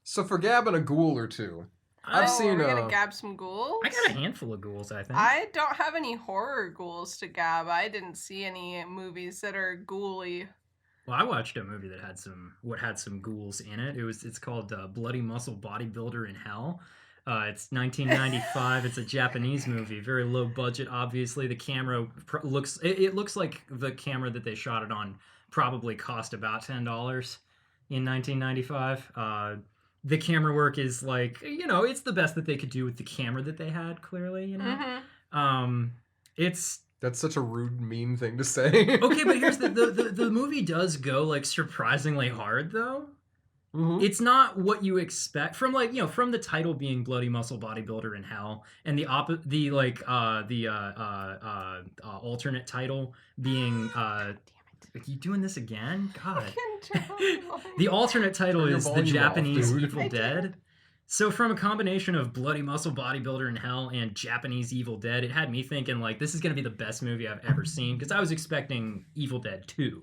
So for gabbing a ghoul or two, I've seen. We're gonna gab some ghouls. I got a handful of ghouls, I think. I don't have any horror ghouls to gab. I didn't see any movies that are ghouly. Well, I watched a movie that had some ghouls in it. It's called Bloody Muscle Bodybuilder in Hell. It's 1995. It's a Japanese movie, very low budget. Obviously, the camera looks like the camera that they shot it on probably cost about $10 in 1995. The camera work is like, it's the best that they could do with the camera that they had. Clearly, That's such a rude, mean thing to say. Okay, but here's the movie does go like surprisingly hard though. Mm-hmm. It's not what you expect from from the title being Bloody Muscle Bodybuilder in Hell, and the alternate title being Are you doing this again? God. The alternate title is The Japanese Evil Dead. So from a combination of Bloody Muscle Bodybuilder in Hell and Japanese Evil Dead, it had me thinking like this is going to be the best movie I've ever seen, because I was expecting Evil Dead 2,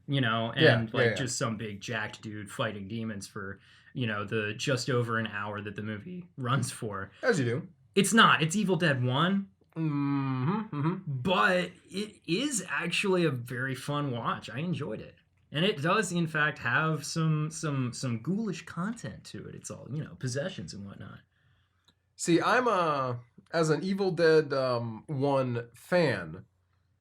just some big jacked dude fighting demons for, the just over an hour that the movie runs for. As you do. It's not. It's Evil Dead 1. Mm-hmm, mm-hmm. But it is actually a very fun watch. I enjoyed it. And it does, in fact, have some ghoulish content to it. It's all, possessions and whatnot. See, I'm as an Evil Dead 1 fan.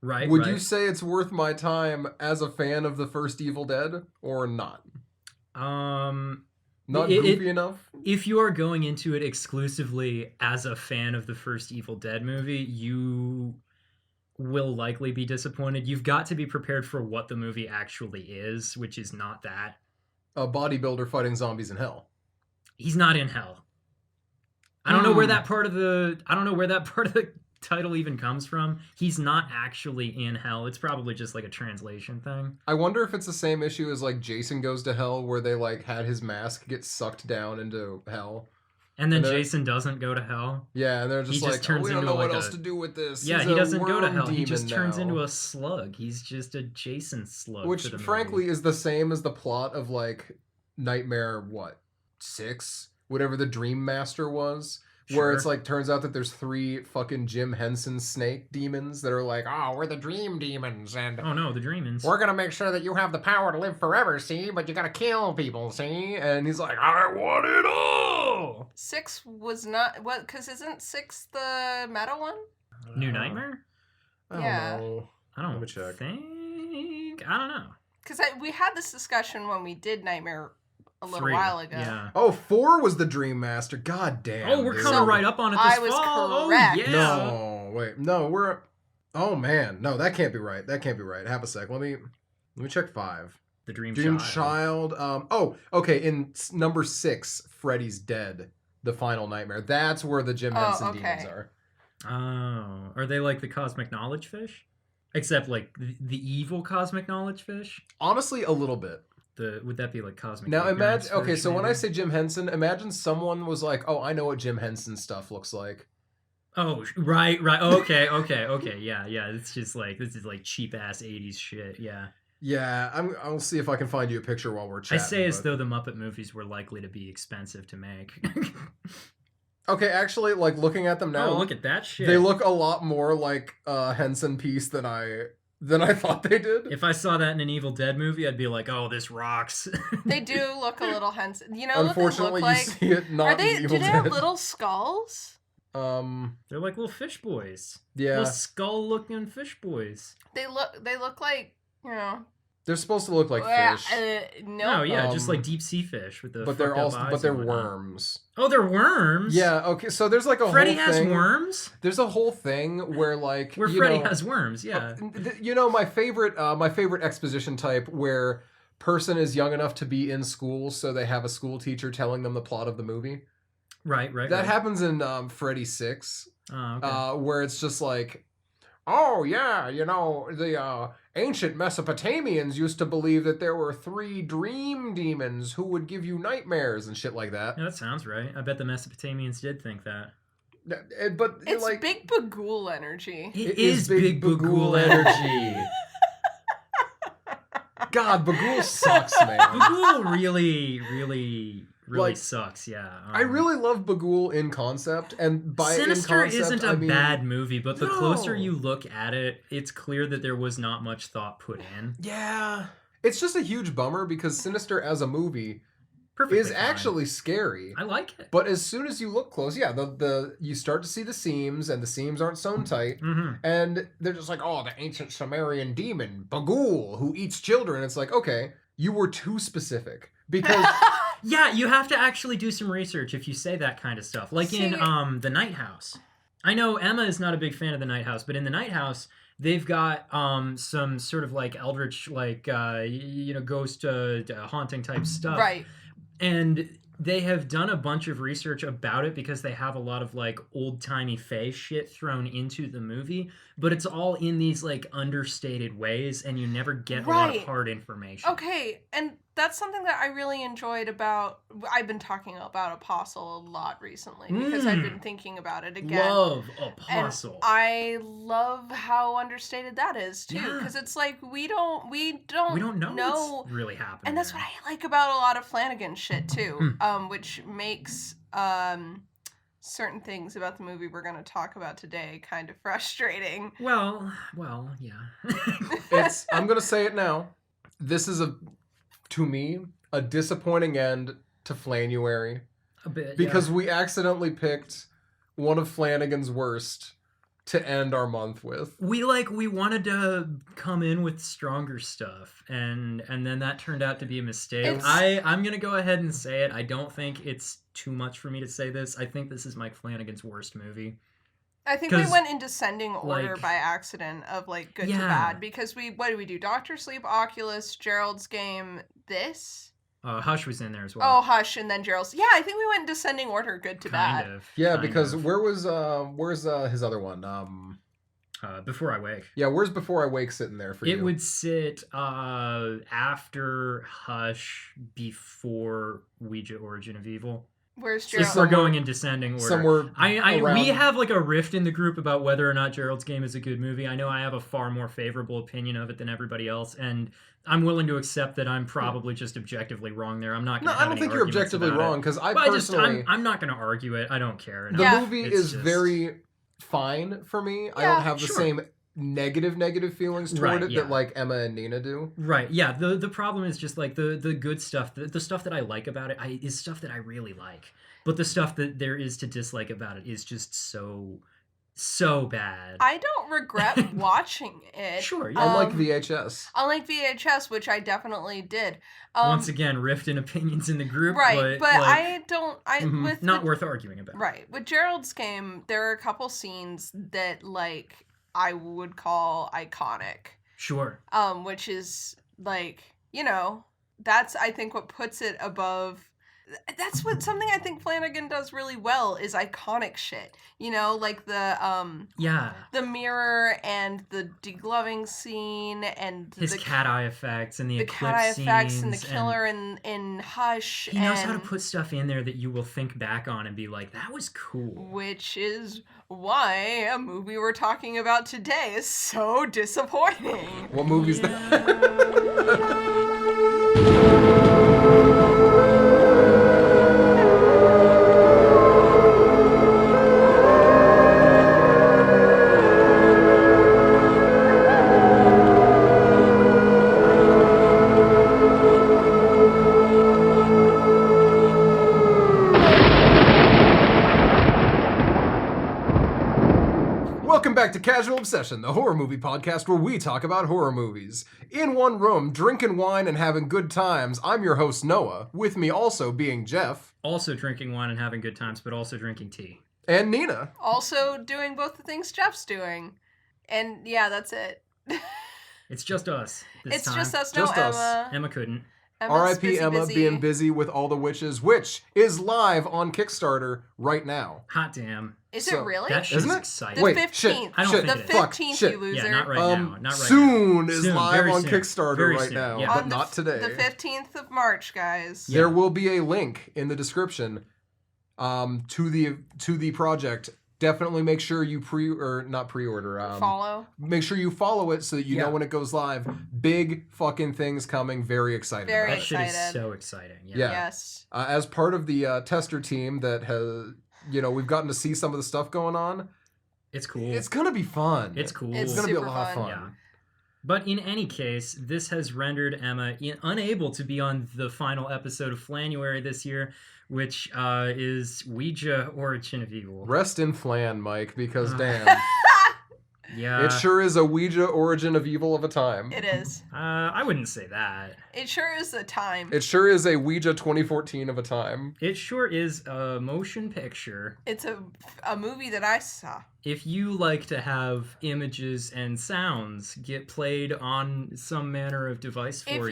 Right. Would you say it's worth my time as a fan of the first Evil Dead or not? Not goofy enough? If you are going into it exclusively as a fan of the first Evil Dead movie, you will likely be disappointed. You've got to be prepared for what the movie actually is, which is not that. A bodybuilder fighting zombies in hell. He's not in hell. I don't know where that part of the title even comes from. He's not actually in hell. It's probably just like a translation thing. I wonder if it's the same issue as like Jason Goes to Hell, where they like had his mask get sucked down into hell. And then Jason doesn't go to hell. Yeah, and they're just like, we don't know what else to do with this. Yeah, he doesn't go to hell. He just turns into a slug. He's just a Jason slug. Which, frankly, is the same as the plot of, like, Nightmare, 6? Whatever the Dream Master was. Sure. Where it's like, turns out that there's 3 fucking Jim Henson snake demons that are like, oh, we're the dream demons, and... Oh, no, the dreamins. We're gonna make sure that you have the power to live forever, see? But you gotta kill people, see? And he's like, I want it all! 6 was not... What? Because isn't 6 the meta one? New Nightmare? I don't know. I don't Let me check. think... I don't know. Because we had this discussion when we did Nightmare a little while ago. Yeah. Oh, 4 was the Dream Master. God damn. Oh, we're coming right up on it this fall. Correct. Oh, yeah. No, wait. No, we're... Oh, man. No, that can't be right. That can't be right. Have a sec. Let me check 5. The Dream Child. Okay. In number 6, Freddy's Dead. The Final Nightmare. That's where the Jim Henson demons are. Oh. Are they like the Cosmic Knowledge Fish? Except like the evil Cosmic Knowledge Fish? Honestly, a little bit. Would that be like Cosmic? Now imagine. Okay, so maybe? when I say Jim Henson, imagine someone was like, "Oh, I know what Jim Henson stuff looks like." Oh, right. Oh, okay. Yeah. It's just like this is like cheap ass '80s shit. Yeah. Yeah, I'll see if I can find you a picture while we're chatting. I say as though the Muppet movies were likely to be expensive to make. Okay, actually, like looking at them now, oh, look at that shit. They look a lot more like a Henson piece than I thought they did. If I saw that in an Evil Dead movie, I'd be like, "Oh, this rocks." They do look a little Henson. You know, unfortunately, what they look like? You see it not in Evil Dead. Do they have little skulls? They're like little fish boys. Yeah, little skull-looking fish boys. They look like, you know. They're supposed to look like fish. No, yeah, just like deep sea fish with the. But they're worms. Oh, they're worms. Yeah. Okay. So there's like Freddy whole thing. has worms. There's a whole thing where like Freddy has worms. Yeah. My favorite exposition type where person is young enough to be in school, so they have a school teacher telling them the plot of the movie. Right. That happens in Freddy 6. Oh, okay. Where it's just like, oh yeah, the ancient Mesopotamians used to believe that there were 3 dream demons who would give you nightmares and shit like that. Yeah, that sounds right. I bet the Mesopotamians did think that. But it's like, Big Bagul energy. It is Big Bagul energy. God, Bagul sucks, man. Bagul really, really really sucks. Yeah, I really love Bagul in concept, and by Sinister in concept, isn't a I mean, bad movie, but the closer No. you look at it, it's clear that there was not much thought put in. Yeah, it's just a huge bummer because Sinister as a movie Perfectly is fine. actually scary. I like it. But as soon as you look close, yeah, the you start to see the seams, and the seams aren't sewn tight, and they're just like, oh, the ancient Sumerian demon Bagul who eats children. It's like, okay, you were too specific because Yeah, you have to actually do some research if you say that kind of stuff. Like in The Night House. I know Emma is not a big fan of The Night House, but in The Night House, they've got some sort of like eldritch, like ghost haunting type stuff. Right. And they have done a bunch of research about it because they have a lot of like old-timey fae shit thrown into the movie, but it's all in these like understated ways, and you never get a lot of hard information. Okay, and that's something that I really enjoyed about... I've been talking about Apostle a lot recently because I've been thinking about it again. Love Apostle. And I love how understated that is too, because it's like we don't know what's really happening. And that's what I like about a lot of Flanagan shit too, which makes certain things about the movie we're going to talk about today kind of frustrating. Well, yeah. I'm going to say it now. This is to me, a disappointing end to Flanuary. A bit, because we accidentally picked one of Flanagan's worst to end our month with. We wanted to come in with stronger stuff, and then that turned out to be a mistake. I'm gonna go ahead and say it. I don't think it's too much for me to say this. I think this is Mike Flanagan's worst movie. I think we went in descending order by accident of like good to bad, because what did we do? Doctor Sleep, Oculus, Gerald's Game, this. Hush was in there as well. Oh, Hush, and then Gerald's. Yeah, I think we went in descending order, good to bad. Yeah, because where's his other one? Before I Wake. Yeah, where's Before I Wake sitting there for you? It would sit after Hush, before Ouija, Origin of Evil. Where's Gerald? If we're going in descending order. Somewhere we have like a rift in the group about whether or not Gerald's Game is a good movie. I know I have a far more favorable opinion of it than everybody else, and I'm willing to accept that I'm probably just objectively wrong there. I'm not going to I don't think you're objectively wrong, because I'm not going to argue it. I don't care. The movie is very fine for me. I don't have the same negative feelings toward it that like Emma and Nina do. Right. Yeah. The problem is just like the good stuff. The stuff that I like about it is stuff that I really like. But the stuff that there is to dislike about it is just so bad. I don't regret watching it. Sure. Yeah. Unlike VHS. Unlike VHS, which I definitely did. Once again, rift in opinions in the group. Right. But like, I don't. Not worth arguing about. Right. With Gerald's Game, there are a couple scenes that like I would call iconic. Sure. Which is like, that's I think what puts it above. That's something I think Flanagan does really well is iconic shit. Like the mirror and the degloving scene and his cat eye effects and the eclipse cat eye effects scenes and the killer in Hush. He knows how to put stuff in there that you will think back on and be like, that was cool. Which is why a movie we're talking about today is so disappointing. What movie's that? Welcome back to Casual Obsession, the horror movie podcast where we talk about horror movies. In one room, drinking wine and having good times, I'm your host, Noah. With me also being Jeff. Also drinking wine and having good times, but also drinking tea. And Nina. Also doing both the things Jeff's doing. And yeah, that's it. It's just us this time. Just us, just no us. Emma. Emma couldn't. R.I.P. Emma being busy with All the Witches, which is live on Kickstarter right now. Hot damn. Is it really? That shit's Isn't it? exciting. Wait, 15th. shit. I don't shit. think the it is. 15th, Shit. you loser. Yeah, not right now. Not right soon now. is Soon, live very on soon. Kickstarter Very right soon. now, Yeah. but not today. The 15th of March, guys. There will be a link in the description to the project definitely make sure you not pre-order. Follow. Make sure you follow it so that you know when it goes live. Big fucking things coming. Very excited. Very about That shit is excited. so exciting. Yeah. Yes. As part of the tester team that has, we've gotten to see some of the stuff going on. It's cool. It's gonna be fun. It's cool. It's gonna be a super lot of fun. Yeah. But in any case, this has rendered Emma unable to be on the final episode of Flanuary this year, which is Ouija Origin of Evil. Rest in Flan, Mike, because damn. Yeah. It sure is a Ouija Origin of Evil of a time. It is. I wouldn't say that. It sure is a time. It sure is a Ouija 2014 of a time. It sure is a motion picture. It's a movie that I saw. If you like to have images and sounds get played on some manner of device for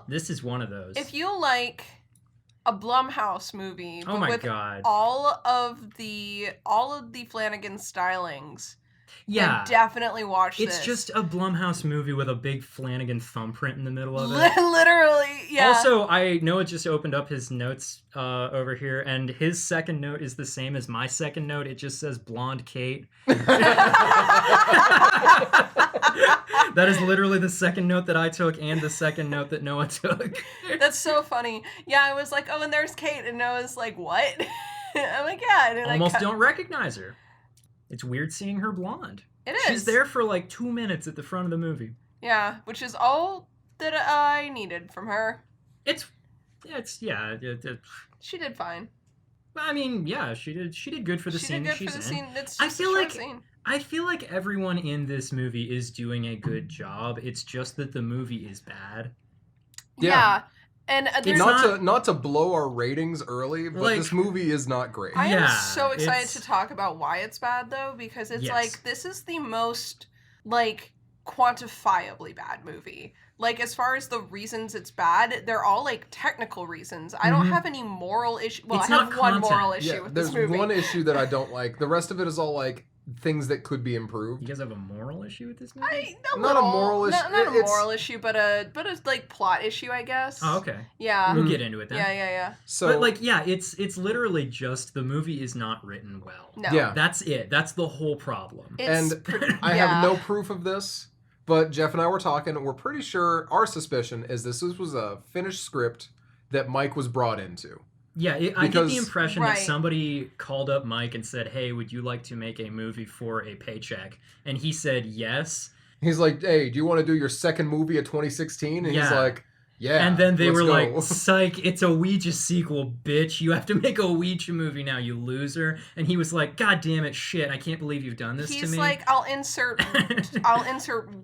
this is one of those. If you like a Blumhouse movie, Oh but my with God. all of the Flanagan stylings, Yeah. then definitely watch this. It's just a Blumhouse movie with a big Flanagan thumbprint in the middle of it. Literally, yeah. Also, I know it just opened up his notes over here, and his second note is the same as my second note. It just says Blonde Kate. That is literally the second note that I took and the second note that Noah took. That's so funny. Yeah, I was like, oh, and there's Kate, and Noah's like, what? I'm like, yeah. And Almost don't recognize her. It's weird seeing her blonde. It is. She's there for like 2 minutes at the front of the movie. Yeah, which is all that I needed from her. She did fine. I mean, yeah, she did good for the scene She did good she's for the in. scene. It's I just feel a short like scene. I feel like everyone in this movie is doing a good job. It's just that the movie is bad. Yeah. And there's Not to blow our ratings early, but Like- this movie is not great. I am Yeah, so excited it's- to talk about why it's bad, though, because it's Yes. like, this is the most, like, quantifiably bad movie. Like, as far as the reasons it's bad, they're all, like, technical reasons. I don't Mhm. have any moral issue. Well, It's I have not one content. moral issue Yeah, with there's this movie. one issue that I don't like. The rest of it is all like things that could be You improved. guys have a moral issue with this movie? Not a moral issue, Not a it's- moral issue, but a like plot issue, I guess. Oh, okay. Yeah. We'll get into it then. Yeah. So But like, yeah, it's literally just the movie is not written well. No. Yeah. That's it. That's the whole problem. It's And pretty, I yeah. have no proof of this, but Jeff and I were talking. We're pretty sure our suspicion is this was a finished script that Mike was brought into. Yeah, I get Because- the impression Right. that somebody called up Mike and said, "Hey, would you like to make a movie for a paycheck?" And he said yes. He's like, "Hey, do you want to do your second movie of 2016?" And he's Yeah. like, "Yeah." And then they let's were go." like, "Psych, it's a Ouija sequel, bitch. You have to make a Ouija movie now, you loser." And he was like, "God damn it, shit, I can't believe you've done this to He's me." like, I'll insert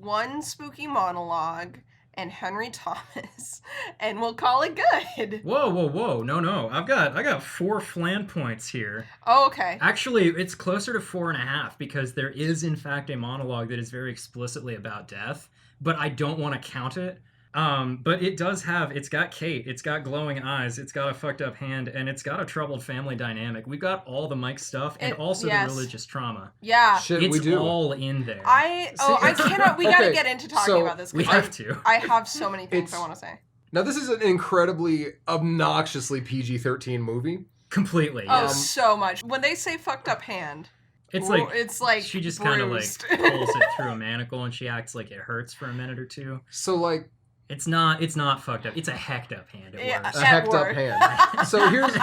one spooky monologue and Henry Thomas, and we'll call it good. Whoa. No. I got 4 flan points here. Oh, okay. Actually, it's closer to 4.5 because there is, in fact, a monologue that is very explicitly about death, but I don't want to count it. But it's got Kate, it's got glowing eyes, it's got a fucked up hand, and it's got a troubled family dynamic. We've got all the Mike stuff and also yes. the religious trauma. Yeah. Shit, It's we do. all in there. I cannot. We gotta get into talking so about this. 'Cause We have to. I have so many things It's- I want to say. Now, this is an incredibly obnoxiously PG-13 movie. Completely. Oh, Yeah. so much. When they say "fucked up hand," It's like it's like she just kind of like bruised. pulls it through a manacle and she acts like it hurts for a minute or two. So, like, It's not fucked up. It's a hecked up hand at Yeah. worst. a At hecked up work. hand. So here's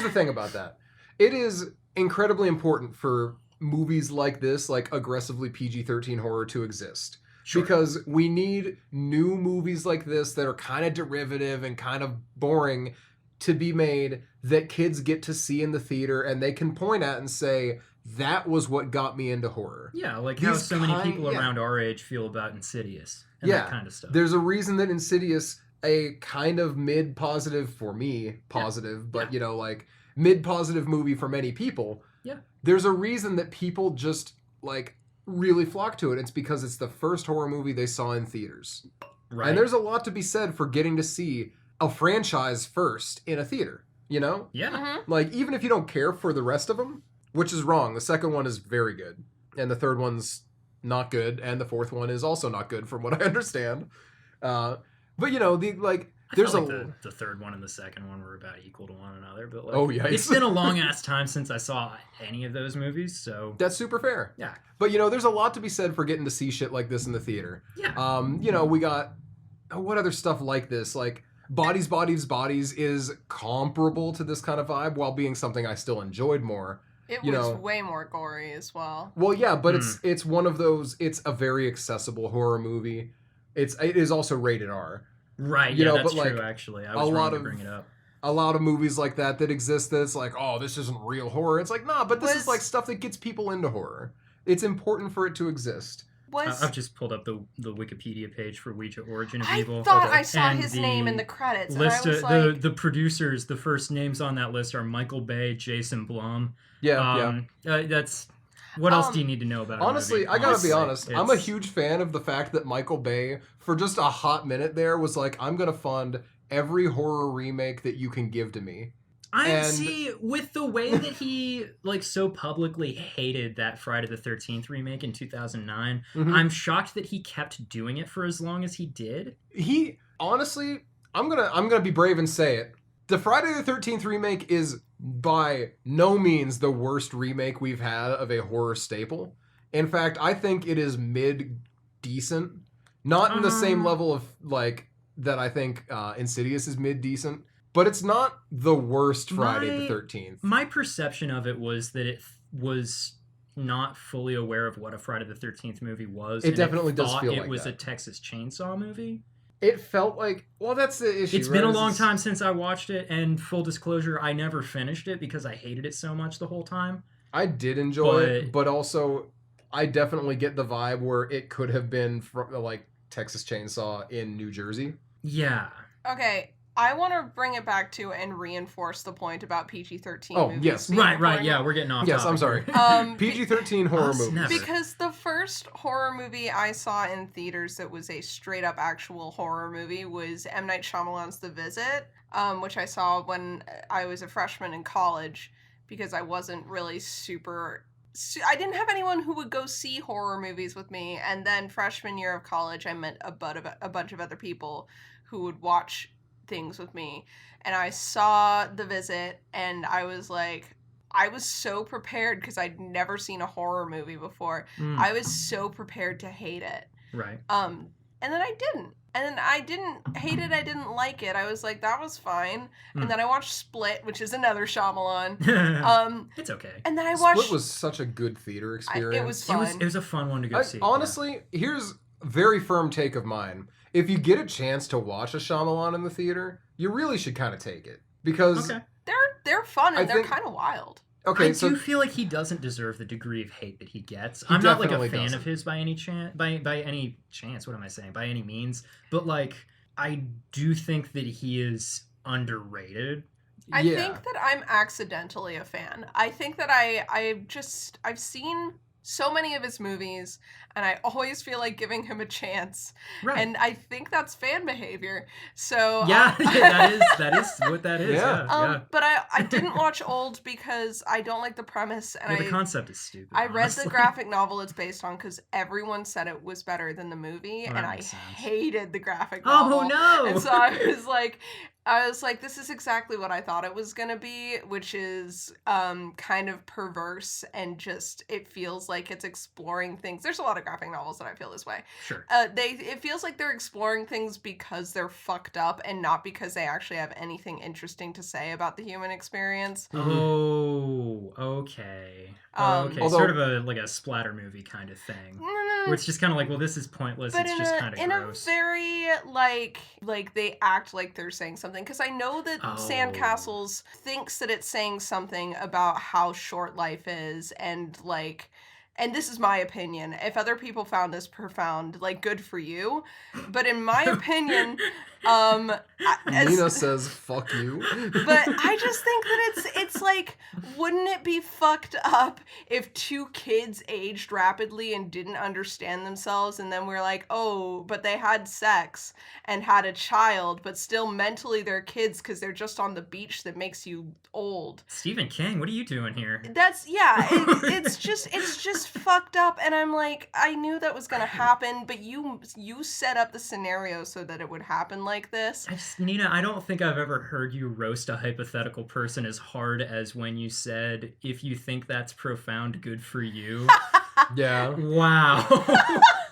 the thing about that. It is incredibly important for movies like this, like aggressively PG-13 horror, to exist. Sure. Because we need new movies like this that are kind of derivative and kind of boring to be made that kids get to see in the theater and they can point at and say, that was what got me into horror. Yeah, like how These so many people yeah. around our age feel about Insidious and Yeah. that kind of stuff. There's a reason that Insidious, a kind of mid-positive, for me, positive, but like mid-positive movie for many people. Yeah. There's a reason that people just like really flock to it. It's because it's the first horror movie they saw in theaters. Right. And there's a lot to be said for getting to see a franchise first in a theater, you know? Yeah. Mhm. Like, even if you don't care for the rest of them, which is wrong. The second one is very good. And the third one's not good. And the fourth one is also not good from what I understand. But, There's felt like the third one and the second one were about equal to one another, but like, oh yeah, it's been a long ass time since I saw any of those movies, so that's super fair. yeah. But you know, there's a lot to be said for getting to see shit like this in the theater. Yeah. You know, we got what other stuff like this, like Bodies, Bodies, Bodies is comparable to this kind of vibe while being something I still enjoyed more. It was way more gory as well. Well, yeah, but it's one of those. It's a very accessible horror movie. It is also rated R. Right. You yeah, know, that's but, like, true. Actually, I was wrong to bring it up. A lot of movies like that exist that's like, oh, this isn't real horror. It's like, nah, but this is like stuff that gets people into horror. It's important for it to exist. I've just pulled up the Wikipedia page for Ouija Origin of I Evil. thought I saw And his name in the credits. List and I was the producers, the first names on that list are Michael Bay, Jason Blum. Yeah, That's what else do you need to know about? Honestly, I gotta be honest. I'm a huge fan of the fact that Michael Bay, for just a hot minute there, was like, I'm gonna fund every horror remake that you can give to me. I see, with the way that he like so publicly hated that Friday the 13th remake in 2009, I'm shocked that he kept doing it for as long as he did. He honestly, I'm gonna be brave and say it. The Friday the 13th remake is by no means the worst remake we've had of a horror staple. In fact, I think it is mid-decent. Not in the same level of like that I think Insidious is mid-decent. But it's not the worst Friday the 13th. My perception of it was that it was not fully aware of what a Friday the 13th movie was. It definitely does feel like it was that. a Texas Chainsaw movie. It felt like, well, that's the issue. It's been a long time since I watched it, and full disclosure, I never finished it because I hated it so much the whole time. I did enjoy it, but also I definitely get the vibe where it could have been from like Texas Chainsaw in New Jersey. Yeah. Okay. I want to bring it back to and reinforce the point about PG-13 movies. Yes. Right, yeah, we're getting off topic. Yes, I'm sorry. PG-13 horror movies. Never. Because the first horror movie I saw in theaters that was a straight-up actual horror movie was M. Night Shyamalan's The Visit, which I saw when I was a freshman in college because I wasn't really I didn't have anyone who would go see horror movies with me, and then freshman year of college I met a bunch of other people who would watch things with me, and I saw The Visit, and I was so prepared because I'd never seen a horror movie before. I was so prepared to hate it. Right. And then I didn't. And then I didn't hate it, I didn't like it. I was like, that was fine. And then I watched Split, which is another Shyamalan. It's okay. And then I watched... Split was such a good theater experience. It was fun. It was a fun one to go see. Honestly, here's a very firm take of mine. If you get a chance to watch a Shyamalan in the theater, you really should kind of take it. Because... Okay. They're fun and they're kind of wild. Okay, I do feel like he doesn't deserve the degree of hate that he gets. I'm not like a fan of his by any chance. By any chance, what am I saying? By any means. But like, I do think that he is underrated. I think that I'm accidentally a fan. I think that I've seen so many of his movies, and I always feel like giving him a chance. Right. And I think that's fan behavior. So yeah, that is what that is. Yeah. But I didn't watch Old because I don't like the premise, and the concept is stupid. I read the graphic novel it's based on because everyone said it was better than the movie, and I hated the graphic novel. Oh no! And so I was like, this is exactly what I thought it was going to be, which is kind of perverse and just, it feels like it's exploring things. There's a lot of graphic novels that I feel this way. Sure. It feels like they're exploring things because they're fucked up and not because they actually have anything interesting to say about the human experience. Oh, okay. Okay, sort of a splatter movie kind of thing. Where it's just kind of like, well, this is pointless, it's just kind of gross. In a very, like they act like they're saying something. Because I know that Sandcastles thinks that it's saying something about how short life is, and this is my opinion. If other people found this profound, good for you. But in my opinion, Nina says, fuck you. But I just think that it's like, wouldn't it be fucked up if two kids aged rapidly and didn't understand themselves, and then we're like, oh, but they had sex and had a child, but still mentally they're kids because they're just on the beach that makes you old. Stephen King, what are you doing here? It's just fucked up, and I'm like, I knew that was gonna happen, but you set up the scenario so that it would happen like this. Nina, I don't think I've ever heard you roast a hypothetical person as hard as when you said, if you think that's profound, good for you. Yeah. Wow.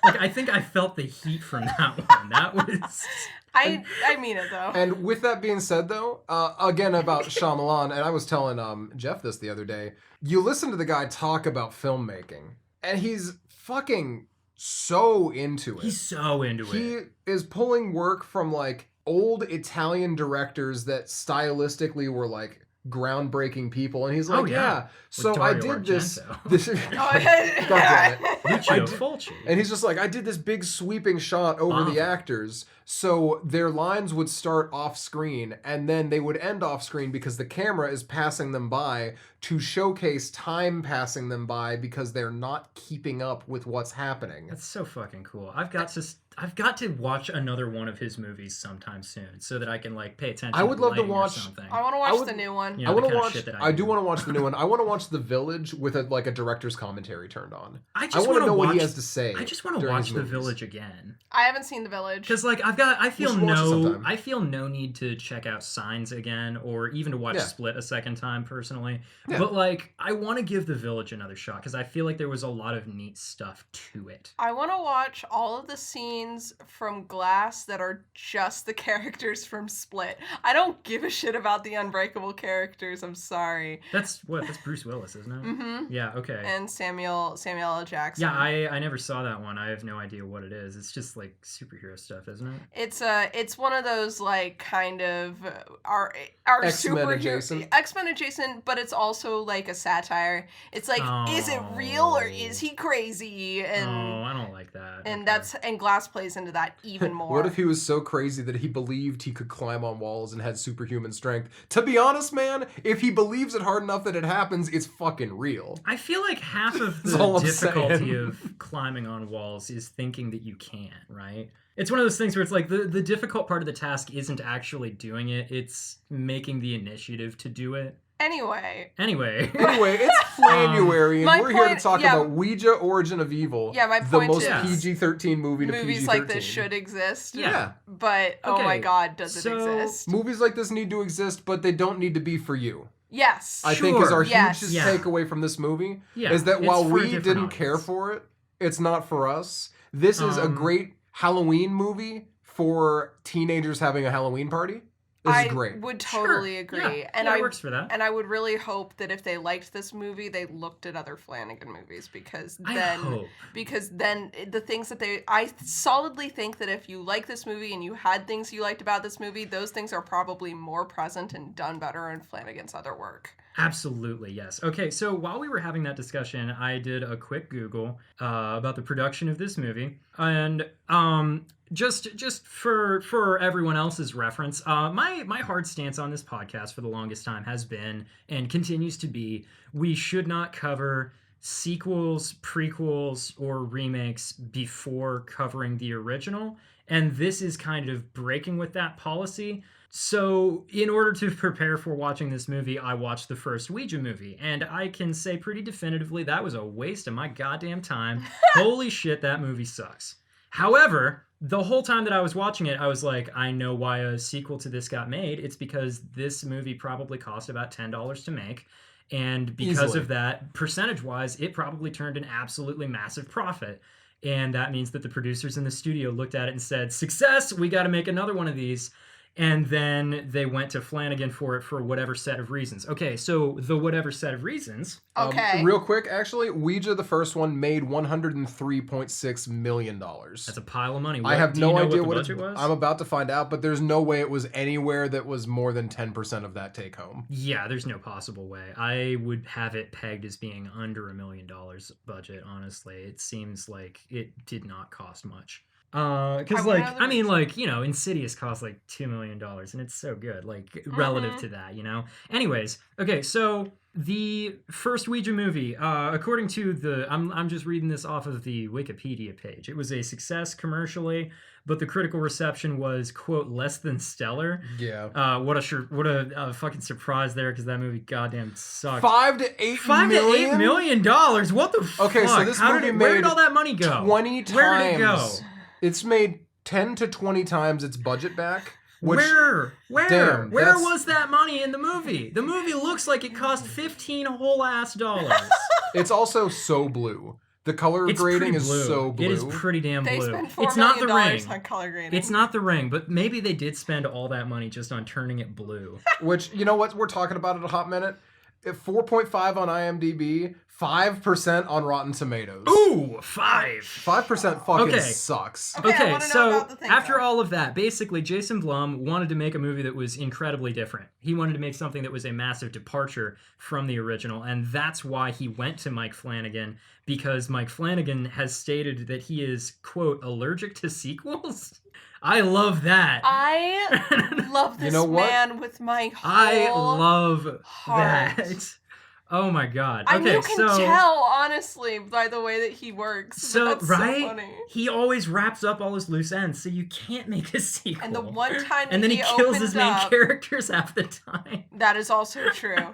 Like, I think I felt the heat from that one. That was... I mean it, though. And with that being said, though, again about Shyamalan, and I was telling Jeff this the other day, you listen to the guy talk about filmmaking, and he's fucking so into it. He's so into it. He is pulling work from, like, old Italian directors that stylistically were, like, groundbreaking people, and he's like, yeah. So Dario I did Argento. this God damn it. Lucio Fulci. And he's just like, I did this big sweeping shot over the actors, so their lines would start off screen, and then they would end off screen because the camera is passing them by to showcase time passing them by because they're not keeping up with what's happening. That's so fucking cool. I've got to watch another one of his movies sometime soon so that I can, like, pay attention. I would love to watch. I want to watch the new one. You know, I want to kind of shit watch. that I do want to watch the new one. I want to watch The Village with a director's commentary turned on. I want to know watch, what he has to say. I just want to watch The Village again. I haven't seen The Village Because, like, I feel should watch it sometime. I feel no need to check out Signs again, or even to watch Split a second time personally. Yeah. But, like, I want to give The Village another shot because I feel like there was a lot of neat stuff to it. I want to watch all of the scenes from Glass that are just the characters from Split. I don't give a shit about the Unbreakable characters. I'm sorry. That's Bruce Willis, isn't it? Mm-hmm. Yeah. Okay. And Samuel L. Jackson. Yeah, I never saw that one. I have no idea what it is. It's just like superhero stuff, isn't it? It's one of those, like, kind of our X-Men superhero X-Men adjacent, but it's also like a satire. It's like, is it real or is he crazy? And I don't like that. And and Glass plays into that even more. What if he was so crazy that he believed he could climb on walls and had superhuman strength? To be honest, man, if he believes it hard enough that it happens, it's fucking real. I feel like half of That's all the I'm difficulty saying. of climbing on walls is thinking that you can't, right? It's one of those things where it's like the difficult part of the task isn't actually doing it, it's making the initiative to do it. Anyway, it's Flanuary, and we're here to talk about Ouija: Origin of Evil. Yeah, my the point most is PG-13 movie to PG-13. movies like this should exist. Yeah. But, oh my god, does it exist? Movies like this need to exist, but they don't need to be for you. Yes. I think is our Yes. hugest takeaway from this movie, Yeah, is that it's while for a we different didn't audience. care for it, it's not for us. This is a great Halloween movie for teenagers having a Halloween party. This is great. I would totally agree. Yeah, and it works for that. And I would really hope that if they liked this movie, they looked at other Flanagan movies because then the things that I solidly think that if you like this movie and you had things you liked about this movie, those things are probably more present and done better in Flanagan's other work. Absolutely, yes. Okay, so while we were having that discussion, I did a quick Google about the production of this movie, and just for everyone else's reference, my hard stance on this podcast for the longest time has been and continues to be: we should not cover sequels, prequels, or remakes before covering the original, and this is kind of breaking with that policy. So, in order to prepare for watching this movie, I watched the first Ouija movie, and I can say pretty definitively that was a waste of my goddamn time. Holy shit, that movie sucks. However, the whole time that I was watching it, I was like, I know why a sequel to this got made. It's because this movie probably cost about $10 to make, and because of that, percentage-wise, it probably turned an absolutely massive profit. And that means that the producers in the studio looked at it and said, success, we got to make another one of these. And then they went to Flanagan for it for whatever set of reasons. Okay, so the whatever set of reasons. Okay. Real quick, actually, Ouija, the first one, made $103.6 million. That's a pile of money. I have no idea what the budget was. I'm about to find out, but there's no way it was anywhere that was more than 10% of that take home. Yeah, there's no possible way. I would have it pegged as being under $1 million budget, honestly. It seems like it did not cost much. Because, wanna like, know the I mean, reason. like, you know, Insidious cost like $2 million, and it's so good, like, relative to that, you know? Anyways, okay, so the first Ouija movie, according to I'm just reading this off of the Wikipedia page. It was a success commercially, but the critical reception was, quote, less than stellar. Yeah. What a fucking surprise there, because that movie goddamn sucked. $5 to $8 $5 to $8 million. What the fuck? Okay, so this movie where did made all that money go? 20 times. Where did it go? It's made 10 to 20 times its budget back. Which, Where damn, was that money in the movie? The movie looks like it cost $15 whole ass dollars. It's also so blue. The color It's grading pretty is blue. so blue. It is pretty damn They blue. spent $4 It's not the million ring. on color grading. It's not the ring, but maybe they did spend all that money just on turning it blue. Which, you know what? We're talking about it a hot minute. 4.5 on IMDb, 5% on Rotten Tomatoes. Ooh, 5. 5% fucking Okay. sucks. Okay, I Okay, wanna know so about the thing, after though. all of that, basically Jason Blum wanted to make a movie that was incredibly different. He wanted to make something that was a massive departure from the original, and that's why he went to Mike Flanagan, because Mike Flanagan has stated that he is, quote, allergic to sequels. I love that. I love this You know what? man with my whole I love heart. that. Oh my god. I Okay, mean, you can so tell, honestly, by the way that he works. but so that's right, so funny. he always wraps up all his loose ends, so you can't make a sequel. And the one time and then he kills his main opened up, characters half the time. that is also true.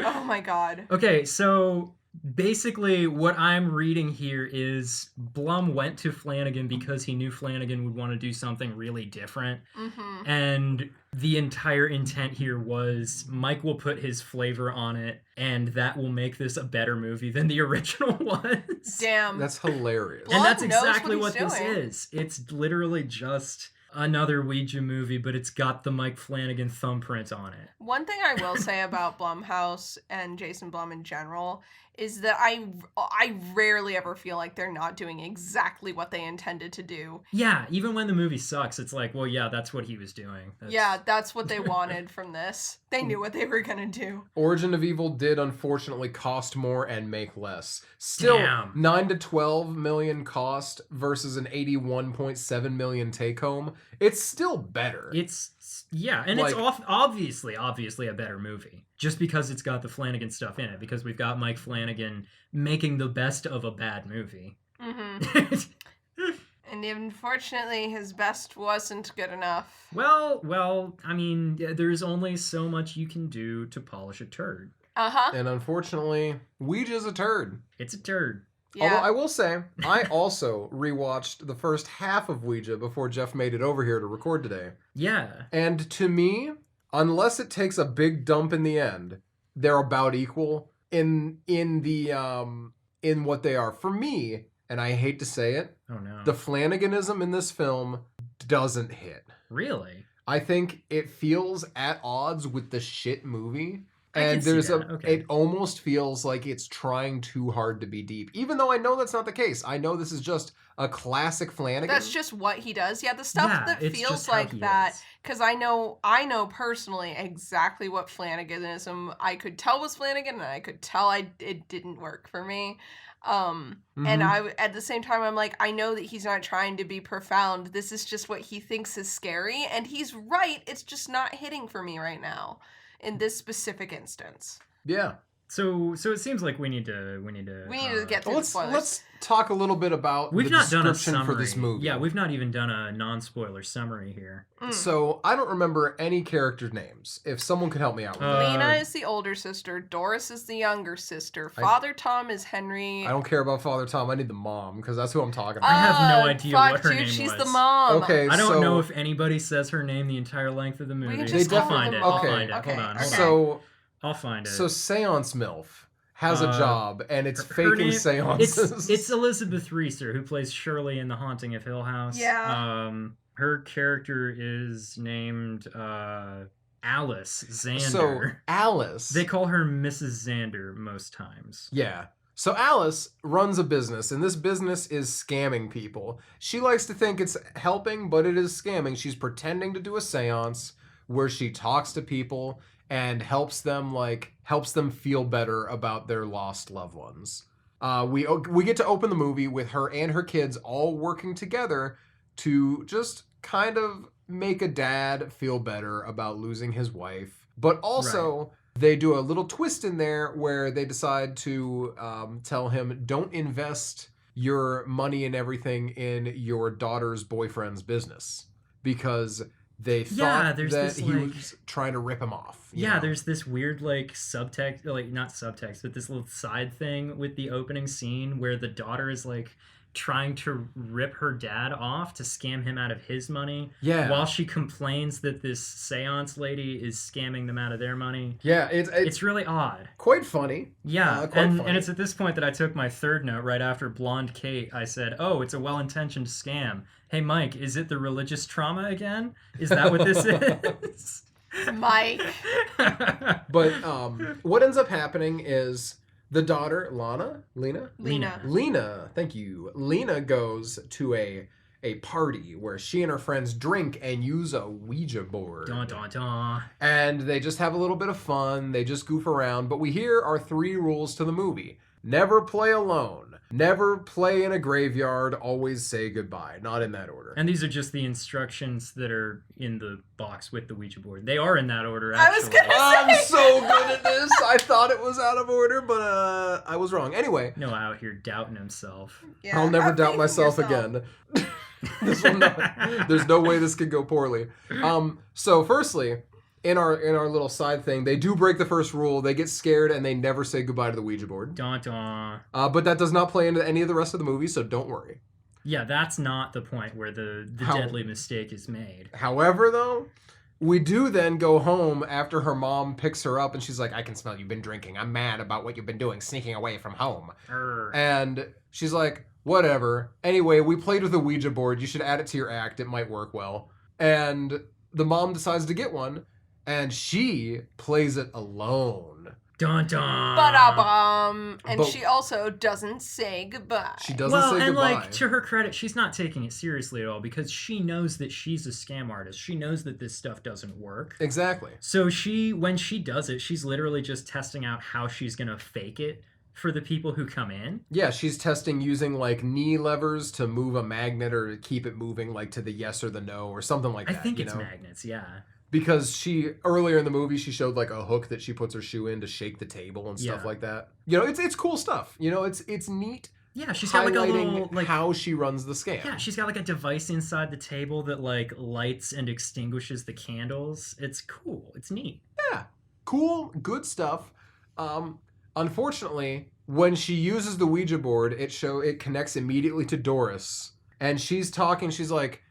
Oh my god. Okay, so basically what I'm reading here is Blum went to Flanagan because he knew Flanagan would want to do something really different. Mm-hmm. And the entire intent here was Mike will put his flavor on it, and that will make this a better movie than the original was. Damn. That's hilarious. And that's Blum knows exactly what what he's this doing. is. It's literally just another Ouija movie, but it's got the Mike Flanagan thumbprint on it. One thing I will say about Blumhouse and Jason Blum in general is that I rarely ever feel like they're not doing exactly what they intended to do. Yeah, even when the movie sucks, it's like, well, yeah, that's what he was doing. Yeah, that's what they wanted from this. They knew what they were gonna do. Origin of Evil did unfortunately cost more and make less. Still, Damn. 9 to 12 million cost versus an 81.7 million take home. It's still better. Yeah, and Like- it's obviously a better movie. Just because it's got the Flanagan stuff in it, because we've got Mike Flanagan making the best of a bad movie. Mm-hmm. And unfortunately, his best wasn't good enough. well, I mean, there's only so much you can do to polish a turd. Uh-huh. And unfortunately, Ouija's a turd. It's a turd. Yeah. Although I will say, I also rewatched the first half of Ouija before Jeff made it over here to record today. Yeah. And to me, unless it takes a big dump in the end, they're about equal in what they are. For me, and I hate to say it, Oh no. the Flanaganism in this film doesn't hit. Really? I think it feels at odds with the shit movie. I And can see there's that. Okay. it almost feels like it's trying too hard to be deep. Even though I know that's not the case. I know this is just a classic Flanagan. That's just what he does. Yeah, the stuff Yeah, that it's feels just how like he that, is. because I know personally exactly what Flanaganism I could tell was Flanagan, and I could tell it didn't work for me. And at the same time, I'm like, I know that he's not trying to be profound. This is just what he thinks is scary, and he's right. It's just not hitting for me right now in this specific instance. Yeah. So it seems like we need to get through the spoilers. Let's talk a little bit about We've the not done a description summary for this movie. Yeah, we've not even done a non-spoiler summary here. So I don't remember any character names. If someone could help me out with that. Lena is the older sister. Doris is the younger sister. Father Tom is Henry. I don't care about Father Tom. I need the mom because that's who I'm talking I about. have no idea fuck, what her dude, name she's was. the mom. Okay, I don't so, know if anybody says her name the entire length of the movie. can just I'll call find her it. the I'll mom. find it. Okay, Hold on. okay. So I'll find it. So Seance MILF has a Uh, job and it's her faking name- seances. It's Elizabeth Reeser who plays Shirley in The Haunting of Hill House. Yeah. Her character is named Alice Xander. So Alice. They call her Mrs. Xander most times. Yeah. So Alice runs a business, and this business is scamming people. She likes to think it's helping, but it is scamming. She's pretending to do a seance where she talks to people and helps them feel better about their lost loved ones. We get to open the movie with her and her kids all working together to just kind of make a dad feel better about losing his wife. But also, they do a little twist in there where they decide to tell him, don't invest your money and everything in your daughter's boyfriend's business. Because they thought that he was trying to rip him off. You know? There's this weird like subtext, like not subtext, but this little side thing with the opening scene where the daughter is like trying to rip her dad off to scam him out of his money. Yeah. While she complains that this seance lady is scamming them out of their money. Yeah, it's really odd. Quite funny. Yeah, funny. And it's at this point that I took my third note right after Blonde Kate. I said, "Oh, it's a well-intentioned scam. Hey, Mike, is it the religious trauma again? Is that what this is?" Mike. But what ends up happening is the daughter, Lena, thank you. Lena goes to a party where she and her friends drink and use a Ouija board. Dun, dun, dun. And they just have a little bit of fun. They just goof around. But we hear our 3 rules to the movie. Never play alone. Never play in a graveyard. Always say goodbye. Not in that order. And these are just the instructions that are in the box with the Ouija board. They are in that order, actually. I was gonna say. I'm so good at this. I thought it was out of order, but I was wrong. Anyway. Noah out here doubting himself. Yeah, I'll never doubt myself yourself. again. There's no way this could go poorly. So firstly, in our little side thing, they do break the first rule. They get scared and they never say goodbye to the Ouija board. Dun, dun. But that does not play into any of the rest of the movie, so don't worry. Yeah, that's not the point where the deadly mistake is made. However, though, we do then go home after her mom picks her up and she's like, I can smell you've been drinking. I'm mad about what you've been doing, sneaking away from home. And she's like, whatever. Anyway, we played with a Ouija board. You should add it to your act. It might work well. And the mom decides to get one. And she plays it alone. Dun dun. Ba-da-bum. And she also doesn't say goodbye. She doesn't say goodbye. And like, to her credit, she's not taking it seriously at all because she knows that she's a scam artist. She knows that this stuff doesn't work. Exactly. So when she does it, she's literally just testing out how she's going to fake it for the people who come in. Yeah, she's testing using like knee levers to move a magnet or to keep it moving like to the yes or the no or something like that. I think it's magnets, yeah. Because earlier in the movie, she showed like a hook that she puts her shoe in to shake the table and stuff like that. You know, it's cool stuff. You know, it's neat. Yeah, she's got like a little like how she runs the scam. Yeah, she's got like a device inside the table that like lights and extinguishes the candles. It's cool. It's neat. Yeah, cool, good stuff. Unfortunately, when she uses the Ouija board, it connects immediately to Doris, and she's talking. She's like,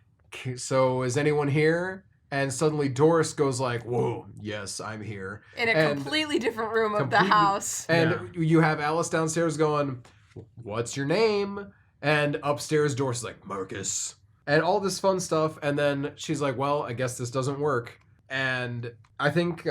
"So is anyone here?" And suddenly Doris goes like, whoa, yes, I'm here. In a completely different room of the house. And you have Alice downstairs going, what's your name? And upstairs Doris is like, Marcus. And all this fun stuff. And then she's like, well, I guess this doesn't work. And I think,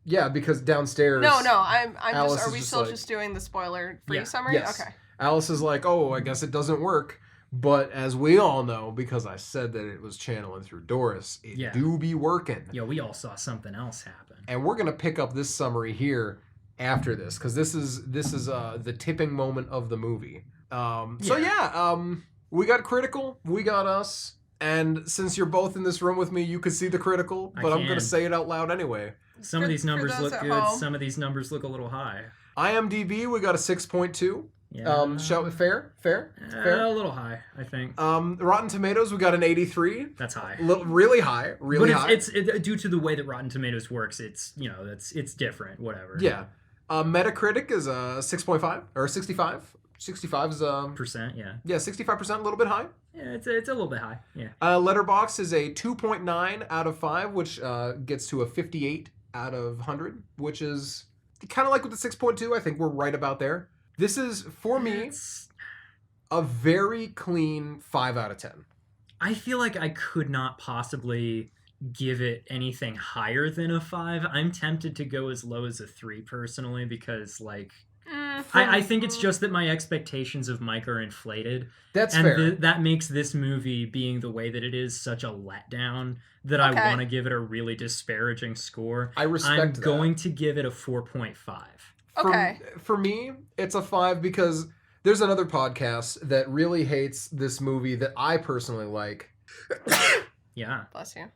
because downstairs... No, I'm Alice just... Are we still like, just doing the spoiler-free summary? Yes. Okay. Alice is like, oh, I guess it doesn't work. But as we all know, because I said that it was channeling through Doris, it do be working. Yeah, we all saw something else happen. And we're gonna pick up this summary here after this, because this is the tipping moment of the movie. We got Critical, we got us, and since you're both in this room with me, you can see the Critical, but I'm gonna say it out loud anyway. Some of these numbers look good. Home. Some of these numbers look a little high. IMDb, we got a 6.2. Yeah. Fair? A little high, I think. Rotten Tomatoes, we got an 83. That's high. Really high. Really high. It's due to the way that Rotten Tomatoes works. It's it's different. Whatever. Yeah. Metacritic is a 6.5 or 65. 65 is percent. Yeah. Yeah, 65%, a little bit high. Yeah, it's a little bit high. Yeah. Letterboxd is a 2.9 out of 5, which gets to a 58 out of 100, which is kind of like with the 6.2. I think we're right about there. This is, for me, a very clean 5 out of 10. I feel like I could not possibly give it anything higher than a 5. I'm tempted to go as low as a 3 personally because, like, I think it's just that my expectations of Mike are inflated. That's fair. That makes this movie, being the way that it is, such a letdown that I want to give it a really disparaging score. I respect that. I'm going to give it a 4.5. For me, it's a 5 because there's another podcast that really hates this movie that I personally like. Yeah. Bless you.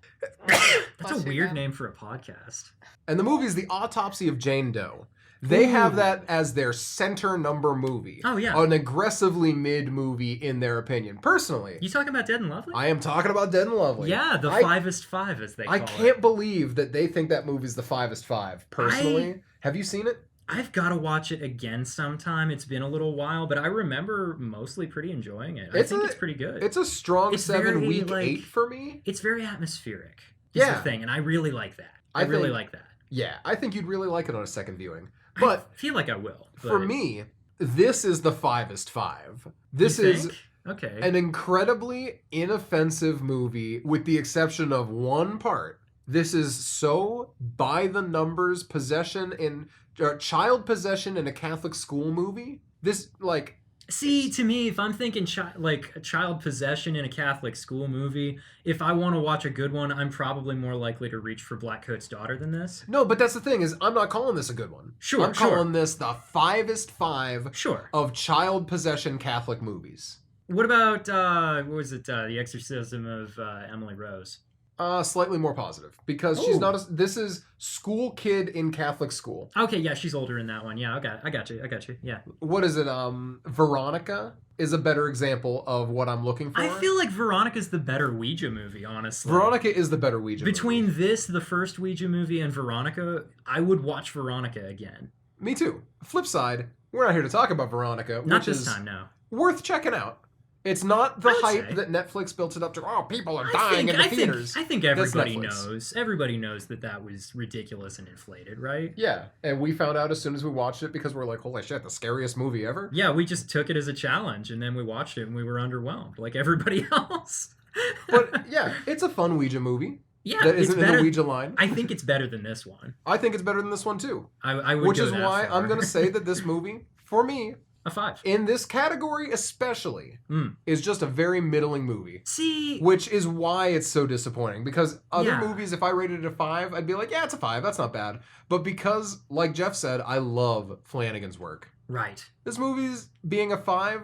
That's Bless a you, weird man. name for a podcast. And the movie is The Autopsy of Jane Doe. They have Ooh. that as their center number movie. Oh, yeah. An aggressively mid movie in their opinion. Personally, You talking about Dead and Lovely? I am talking about Dead and Lovely. Yeah, the fivest five, as they call I it. can't believe that they think that movie's the fivest five. Personally, have you seen it? I've got to watch it again sometime. It's been a little while, but I remember mostly pretty enjoying it. I think it's pretty good. It's a strong It's 7, very, week like- 8 for me. It's very atmospheric. Is Yeah. the thing, and I really like that. I I really think- like that. Yeah, I think you'd really like it on a second viewing. But I feel like I will. for but- me, this is the fivest five. This You is think? Okay. an incredibly inoffensive movie with the exception of one part. This is so by the numbers possession in child possession in a Catholic school movie. This like See, to me, if I'm thinking like a child possession in a Catholic school movie, if I want to watch a good one, I'm probably more likely to reach for Blackcoat's Daughter than this. no, but that's the thing is I'm not calling this a good one. Sure, I'm sure. calling this the fivest five Sure. of child possession Catholic movies. What about what was it? The Exorcism of Emily Rose. Slightly more positive because she's Ooh. not. This is school kid in Catholic school. Okay, yeah, she's older in that one. Yeah, I got you. Yeah. What is it? Veronica is a better example of what I'm looking for. I feel like Veronica's the better Ouija movie, honestly. Veronica is the better Ouija Between movie. this, the first Ouija movie, and Veronica, I would watch Veronica again. Me too. Flip side, we're not here to talk about Veronica, Not which this is time, no. worth checking out. It's not the I would hype say. that Netflix built it up to. Oh, people are dying in the theaters. I think That's everybody Netflix. knows. Everybody knows that was ridiculous and inflated, right? Yeah, and we found out as soon as we watched it because we're like, holy shit, the scariest movie ever. Yeah, we just took it as a challenge, and then we watched it, and we were underwhelmed, like everybody else. But yeah, it's a fun Ouija movie yeah, that it's isn't in better. the Ouija line. I think it's better than this one. I think it's better than this one too. I would Which go is that why far. I'm going to say that this movie, for me, a 5. in this category especially, Mm. is just a very middling movie. See, Which is why it's so disappointing. Because other Yeah. movies, if I rated it a 5, I'd be like, yeah, it's a 5. That's not bad. But because, like Jeff said, I love Flanagan's work. right? This movie's being a 5,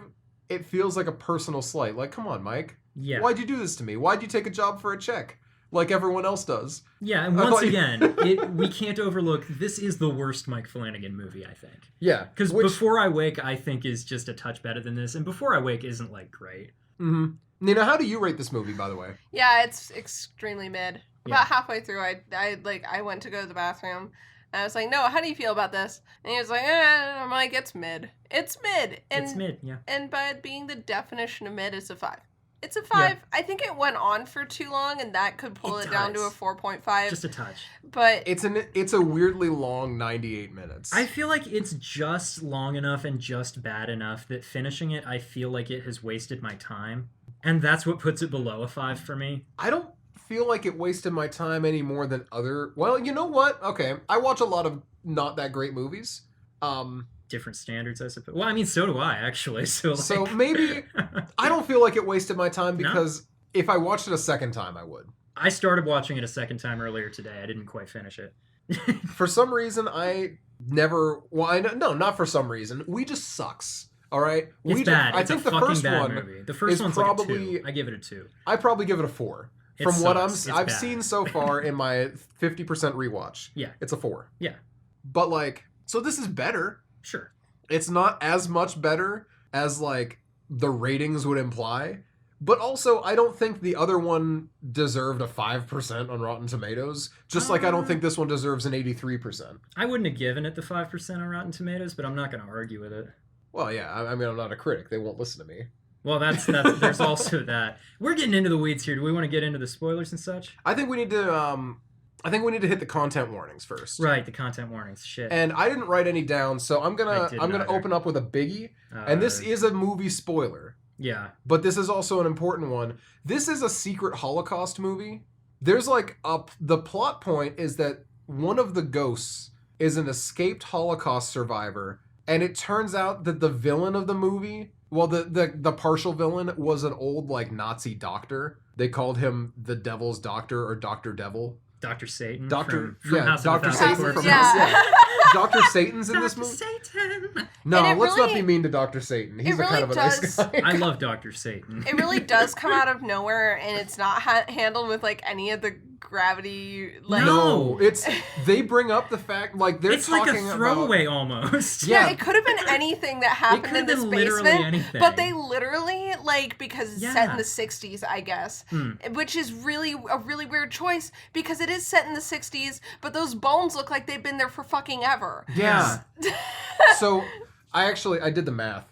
it feels like a personal slight. Like, come on, Mike. Yeah, Why'd you do this to me? Why'd you take a job for a check? Like everyone else does. yeah. And I once thought you- again, we can't overlook. This is the worst Mike Flanagan movie, I think. Yeah. Because which- Before I Wake, I think is just a touch better than this, and Before I Wake isn't like great. Mhm. Nina, how do you rate this movie, by the way? Yeah, it's extremely mid. Yeah. About halfway through, I went to go to the bathroom. And I was like, "No, how do you feel about this?" And he was like, I'm like, "It's mid. It's mid." And It's mid, yeah. and by it being the definition of mid, it's a 5. It's a 5. I think it went on for too long, and that could pull It it down to a does. 4.5. Just a touch. But It's a weirdly long 98 minutes. I feel like it's just long enough and just bad enough that finishing it, I feel like it has wasted my time. And that's what puts it below a 5 for me. I don't feel like it wasted my time any more than other. Well, you know what? Okay, I watch a lot of not that great movies. Different standards, I suppose. Well, I mean, so do I, actually. So, like... So maybe I don't feel like it wasted my time No? because if I watched it a second time, I would. I started watching it a second time earlier today. I didn't quite finish it. For some reason, I never. Well, no, not for some reason. We just sucks. All right, It's bad. I It's think a the fucking first bad one movie. The first is one's probably. like a 2. I give it a 2. I probably give it a 4. It From what sucks. It's I've bad. seen so far in my 50% rewatch, Yeah. it's a 4. Yeah. But like, so this is better. Sure. It's not as much better as like the ratings would imply, but also I don't think the other one deserved a 5% on Rotten Tomatoes, just like I don't think this one deserves an 83%. I wouldn't have given it the 5% on Rotten Tomatoes, but I'm not going to argue with it. Well, yeah, I mean, I'm not a critic. They won't listen to me. Well, that's there's also that. We're getting into the weeds here. Do we want to get into the spoilers and such? I think we need to hit the content warnings first. Right, the content warnings. Shit. And I didn't write any down, so I'm gonna didn't I'm gonna either. open up with a biggie. And this is a movie spoiler. Yeah. But this is also an important one. This is a secret Holocaust movie. There's like the plot point is that one of the ghosts is an escaped Holocaust survivor, and it turns out that the villain of the movie, well, the partial villain was an old like Nazi doctor. They called him the Devil's Doctor or Dr. Devil. Dr. Satan. Dr. From Yeah, House of Dr. a Thousand Satan from Corpses. House. Yeah. Yeah. Dr. Satan's in this Dr. movie. Satan. No, And it let's not really- be mean to Dr. Satan. He's it a kind really of a nice does- guy. I love Dr. Satan. It really does come out of nowhere, and it's not handled with like any of the gravity. Like, No. it's they bring up the fact like they're It's like talking a throwaway almost. yeah, Yeah. it could have been anything that happened could in have this been literally basement, anything. but they literally like because it's set in Yeah. the '60s, I guess, Hmm. which is really a really weird choice because it is set in the '60s, but those bones look like they've been there for fucking ever. Yeah. So I did the math.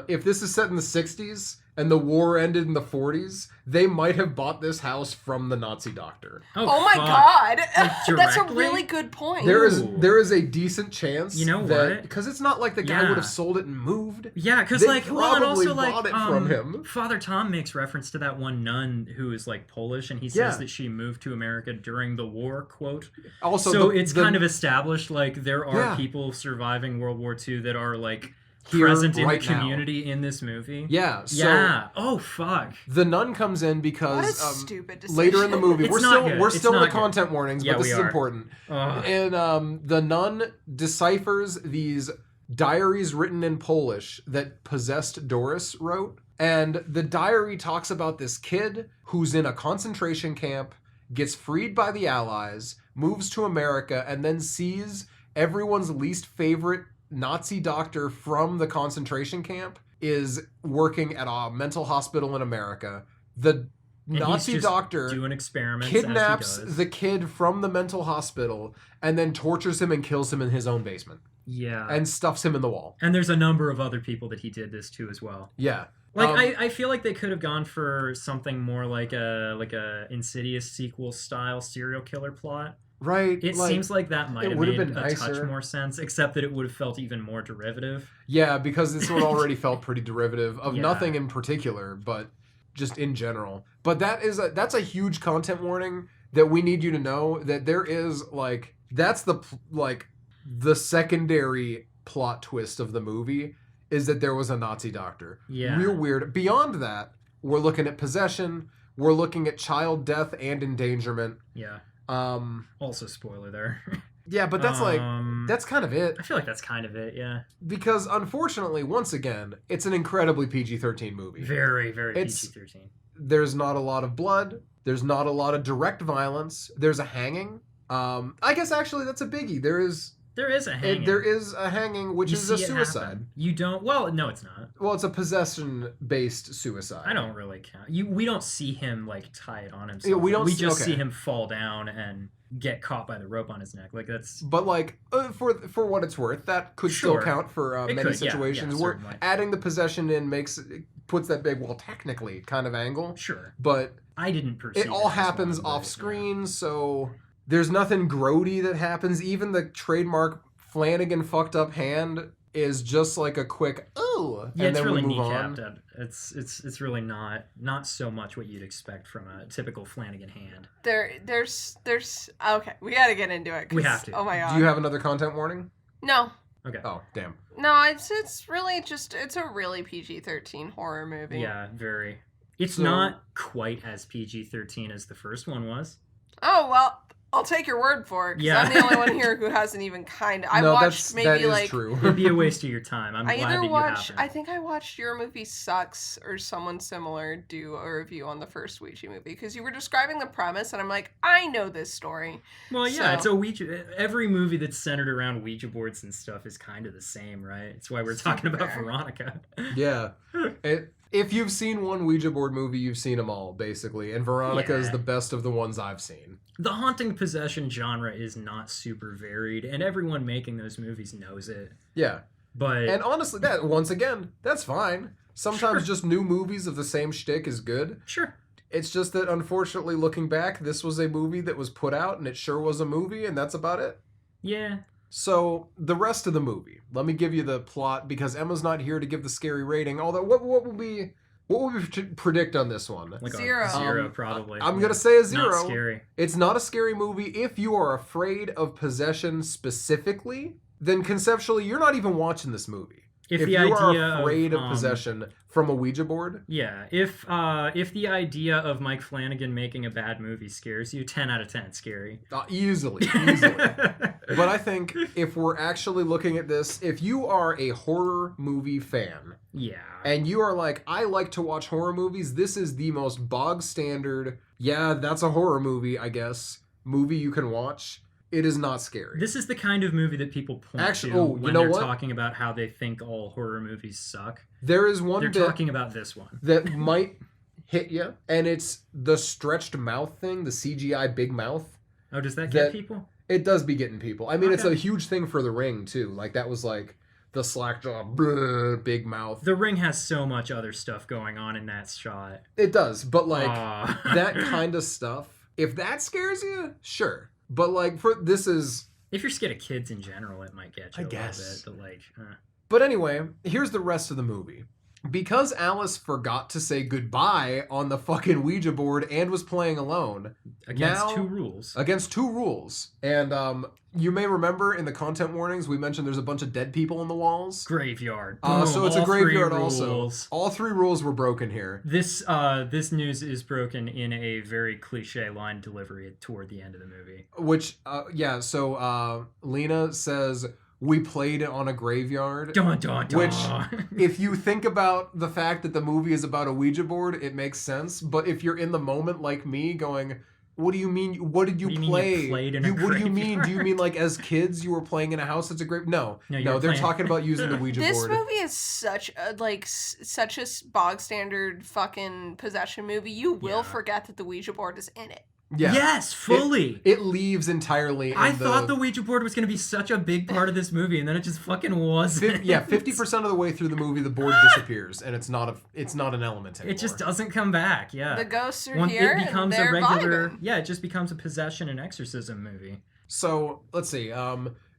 If this is set in the 60s and the war ended in the 40s, they might have bought this house from the Nazi doctor. Oh my fuck. god, Like, that's a directly? really good point. There is Ooh. a decent chance. You know that, what? Because it's not like the guy Yeah. would have sold it and moved. Yeah, because They like, well, and probably also like, bought it from him. Father Tom makes reference to that one nun who is like Polish, and he says Yeah. that she moved to America during the war. Quote. Also, So it's kind of established like there are Yeah. people surviving World War II that are like Here present in right the now. community in this movie. Yeah. So Yeah. Oh fuck. the nun comes in what a because stupid decision. later in the movie It's we're not still good. we're It's still in not the good. content warnings, Yeah, but this we is are. important. Ugh. And the nun deciphers these diaries written in Polish that possessed Doris wrote. And the diary talks about this kid who's in a concentration camp, gets freed by the Allies, moves to America, and then sees everyone's least favorite Nazi doctor from the concentration camp is working at a mental hospital in America. The And Nazi he's just doctor doing experiments. kidnaps as he does. the kid from the mental hospital and then tortures him and kills him in his own basement Yeah. and stuffs him in the wall. And there's a number of other people that he did this to as well. Yeah. Like Um, I feel like they could have gone for something more like a Insidious sequel style serial killer plot. Right. It seems like that might it have would made have been a touch nicer. more sense, except that it would have felt even more derivative. Yeah, because this one already felt pretty derivative of Yeah. nothing in particular, but just in general. But that's a huge content warning that we need you to know that there is like that's the secondary plot twist of the movie is that there was a Nazi doctor. Yeah. Real weird. Beyond that, we're looking at possession, we're looking at child death and endangerment. Yeah. Um Also, spoiler there. yeah, but that's that's kind of it. I feel like that's kind of it. Yeah. Because unfortunately, once again, it's an incredibly PG-13 movie. Very, very It's- PG-13. There's not a lot of blood. There's not a lot of direct violence. There's a hanging. I guess actually that's a biggie. There is a hanging. there is a hanging, which You is a see it suicide. happen. You don't. Well, no, it's not. Well, it's a possession-based suicide. I don't really count. We don't see him like tie it on himself. Yeah, we don't We see- just okay. see him fall down and get caught by the rope on his neck. Like that's. But like for what it's worth, that could Sure. still count for It many could, yeah, situations. yeah, where certainly. adding the possession in puts that big, well, technically kind of angle. Sure. But I didn't perceive it all as happens one, but, off screen, so there's nothing grody that happens. Even the trademark Flanagan fucked up hand is just like a quick ooh, Yeah, and it's then really we move kneecapped. on. It's really not so much what you'd expect from a typical Flanagan hand. There's okay, we gotta get into it. 'cause- We have to. Oh my god. Do you have another content warning? No. Okay. Oh, damn. No, it's really just it's a really PG-13 horror movie. Yeah, very. It's So- not quite as PG-13 as the first one was. Oh well, I'll take your word for it. 'Cause Yeah. I'm the only one here who hasn't even kind of. I no, watched that maybe is like. true. It'd be a waste of your time. I'm I glad either that you watched. haven't. I think I watched your movie Sucks or someone similar do a review on the first Ouija movie because you were describing the premise and I'm like, I know this story. Well, yeah, So- it's a Ouija. Every movie that's centered around Ouija boards and stuff is kind of the same, right? It's why we're talking about Super. Veronica. Yeah. If you've seen one Ouija board movie, you've seen them all, basically. And Veronica is Yeah. the best of the ones I've seen. The haunting possession genre is not super varied, and everyone making those movies knows it. Yeah. But And honestly, that once again, that's fine. Sometimes Sure. just new movies of the same shtick is good. sure, It's just that, unfortunately, looking back, this was a movie that was put out, and it sure was a movie, and that's about it. yeah, So, the rest of the movie. Let me give you the plot, because Emma's not here to give the scary rating. Although, what will we predict on this one? like Zero. a zero Um, probably. I'm Yeah. gonna say a Not zero. scary. It's not a scary movie. If you are afraid of possession specifically, then conceptually, you're not even watching this movie. If if the you are idea afraid of of, possession from a Ouija board, yeah, if the idea of Mike Flanagan making a bad movie scares you, 10 out of 10 scary. easily. But I think if we're actually looking at this, if you are a horror movie fan, yeah, and you are like, I like to watch horror movies, this is the most bog standard, yeah, that's a horror movie, I guess, movie you can watch. It is not scary. this is the kind of movie that people point to when they're talking about how they think all horror movies suck. There is one They're bit talking about this one that might hit you, and it's the stretched mouth thing, the CGI big mouth. Oh, does that get people? It does be getting people. I mean, Okay. it's a huge thing for The Ring, too. Like, that was like the slack jaw, big mouth. The Ring has so much other stuff going on in that shot. It does, but like, that kind of stuff, if that scares you, sure. But like, this is... If you're scared of kids in general, it might get you I guess. little bit, but like... But anyway, here's the rest of the movie. Because Alice forgot to say goodbye on the fucking Ouija board and was playing alone. Against now, two rules. Against two rules. And you may remember in the content warnings, we mentioned there's a bunch of dead people in the walls. Graveyard. So it's a graveyard also. Rules. All three rules were broken here. This news is broken in a very cliche line delivery toward the end of the movie. Which, so Lena says... We played it on a graveyard. Dun, dun, dun. Which, if you think about the fact that the movie is about a Ouija board, it makes sense. But if you're in the moment like me going, what do you mean? What did you play? What do you mean? Do you mean like as kids you were playing in a house that's a grave? No, they're talking about using the Ouija board. This movie is such a bog standard fucking possession movie. You will forget that the Ouija board is in it. Yeah. Yes, fully. It leaves entirely. I thought the Ouija board was going to be such a big part of this movie, and then it just fucking wasn't. 50% of the way through the movie, the board disappears, and it's not an element anymore. It just doesn't come back. Yeah, the ghosts are here. It becomes and they're a regular. vibing. Yeah, it just becomes a possession and exorcism movie. So let's see.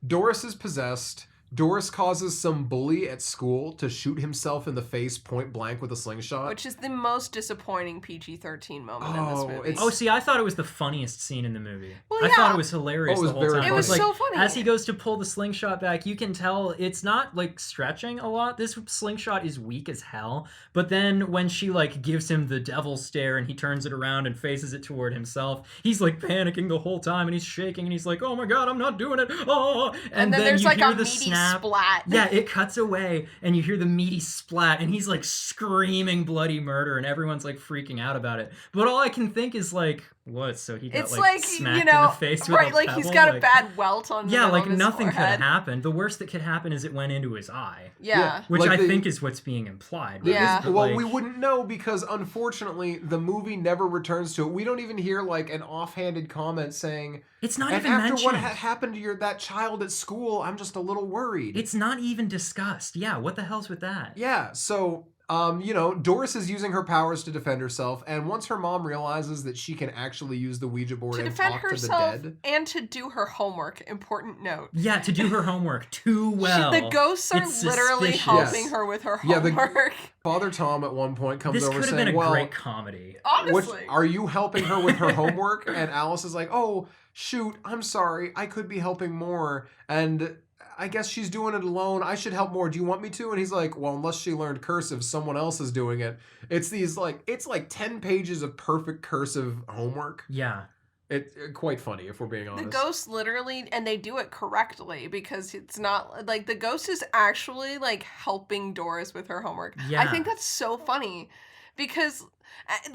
Doris is possessed. Doris causes some bully at school to shoot himself in the face point blank with a slingshot. Which is the most disappointing PG-13 moment in this movie. Oh, see, I thought it was the funniest scene in the movie. Well, I thought it was hilarious the whole time. It was so funny. As he goes to pull the slingshot back, you can tell it's not, like, stretching a lot. This slingshot is weak as hell. But then when she, like, gives him the devil stare and he turns it around and faces it toward himself, he's, like, panicking the whole time and he's shaking and he's like, oh my god, I'm not doing it. Oh! And then there's, like, a meaty splat. Yeah, it cuts away and you hear the meaty splat and he's like screaming bloody murder and everyone's like freaking out about it. But all I can think is like, what? So he got it's like smacked in the face with a pebble? Like he's got a bad welt on the yeah, like of his nothing could forehead. have happened. The worst that could happen is it went into his eye. Yeah. Which like I think is what's being implied. Yeah. Well, like, we wouldn't know because unfortunately the movie never returns to it. We don't even hear like an offhanded comment saying, it's not and even after mentioned. what happened to that child at school, I'm just a little worried. It's not even discussed. Yeah, what the hell's with that? Yeah, so Doris is using her powers to defend herself, and once her mom realizes that she can actually use the Ouija board and talk to the dead, and to do her homework. Important note. Yeah, to do her homework too well. The ghosts are literally helping her with her homework. Father Tom at one point comes over saying, this could have been a great comedy. Honestly. Are you helping her with her homework? And Alice is like, oh, shoot, I'm sorry. I could be helping more. And I guess she's doing it alone. I should help more. Do you want me to? And he's like, well, unless she learned cursive, someone else is doing it. It's like 10 pages of perfect cursive homework. Yeah. It's quite funny, if we're being honest. The ghost literally, and they do it correctly because it's not, like, the ghost is actually, like, helping Doris with her homework. Yeah. I think that's so funny because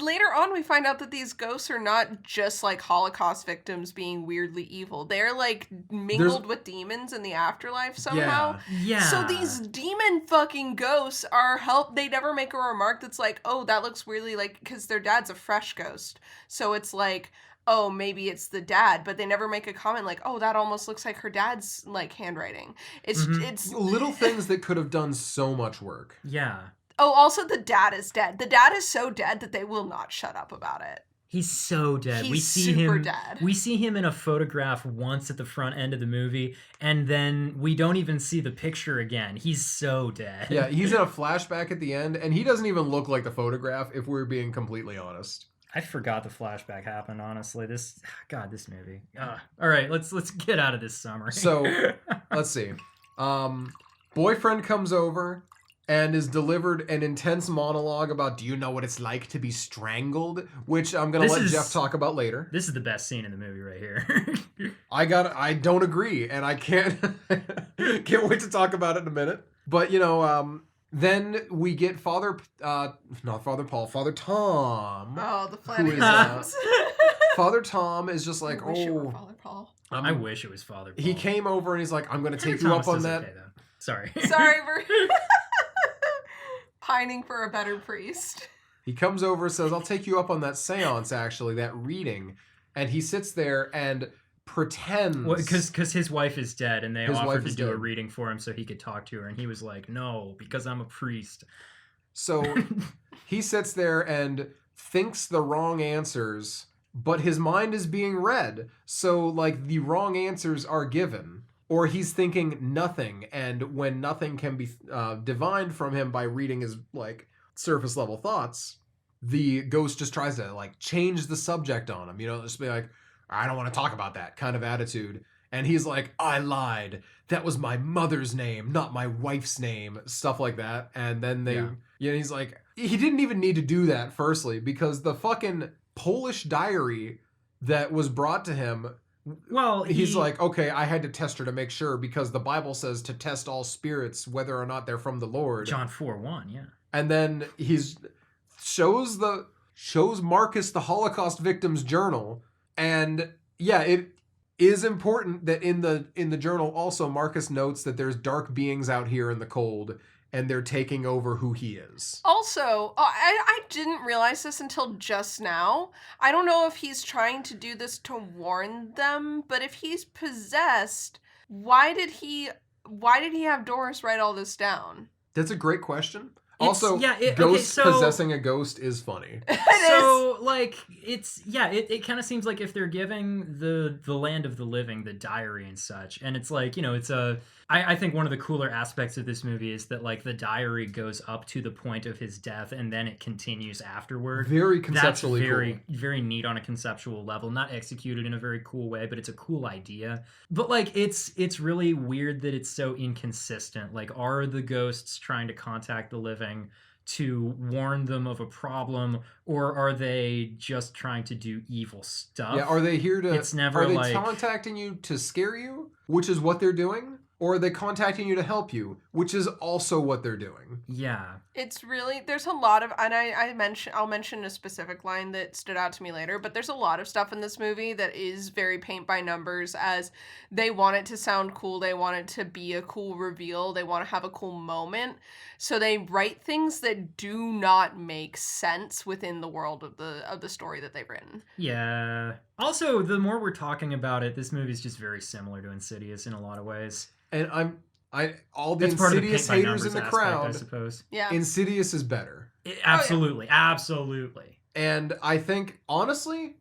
later on we find out that these ghosts are not just, like, Holocaust victims being weirdly evil. They're, like, mingled with demons in the afterlife somehow. Yeah. So these demon fucking ghosts are they never make a remark that's like, oh, that looks weirdly like, because their dad's a fresh ghost. So it's like, oh, maybe it's the dad, but they never make a comment like, oh, that almost looks like her dad's, like, handwriting. It's little things that could have done so much work. Yeah. Oh, also the dad is dead. The dad is so dead that they will not shut up about it. He's so dead. He's we see super him dead. We see him in a photograph once at the front end of the movie, and then we don't even see the picture again. He's so dead. Yeah, he's in a flashback at the end, and he doesn't even look like the photograph, if we're being completely honest. I forgot the flashback happened, honestly. This movie. All right, let's get out of this summary. So, let's see. Boyfriend comes over and is delivered an intense monologue about, do you know what it's like to be strangled? Which I'm going to let Jeff talk about later. This is the best scene in the movie right here. I don't agree, and I can't wait to talk about it in a minute. But, then we get Father Tom. Oh, the Flanagan Father Tom is just like, Father Paul. I wish it was Father Paul. He came over and he's like, I'm going to take you up on that. Okay, Sorry. Sorry, we're pining for a better priest. He comes over and says, I'll take you up on that seance, actually, that reading. And he sits there and pretends. Because his wife is dead, and they offered to do a reading for him so he could talk to her. And he was like, no, because I'm a priest. So he sits there and thinks the wrong answers, but his mind is being read. So, like, the wrong answers are given. Or he's thinking nothing, and when nothing can be divined from him by reading his, like, surface level thoughts, the ghost just tries to, like, change the subject on him. Just be like, I don't want to talk about that kind of attitude. And he's like, I lied. That was my mother's name, not my wife's name. Stuff like that. And then he's like, he didn't even need to do that, firstly, because the fucking Polish diary that was brought to him, well, he's like, okay, I had to test her to make sure, because the Bible says to test all spirits whether or not they're from the Lord. John 4:1, yeah. And then shows Marcus the Holocaust victim's journal, and yeah, it is important that in the journal also Marcus notes that there's dark beings out here in the cold, and they're taking over who he is. Also, I didn't realize this until just now. I don't know if he's trying to do this to warn them, but if he's possessed, why did he have Doris write all this down? That's a great question. It Possessing a ghost is funny. It kind of seems like if they're giving the land of the living the diary and such, and it's like, I think one of the cooler aspects of this movie is that, like, the diary goes up to the point of his death and then it continues afterward. Very conceptually That's very, cool. very neat on a conceptual level. Not executed in a very cool way, but it's a cool idea. But, like, it's really weird that it's so inconsistent. Like, are the ghosts trying to contact the living to warn them of a problem, or are they just trying to do evil stuff? Yeah, are they here to... It's never Are they contacting you to scare you, which is what they're doing? Or are they contacting you to help you, which is also what they're doing? Yeah. It's really, there's a lot of, and I'll mention a specific line that stood out to me later, but there's a lot of stuff in this movie that is very paint by numbers, as they want it to sound cool, they want it to be a cool reveal, they want to have a cool moment, so they write things that do not make sense within the world of the story that they've written. Yeah. Also, the more we're talking about it, this movie's just very similar to Insidious in a lot of ways. And all the Insidious haters in the crowd, I suppose. Yeah. Insidious is better. Absolutely. And I think, honestly,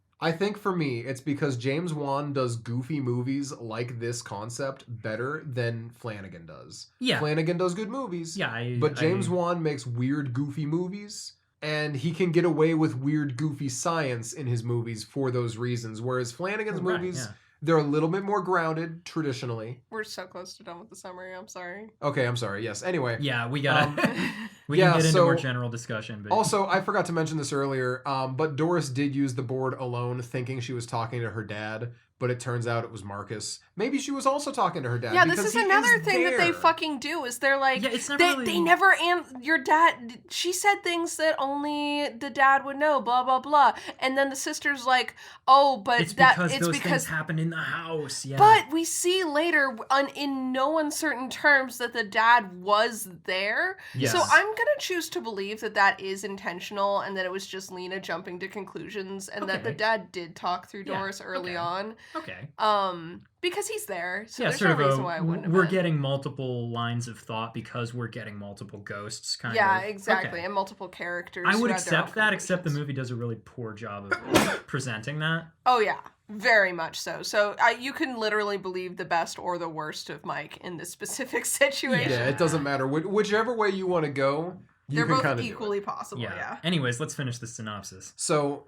for me, it's because James Wan does goofy movies like this concept better than Flanagan does. Yeah. Flanagan does good movies. Yeah. But James Wan makes weird, goofy movies. And he can get away with weird, goofy science in his movies for those reasons. Whereas Flanagan's movies... Yeah. They're a little bit more grounded, traditionally. We're so close to done with the summary, I'm sorry. Okay, I'm sorry, yes. Anyway. Yeah, we got we can get into more general discussion. But... Also, I forgot to mention this earlier, but Doris did use the board alone, thinking she was talking to her dad, but it turns out it was Marcus. Maybe she was also talking to her dad. Yeah, this is another thing that they fucking do, is they're like, they never, your dad, she said things that only the dad would know, blah, blah, blah. And then the sister's like, oh, but it's because things happened in the house. Yeah. But we see later, in no uncertain terms, that the dad was there. Yes. So I'm going to choose to believe that is intentional, and that it was just Lena jumping to conclusions, and that the dad did talk through Doris early on. Okay. Because he's there, so yeah, there's no reason why I wouldn't have we're been. Getting multiple lines of thought because we're getting multiple ghosts, kind of. Yeah, exactly, and multiple characters. I would accept that, except the movie does a really poor job of presenting that. Oh, yeah, very much so. So you can literally believe the best or the worst of Mike in this specific situation. Yeah, it doesn't matter. Whichever way you want to go, they're both equally possible, yeah. Anyways, let's finish the synopsis. So,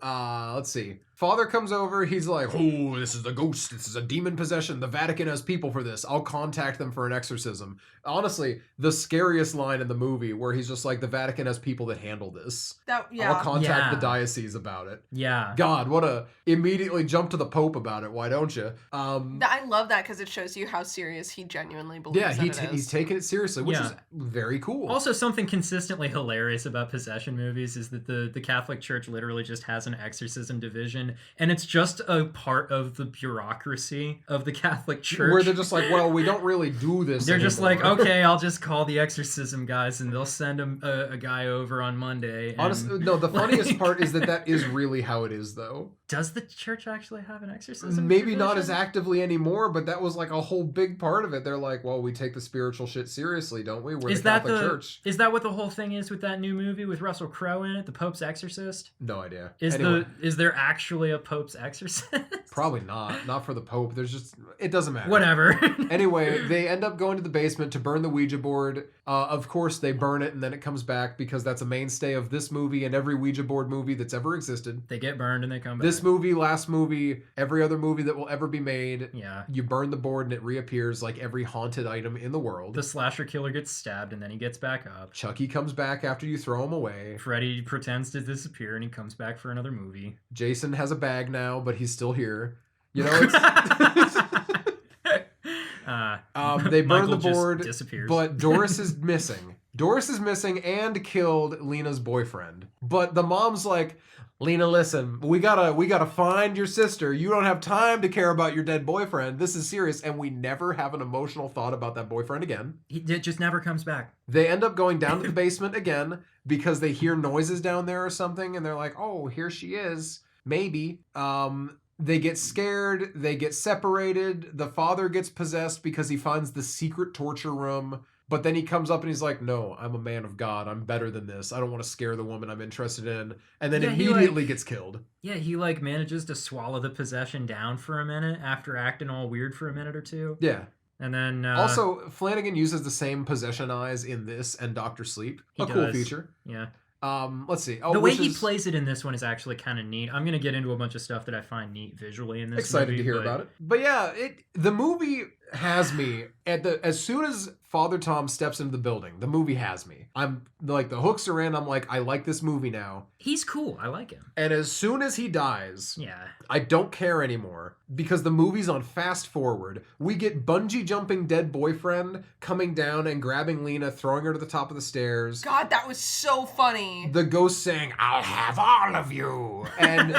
let's see. Father comes over, he's like, oh, this is a ghost, this is a demon possession, the Vatican has people for this, I'll contact them for an exorcism. Honestly, the scariest line in the movie where he's just like, the Vatican has people that handle this. I'll contact the diocese about it. Yeah. God, immediately jump to the Pope about it, why don't you? I love that because it shows you how serious he genuinely believes he's taking it seriously, which is very cool. Also, something consistently hilarious about possession movies is that the Catholic Church literally just has an exorcism division, and it's just a part of the bureaucracy of the Catholic Church. Where they're just like, well, we don't really do this They're anymore. just like, okay, I'll just call the exorcism guys, and they'll send a guy over on Monday. And, honestly, no, the funniest part is that is really how it is, though. Does the church actually have an exorcism Maybe division? not as actively anymore, but that was like a whole big part of it. They're like, well, we take the spiritual shit seriously, don't we? We're the Catholic Church. Is that what the whole thing is with that new movie with Russell Crowe in it, The Pope's Exorcist? No idea. Is there actually a Pope's Exorcist? Probably not. Not for the Pope. It doesn't matter. Whatever. Anyway, they end up going to the basement to burn the Ouija board. Of course, they burn it and then it comes back because that's a mainstay of this movie and every Ouija board movie that's ever existed. They get burned and they come back. This movie, last movie, every other movie that will ever be made. Yeah. You burn the board and it reappears like every haunted item in the world. The slasher killer gets stabbed and then he gets back up. Chucky comes back after you throw him away. Freddy pretends to disappear and he comes back for another movie. Jason has a bag now, but he's still here. You know, it's... they burn the board, but Doris is missing. Doris is missing and killed Lena's boyfriend. But the mom's like, Lena, listen, we gotta find your sister. You don't have time to care about your dead boyfriend. This is serious. And we never have an emotional thought about that boyfriend again. It just never comes back. They end up going down to the basement again because they hear noises down there or something. And they're like, oh, here she is. Maybe. They get scared. They get separated. The father gets possessed because he finds the secret torture room. But then he comes up and he's like, no, I'm a man of God. I'm better than this. I don't want to scare the woman I'm interested in. And then immediately gets killed. Yeah, he manages to swallow the possession down for a minute after acting all weird for a minute or two. Yeah. And then... also, Flanagan uses the same possession eyes in this and Dr. Sleep. Cool feature. Yeah. Let's see. The way he plays it in this one is actually kind of neat. I'm going to get into a bunch of stuff that I find neat visually in this Excited to hear about it. But yeah, the movie has me as soon as Father Tom steps into the building, the movie has me. I'm like, the hooks are in. I'm like, I like this movie now. He's cool. I like him. And as soon as he dies, yeah, I don't care anymore because the movie's on fast forward. We get bungee jumping dead boyfriend coming down and grabbing Lena, throwing her to the top of the stairs. God, that was so funny. The ghost saying, I'll have all of you. And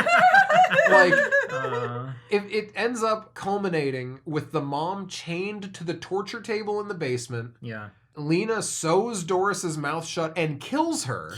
like, it ends up culminating with the mom chained to the torture table in the basement. Yeah. Lena sews Doris's mouth shut and kills her.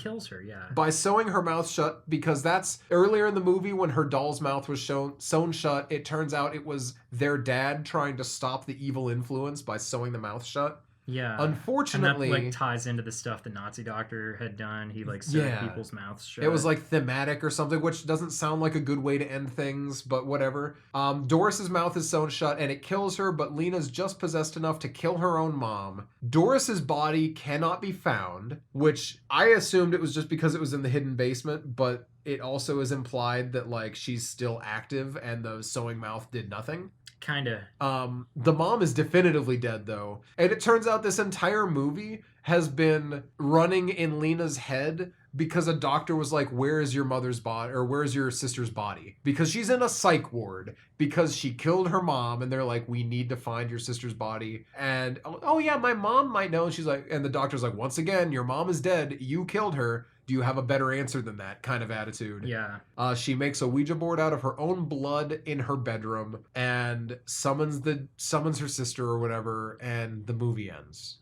Yeah. By sewing her mouth shut, because that's earlier in the movie when her doll's mouth was sewn shut, it turns out it was their dad trying to stop the evil influence by sewing the mouth shut. Yeah. Unfortunately... And that, ties into the stuff the Nazi doctor had done. He, sewed people's mouths shut. It was, thematic or something, which doesn't sound like a good way to end things, but whatever. Doris's mouth is sewn shut, and it kills her, but Lena's just possessed enough to kill her own mom. Doris's body cannot be found, which I assumed it was just because it was in the hidden basement, but it also is implied that, she's still active, and the sewing mouth did nothing. Kinda. The mom is definitively dead, though. And it turns out this entire movie has been running in Lena's head because a doctor was like, where is your mother's body, or where's your sister's body? Because she's in a psych ward because she killed her mom, and they're like, we need to find your sister's body. And, oh yeah, my mom might know. And she's like, and the doctor's like, once again, your mom is dead. You killed her. Do you have a better answer than that kind of attitude? Yeah. She makes a Ouija board out of her own blood in her bedroom and summons her sister or whatever, and the movie ends.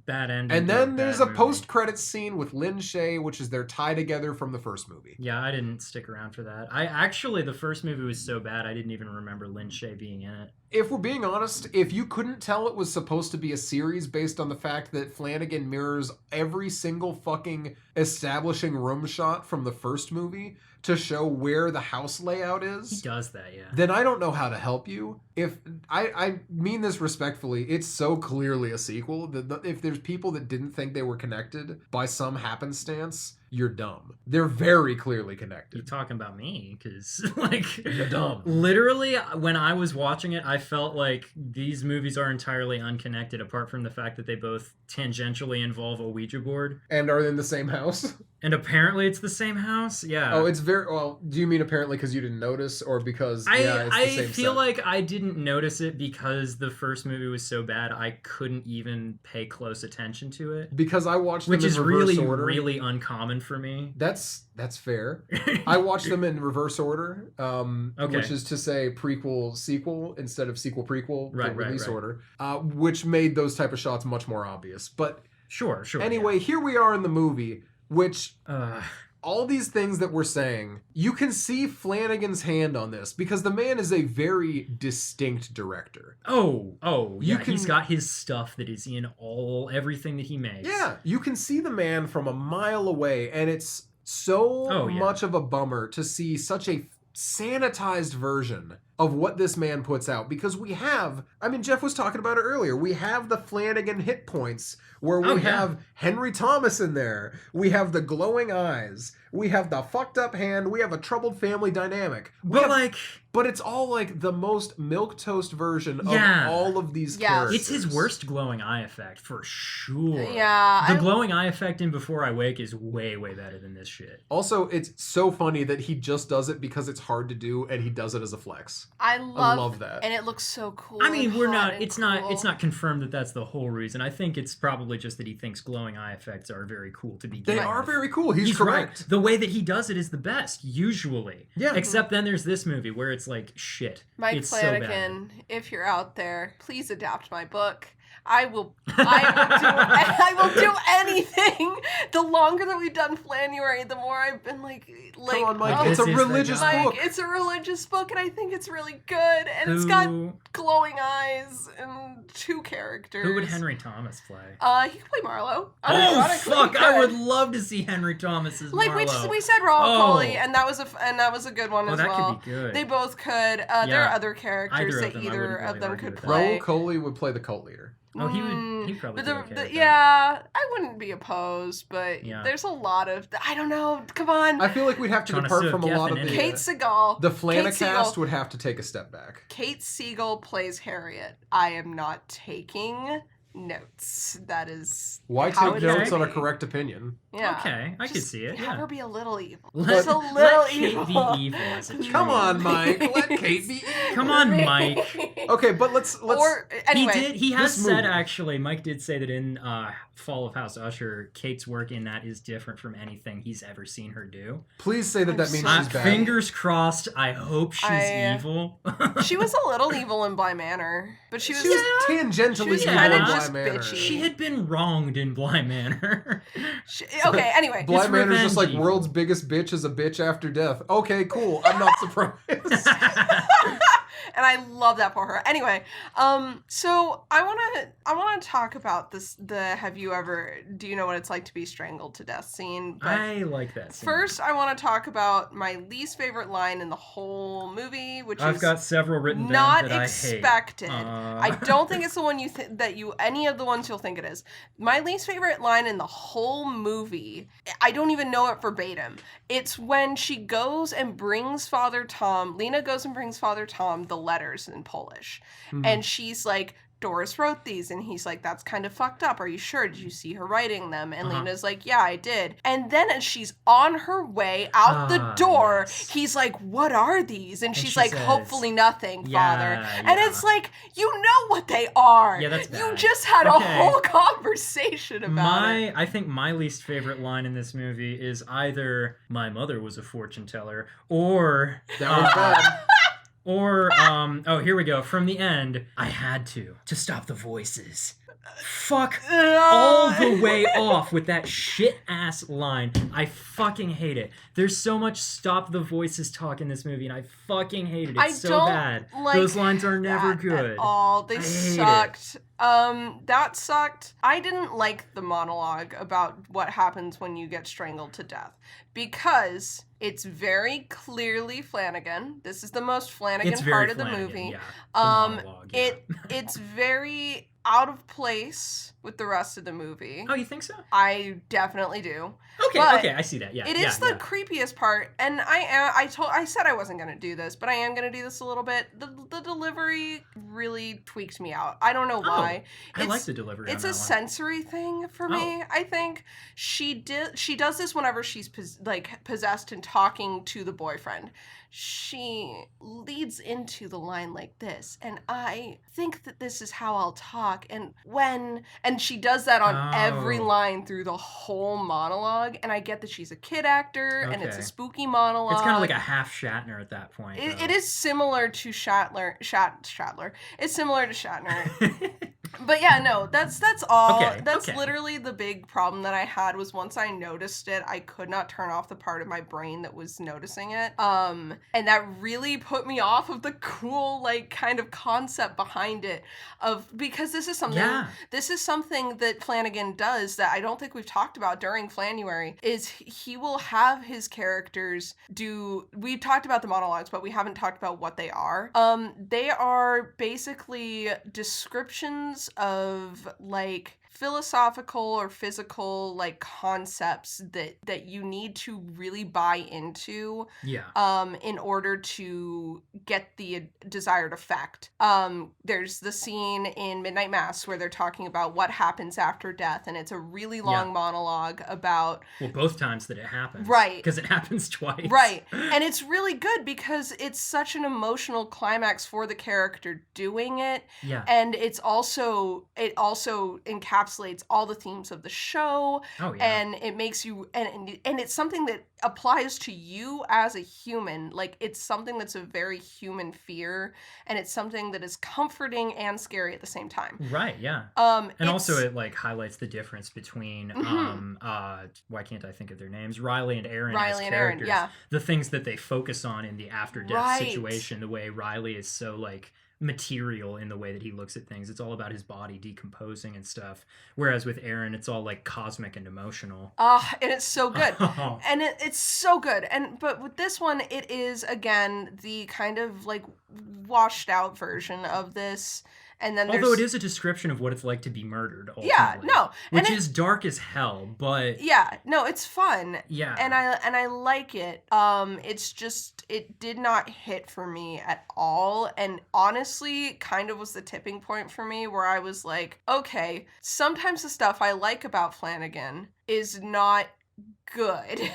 Bad ending. And then there's a post-credits scene with Lin Shaye, which is their tie together from the first movie. Yeah, I didn't stick around for that. The first movie was so bad, I didn't even remember Lin Shaye being in it. If we're being honest, if you couldn't tell it was supposed to be a series based on the fact that Flanagan mirrors every single fucking establishing room shot from the first movie to show where the house layout is. He does that, yeah. Then I don't know how to help you. If I mean this respectfully, it's so clearly a sequel that if there's people that didn't think they were connected by some happenstance, you're dumb. They're very clearly connected. You're talking about me, because, like, You're dumb. Literally, when I was watching it, I felt like these movies are entirely unconnected, apart from the fact that they both tangentially involve a Ouija board. And are in the same house? And apparently it's the same house? Yeah. Oh, it's very... Well, do you mean apparently because you didn't notice, or because, it's the same I feel set? like I didn't notice it because the first movie was so bad, I couldn't even pay close attention to it. Because I watched Which them in is reverse really, order. really uncommon for me. That's fair. I watched them in reverse order, Okay. which is to say prequel sequel instead of sequel prequel, Right, the release right. order, which made those type of shots much more obvious. But Sure. anyway, here we are in the movie, which Yeah. all these things that we're saying, you can see Flanagan's hand on this because the man is a very distinct director. Oh, You yeah. can- He's got his stuff that is in everything that he makes. Yeah, you can see the man from a mile away, and it's so much of a bummer to see such a sanitized version of what this man puts out, because we have, I mean, Jeff was talking about it earlier, we have the Flanagan hit points where we have Henry Thomas in there, we have the glowing eyes, we have the fucked up hand, we have a troubled family dynamic. But it's all like the most milquetoast version of all of these characters. It's his worst glowing eye effect, for sure. Yeah. The glowing eye effect in Before I Wake is way, way better than this shit. Also, it's so funny that he just does it because it's hard to do, and he does it as a flex. I love that. And it looks so cool. I mean, and it's not confirmed that that's the whole reason. I think it's probably just that he thinks glowing eye effects are very cool to begin They with. are very cool. He's correct. Right. The way that he does it is the best, usually. Yeah. Except then there's this movie where it's like, shit. Mike it's Flanagan, so bad. if you're out there, please adapt my book. I will do anything. The longer that we've done Flanuary, the more I've been like, Come on, Mike. oh, It's a This is the religious guy. book. it's a religious book, and I think it's really good. And it's got glowing eyes and two characters. Who would Henry Thomas play? He could play Marlowe. Oh, Unironically, fuck! he I could. would love to see Henry Thomas as Like Marlowe. we said, Raul Oh. Coley, and that was a good one as that well. could be good. They both could. There are other characters Either of that them, I either wouldn't of really them argue could with that. play. Raul Coley would play the cult leader. Oh, he'd probably But be okay with that. yeah, I wouldn't be opposed, but Yeah. there's a lot of I don't know. Come on, I feel like we'd have to Trying to depart serve from a lot of Geffen the... in. Kate Siegel. The Kate Flanacast Siegel. would have to take a step back. Kate Siegel plays Harriet. I am not taking notes. That is Why how take it is notes to on a be. correct opinion? Yeah. Okay, I could Just see it. Have Yeah. her be a little evil. Let- Just a little Let Kate evil. be evil as a Come treat. on, Mike. Let Kate be... Come on, Mike. Okay, but let's... Or anyway, He has this said movie. actually. Mike did say that in Fall of House Usher, Kate's work in that is different from anything he's ever seen her do. Please say that that means I'm she's bad. Fingers crossed. I hope she's evil. she was a little evil in Bly Manor, but she was tangentially she was evil kinda in just Bly Manor. bitchy. She had been wronged in Bly Manor. Okay, anyway. Bly It's Manor's just like revenge world's biggest bitch is a bitch after death. Okay, cool. I'm not surprised. And I love that for her. Anyway, so I wanna talk about this do you know what it's like to be strangled to death scene? But I like that scene. first I wanna talk about my least favorite line in the whole movie, which I've is got several written down not that expected. I I hate. don't think it's the one any of the ones you'll think it is. My least favorite line in the whole movie, I don't even know it verbatim. It's when she goes and brings Father Tom, Lena goes and brings Father Tom the letters in Polish. And she's like, Doris wrote these, and he's like, that's kind of fucked up. Are you sure? Did you see her writing them? And Lena's like, yeah, I did. And then as she's on her way out the door, he's like, what are these? And she's she like, says, hopefully nothing, Father. And yeah. it's like, you know what they are. Yeah, that's You bad. just had a Okay. whole conversation about it. I think my least favorite line in this movie is either "My mother was a fortune teller" or That was bad. or oh, here we go. From the end, I had to stop the voices. Fuck all the way off with that shit ass line. I fucking hate it. There's so much stop the voices talk in this movie, and I fucking hate it. It's I so don't bad. like Those lines are never that good. At all. They I hate sucked. That sucked. I didn't like the monologue about what happens when you get strangled to death because it's very clearly Flanagan. This is the most Flanagan It's part very of the Flanagan, movie. yeah. The monologue, yeah. It's very out of place with the rest of the movie. Oh, you think so? I definitely do. Okay, But okay, I see that. Yeah, it is the creepiest part, and I said I wasn't gonna do this, but I am gonna do this a little bit. The delivery really tweaked me out. I don't know why. I like the delivery. It's on a that one. sensory thing for me. I think she does this whenever she's possessed and talking to the boyfriend. She leads into the line like this, and I think that this is how I'll talk, and she does that on every line through the whole monologue, and I get that she's a kid actor, and it's a spooky monologue. It's kind of like a half Shatner at that point. It is similar to Shatner. It's similar to Shatner. But yeah, no, that's all. Okay, that's literally the big problem that I had was once I noticed it, I could not turn off the part of my brain that was noticing it. And that really put me off of the cool, like, kind of concept behind it because this is something that Flanagan does that I don't think we've talked about during Flanuary, is he will have his characters we've talked about the monologues, but we haven't talked about what they are. They are basically descriptions of, like, philosophical or physical, like, concepts that you need to really buy into in order to get the desired effect. There's the scene in Midnight Mass where they're talking about what happens after death, and it's a really long monologue about both times that it happens, right, because it happens twice, right, and it's really good because it's such an emotional climax for the character doing it, and it also encapsulates all the themes of the show, and it makes you, and it's something that applies to you as a human. Like, it's something that's a very human fear, and it's something that is comforting and scary at the same time. Right, yeah. And also it, like, highlights the difference between, why can't I think of their names? Riley and Aaron as characters. The things that they focus on in the after-death situation, the way Riley is so, like, material in the way that he looks at things. It's all about his body decomposing and stuff. Whereas with Aaron, it's all, like, cosmic and emotional. And it's so good. And it's so good. But with this one, it is, again, the kind of, like, washed out version of this. And then although it is a description of what it's like to be murdered, ultimately. Yeah, no. Which is dark as hell, but... Yeah, no, it's fun. Yeah. And I like it. It's just, it did not hit for me at all. And honestly, kind of was the tipping point for me where I was like, okay, sometimes the stuff I like about Flanagan is not good.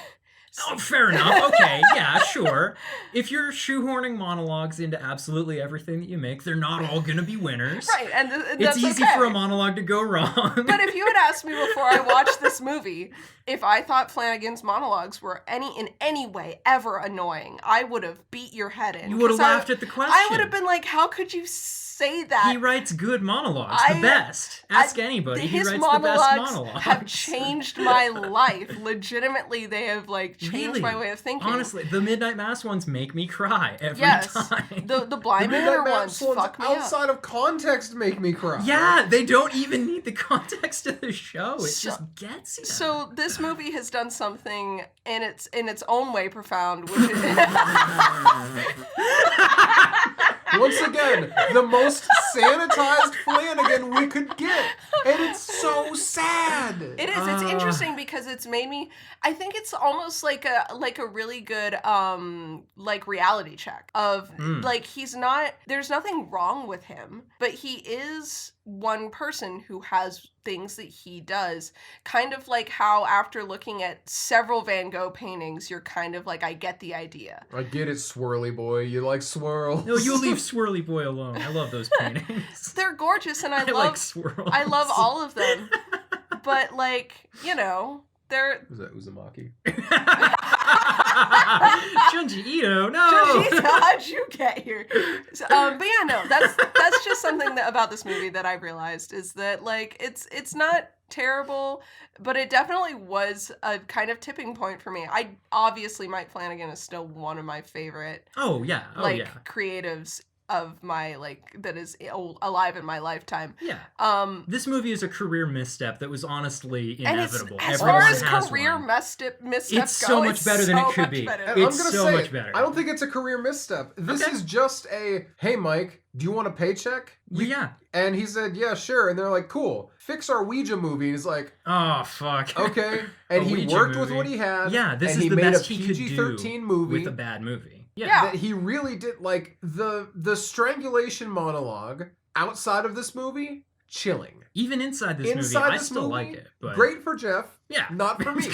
Oh, fair enough. Okay, yeah, sure. If you're shoehorning monologues into absolutely everything that you make, they're not all going to be winners. Right, and it's easy for a monologue to go wrong. But if you had asked me before I watched this movie, if I thought Flanagan's monologues were in any way ever annoying, I would have beat your head in. You would have laughed at the question. I would have been like, how could you say that? He writes good monologues, the best. Ask anybody. He writes the best monologues. Have changed my life. Legitimately, they have, like, changed my way of thinking. Honestly, the Midnight Mass ones make me cry every time. The Blind Manor ones fuck me outside of context make me cry. Yeah, they don't even need the context of the show. It just gets you. So this movie has done something in its own way profound, which is once again, the most sanitized Flanagan we could get. And it's so sad. It is. It's interesting because it's made me, I think it's almost like a really good like reality check of like, there's nothing wrong with him, but he is one person who has things that he does, kind of like how after looking at several Van Gogh paintings, you're kind of like, I get the idea. I get it, Swirly Boy. You like swirls. No, you leave Swirly Boy alone. I love those paintings. They're gorgeous, and I love like swirls. I love all of them. But, like, you know, they're... Was that Uzumaki? Junji Ito, no! Junji Ito, how'd you get here? So, but yeah, no, that's just something about this movie that I realized is that, like, it's not terrible, but it definitely was a kind of tipping point for me. Obviously Mike Flanagan is still one of my favorite creatives of my that is alive in my lifetime. Yeah. This movie is a career misstep that was honestly inevitable. And as Everyone far as has career one. missteps It's so much better than it could be. It's so much better. I don't think it's a career misstep. This is just a, hey, Mike, do you want a paycheck? Yeah. And he said, yeah, sure. And they're like, cool. Fix our Ouija movie. And he's like, oh, fuck. Okay. And he worked with what he had. Yeah, this is the best he could do movie with a bad movie. Yeah. That he really did, like, the strangulation monologue outside of this movie, chilling. Even inside this movie, I still like it. But... Great for Jeff. Yeah. Not for me.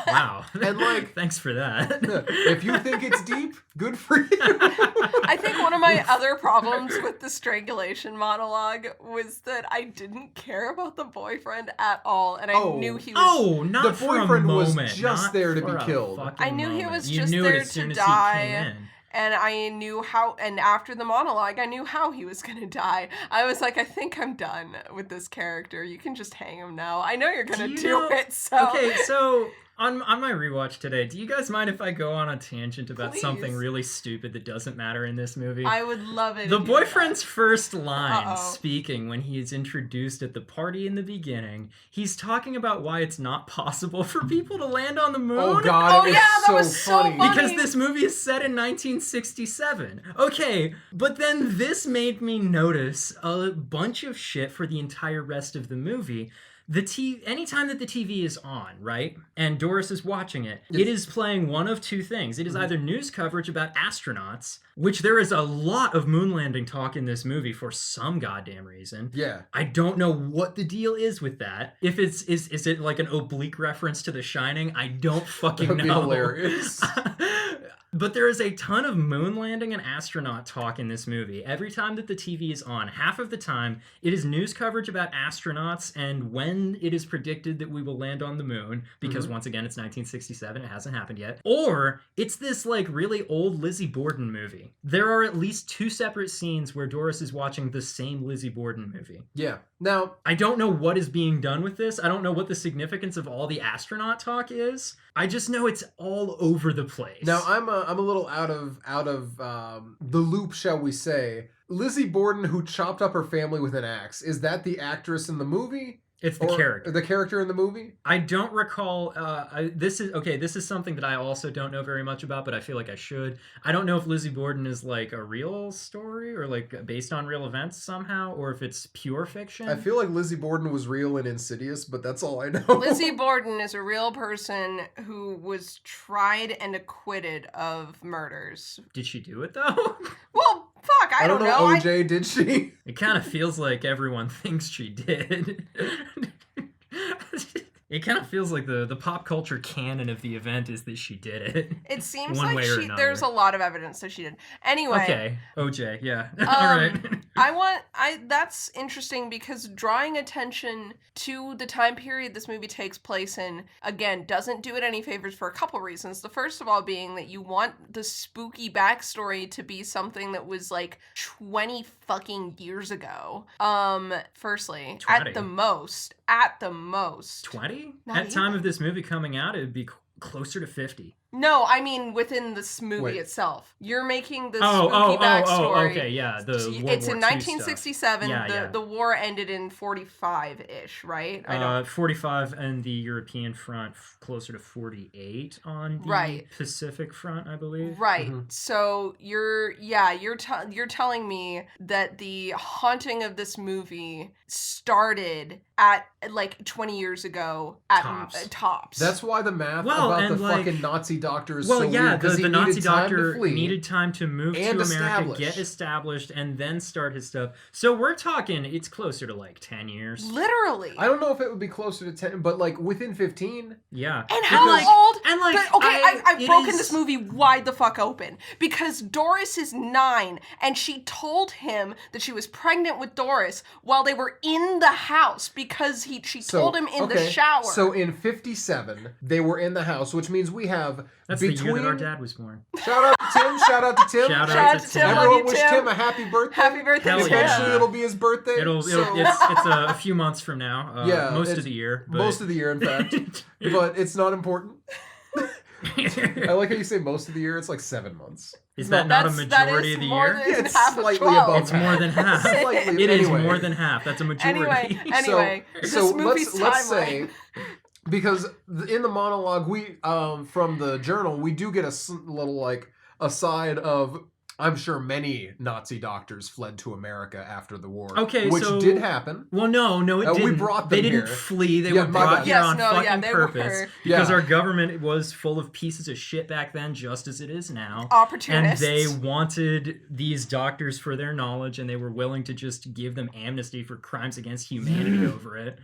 Wow. And like, thanks for that. If you think it's deep, good for you. I think one of my other problems with the strangulation monologue was that I didn't care about the boyfriend at all, and I knew he was. Oh, not the for boyfriend a moment. was just there to be killed. I knew he was you just knew there it as soon to as he die. came in. And I knew how, and after the monologue, I knew how he was gonna die. I was like, I think I'm done with this character. You can just hang him now. I know you're gonna do it, so... Okay, so... On my rewatch today, do you guys mind if I go on a tangent about Please. something really stupid that doesn't matter in this movie? I would love it. The boyfriend's first line speaking when he is introduced at the party in the beginning, he's talking about why it's not possible for people to land on the moon. Oh god, that was so funny. Because this movie is set in 1967. Okay, but then this made me notice a bunch of shit for the entire rest of the movie. Anytime that the TV is on, right, and Doris is watching it, it is playing one of two things. It is either news coverage about astronauts, which there is a lot of moon landing talk in this movie for some goddamn reason. Yeah. I don't know what the deal is with that. If it's is it like an oblique reference to The Shining? I don't fucking know. That'd be hilarious. But there is a ton of moon landing and astronaut talk in this movie. Every time that the TV is on, half of the time, it is news coverage about astronauts and when it is predicted that we will land on the moon, because once again, it's 1967, it hasn't happened yet. Or it's this like really old Lizzie Borden movie. There are at least 2 separate scenes where Doris is watching the same Lizzie Borden movie. Yeah. Now, I don't know what is being done with this. I don't know what the significance of all the astronaut talk is. I just know it's all over the place. Now I'm a little out of the loop, shall we say. Lizzie Borden, who chopped up her family with an axe, is that the actress in the movie? It's the character. The character in the movie? I don't recall. This is something that I also don't know very much about, but I feel like I should. I don't know if Lizzie Borden is like a real story or like based on real events somehow, or if it's pure fiction. I feel like Lizzie Borden was real in Insidious, but that's all I know. Lizzie Borden is a real person who was tried and acquitted of murders. Did she do it though? Well, fuck, I don't know. OJ, did she? It kind of feels like everyone thinks she did. It kind of feels like the pop culture canon of the event is that she did it. It seems one like way or another. there's a lot of evidence that she did. Anyway. Okay, OJ, yeah. All right. That's interesting because drawing attention to the time period this movie takes place in, again, doesn't do it any favors for a couple reasons. The first of all being that you want the spooky backstory to be something that was like 20 fucking years ago. Firstly, 20. at the most. 20? Not At time even. of this movie coming out, it would be closer to 50. No, I mean within this movie Wait. itself. You're making the spooky backstory. Okay, yeah. The World It's War in II 1967. Yeah. The war ended in 45-ish, right? 45 and the European front closer to 48 on the Pacific front, I believe. Right. Mm-hmm. So you're telling me that the haunting of this movie started at like 20 years ago at tops. That's why the math about the fucking Nazi doctor is so weird. The Nazi doctor needed time to move to America, establish. get established, and then start his stuff. So we're talking, it's closer to like 10 years. Literally. I don't know if it would be closer to 10, but like within 15. Yeah. And how old? And like, I've broken this movie wide the fuck open because Doris is 9 and she told him that she was pregnant with Doris while they were in the house because she told him in the shower. So in 57, they were in the house, which means we have That's the year that our dad was born. Shout out to Tim. Shout out to Tim. Shout out to Tim. Everyone wish Tim a happy birthday. Happy birthday, Hell Tim. yeah. Eventually it'll be his birthday. It's a few months from now. Most of the year. But... Most of the year, in fact. But it's not important. I like how you say most of the year. It's like 7 months. Is that not a majority of the year? Yeah, it's half of slightly 12. above It's more than half. Slightly, It is anyway. more than half. That's a majority. Anyway, this movie's let's say, timeline. because in the monologue we from the journal we do get a little like aside of, I'm sure many Nazi doctors fled to America after the war. Okay, which so- did happen. Well, no, it didn't. We brought They them didn't here. flee. They Yeah, were my brought bad. here Yes, on no, yeah, fucking they purpose. were. Because Yeah. our government was full of pieces of shit back then, just as it is now. Opportunists. And they wanted these doctors for their knowledge, and they were willing to just give them amnesty for crimes against humanity over it.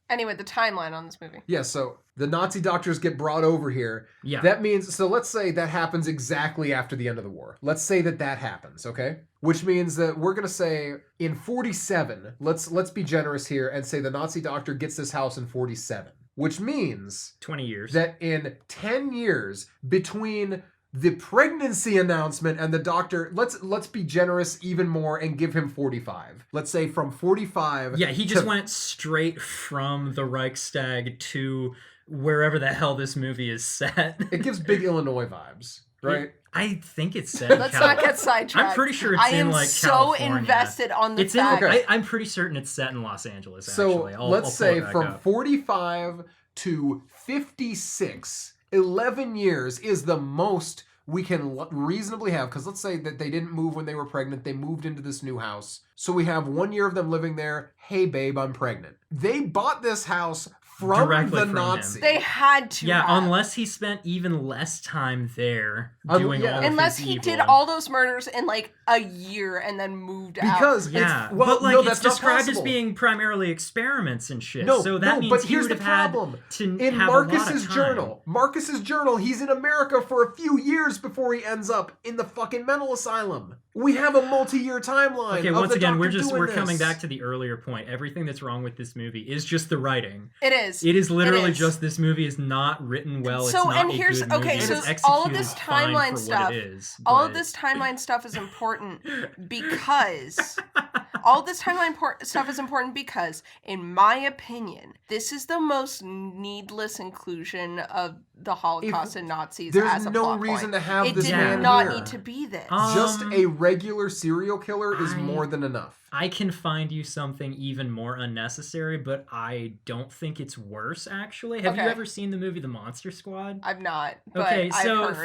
Anyway, the timeline on this movie. Yeah, so the Nazi doctors get brought over here. Yeah. That means, so let's say that happens exactly after the end of the war. Let's say that happens, okay? Which means that we're going to say in 47, let's be generous here and say the Nazi doctor gets this house in 47. Which means 20 years. that in 10 years between the pregnancy announcement and the doctor, let's be generous even more and give him 45. Let's say from 45. Yeah, he just went straight from the Reichstag to wherever the hell this movie is set. It gives big Illinois vibes, right? I think it's set in Let's not get sidetracked. I'm pretty sure it's I in am like so California. invested on the It's in. fact. Okay. I'm pretty certain it's set in Los Angeles. So Actually, let's I'll say pull it back from up. 45 to 56, 11 years is the most we can reasonably have. Because let's say that they didn't move when they were pregnant. They moved into this new house. So we have 1 year of them living there. Hey, babe, I'm pregnant. They bought this house from Directly the from Nazi. They had to. Yeah, have. unless he spent even less time there Yeah. doing all of Unless his he evil. did all those murders in like a year and then moved out. Because Yeah, it's, well, but like no, it's that's not described as possible. being primarily experiments and shit. No, so that no, means but he here's would the have problem. had to In have a lot of Marcus's time. journal, he's in America for a few years before he ends up in the fucking mental asylum. We have a multi-year timeline. Okay, of once the again, doctor doing we're this. coming back to the earlier point. Everything that's wrong with this movie is just the writing. It is. It is literally is. just this movie is not written well. So, it's not and a here's- good movie. okay, and so it's all of executed this fine timeline for stuff- what it is, all of but- this timeline stuff is important because all this timeline stuff is important because, in my opinion, this is the most needless inclusion of the Holocaust and Nazis There's as a no plot reason point. to have It this did man not here. need to be this. Just a regular serial killer is I- more than enough. I can find you something even more unnecessary, but I don't think it's worse, actually. Have you Okay. ever seen the movie The Monster Squad? I'm not. But Okay, so I've heard.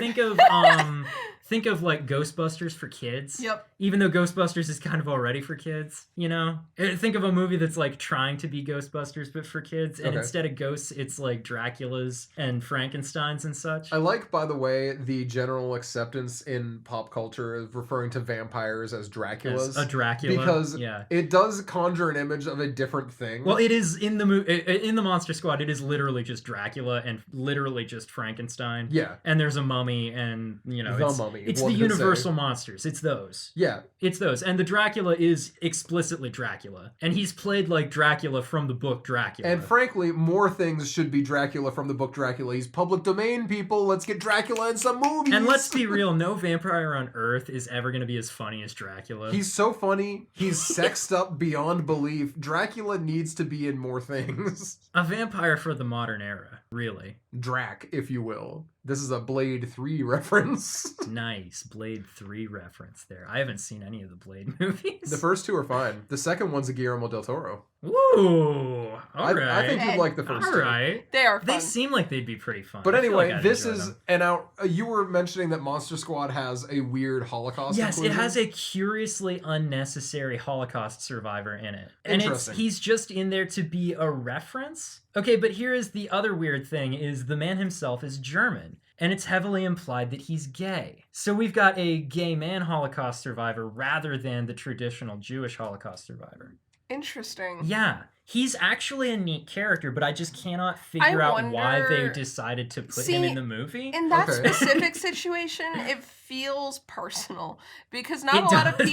think of like Ghostbusters for kids. Yep. Even though Ghostbusters is kind of already for kids, you know? Think of a movie that's like trying to be Ghostbusters but for kids, and Okay. instead of ghosts, it's like Draculas and Frankensteins and such. I like, by the way, the general acceptance in pop culture of referring to vampires as Draculas. As a Dracula. Because yeah. it does conjure an image of a different thing. Well, it is in the Monster Squad. It is literally just Dracula and literally just Frankenstein. Yeah. And there's a mummy, and you know, The it's, mummy, it's one the could say. Universal monsters. It's those. Yeah. It's those. And the Dracula is explicitly Dracula, and he's played like Dracula from the book Dracula. And frankly, more things should be Dracula from the book Dracula. He's public domain, people. Let's get Dracula in some movies. And let's be real, no vampire on Earth is ever going to be as funny as Dracula. He's so funny. He's sexed up beyond belief. Dracula needs to be in more things. a vampire for the modern era, really. Drac, if you will. This is a Blade 3 reference. Nice. Blade 3 reference there. I haven't seen any of the Blade movies. The first two are fine. The second one's a Guillermo del Toro. Ooh. All right. I think you'd like the first All two. right. They are fun. They seem like they'd be pretty fun. But I feel anyway, like I'd this enjoy is them. an out. You were mentioning that Monster Squad has a weird Holocaust. Yes, inclusion. it has a curiously unnecessary Holocaust survivor in it. And Interesting. he's just in there to be a reference. Okay, but here is the other weird thing is the man himself is German. And it's heavily implied that he's gay. So we've got a gay man Holocaust survivor rather than the traditional Jewish Holocaust survivor. Interesting. Yeah. He's actually a neat character, but I just cannot figure out why they wonder- decided to put See, him in the movie. In that Okay. specific situation, it feels personal because not It a lot of does.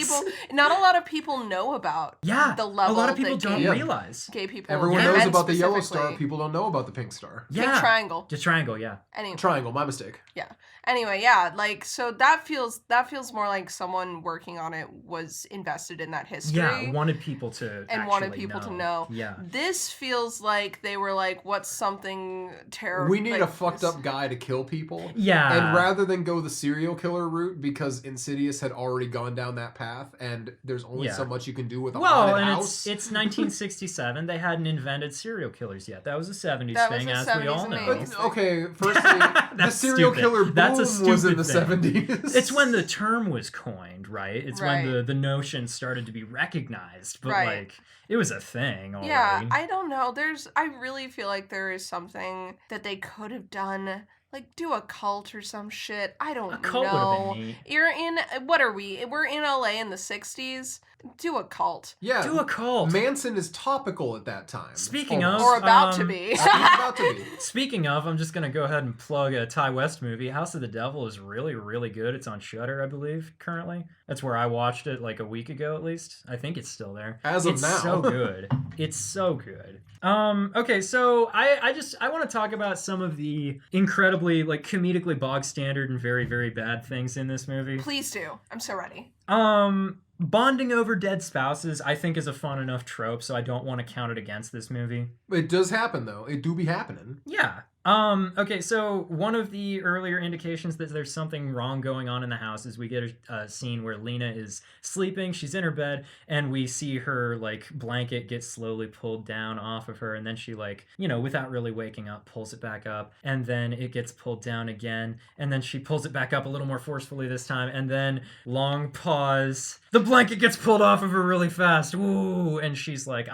people know about Yeah, the level a lot of people that don't gay, realize. gay people. Everyone and knows men about the yellow specifically. star. People don't know about the pink star. Big Yeah, triangle. the triangle. Yeah, Anyway, Triangle, my mistake. yeah. Anyway, yeah. Like so, that feels more like someone working on it was invested in that history. yeah. Wanted people to And wanted actually people to know. know. Yeah. Yeah. This feels like they were like, what's something terrible? We need a fucked up guy to kill people. Yeah. And rather than go the serial killer route, because Insidious had already gone down that path, and there's only so much you can do with a haunted house. It's 1967. They hadn't invented serial killers yet. That was a 70s That thing, was a as we 70s all and know. 80s. But, okay, firstly, the serial killer boom That's a was in stupid the thing. 70s. It's when the term was coined, right? It's Right. when the notion started to be recognized. But, Right. like, it was a thing already. Yeah, I don't know. I really feel like there is something that they could have done. Like, do a cult or some shit. I don't know. A cult would have been neat. You're in, what are we? We're in LA in the 60s. Do a cult. Yeah. Do a cult. Manson is topical at that time. Speaking of... Or about to be. He's about to be. Speaking of, I'm just going to go ahead and plug a Ty West movie. House of the Devil is really, really good. It's on Shudder, I believe, currently. That's where I watched it like a week ago, at least. I think it's still there. As of it's now. It's so good. It's so good. Okay, so I want to talk about some of the incredibly, like, comedically bog standard and very, very bad things in this movie. Please do. I'm so ready. Bonding over dead spouses, I think, is a fun enough trope, so I don't want to count it against this movie. It does happen, though. It do be happening. Yeah. Okay, so one of the earlier indications that there's something wrong going on in the house is we get a scene where Lena is sleeping, she's in her bed, and we see her, like, blanket get slowly pulled down off of her, and then she, like, you know, without really waking up, pulls it back up, and then it gets pulled down again, and then she pulls it back up a little more forcefully this time, and then long pause, the blanket gets pulled off of her really fast, ooh, and she's like,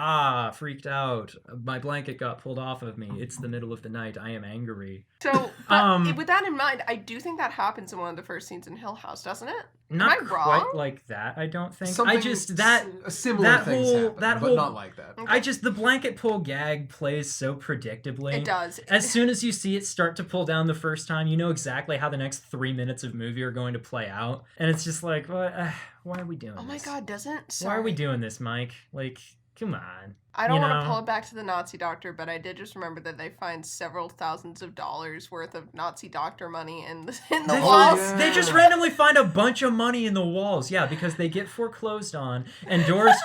freaked out, my blanket got pulled off of me, it's the middle of the night, I am angry. So, but with that in mind, I do think that happens in one of the first scenes in Hill House, doesn't it? Not Am I quite wrong? like that, I don't think. Something I just that similar that things whole happen, that but whole not like that. Okay. the blanket pull gag plays so predictably. It does. As soon as you see it start to pull down the first time, you know exactly how the next 3 minutes of movie are going to play out, and it's just like, what? Why are we doing this? Oh my god, doesn't? Why are we doing this, Mike? Like, come on. I don't you want know? to pull it back to the Nazi doctor, but I did just remember that they find several thousands of dollars worth of Nazi doctor money in the walls. Yeah. They just randomly find a bunch of money in the walls. Yeah, because they get foreclosed on. And Doris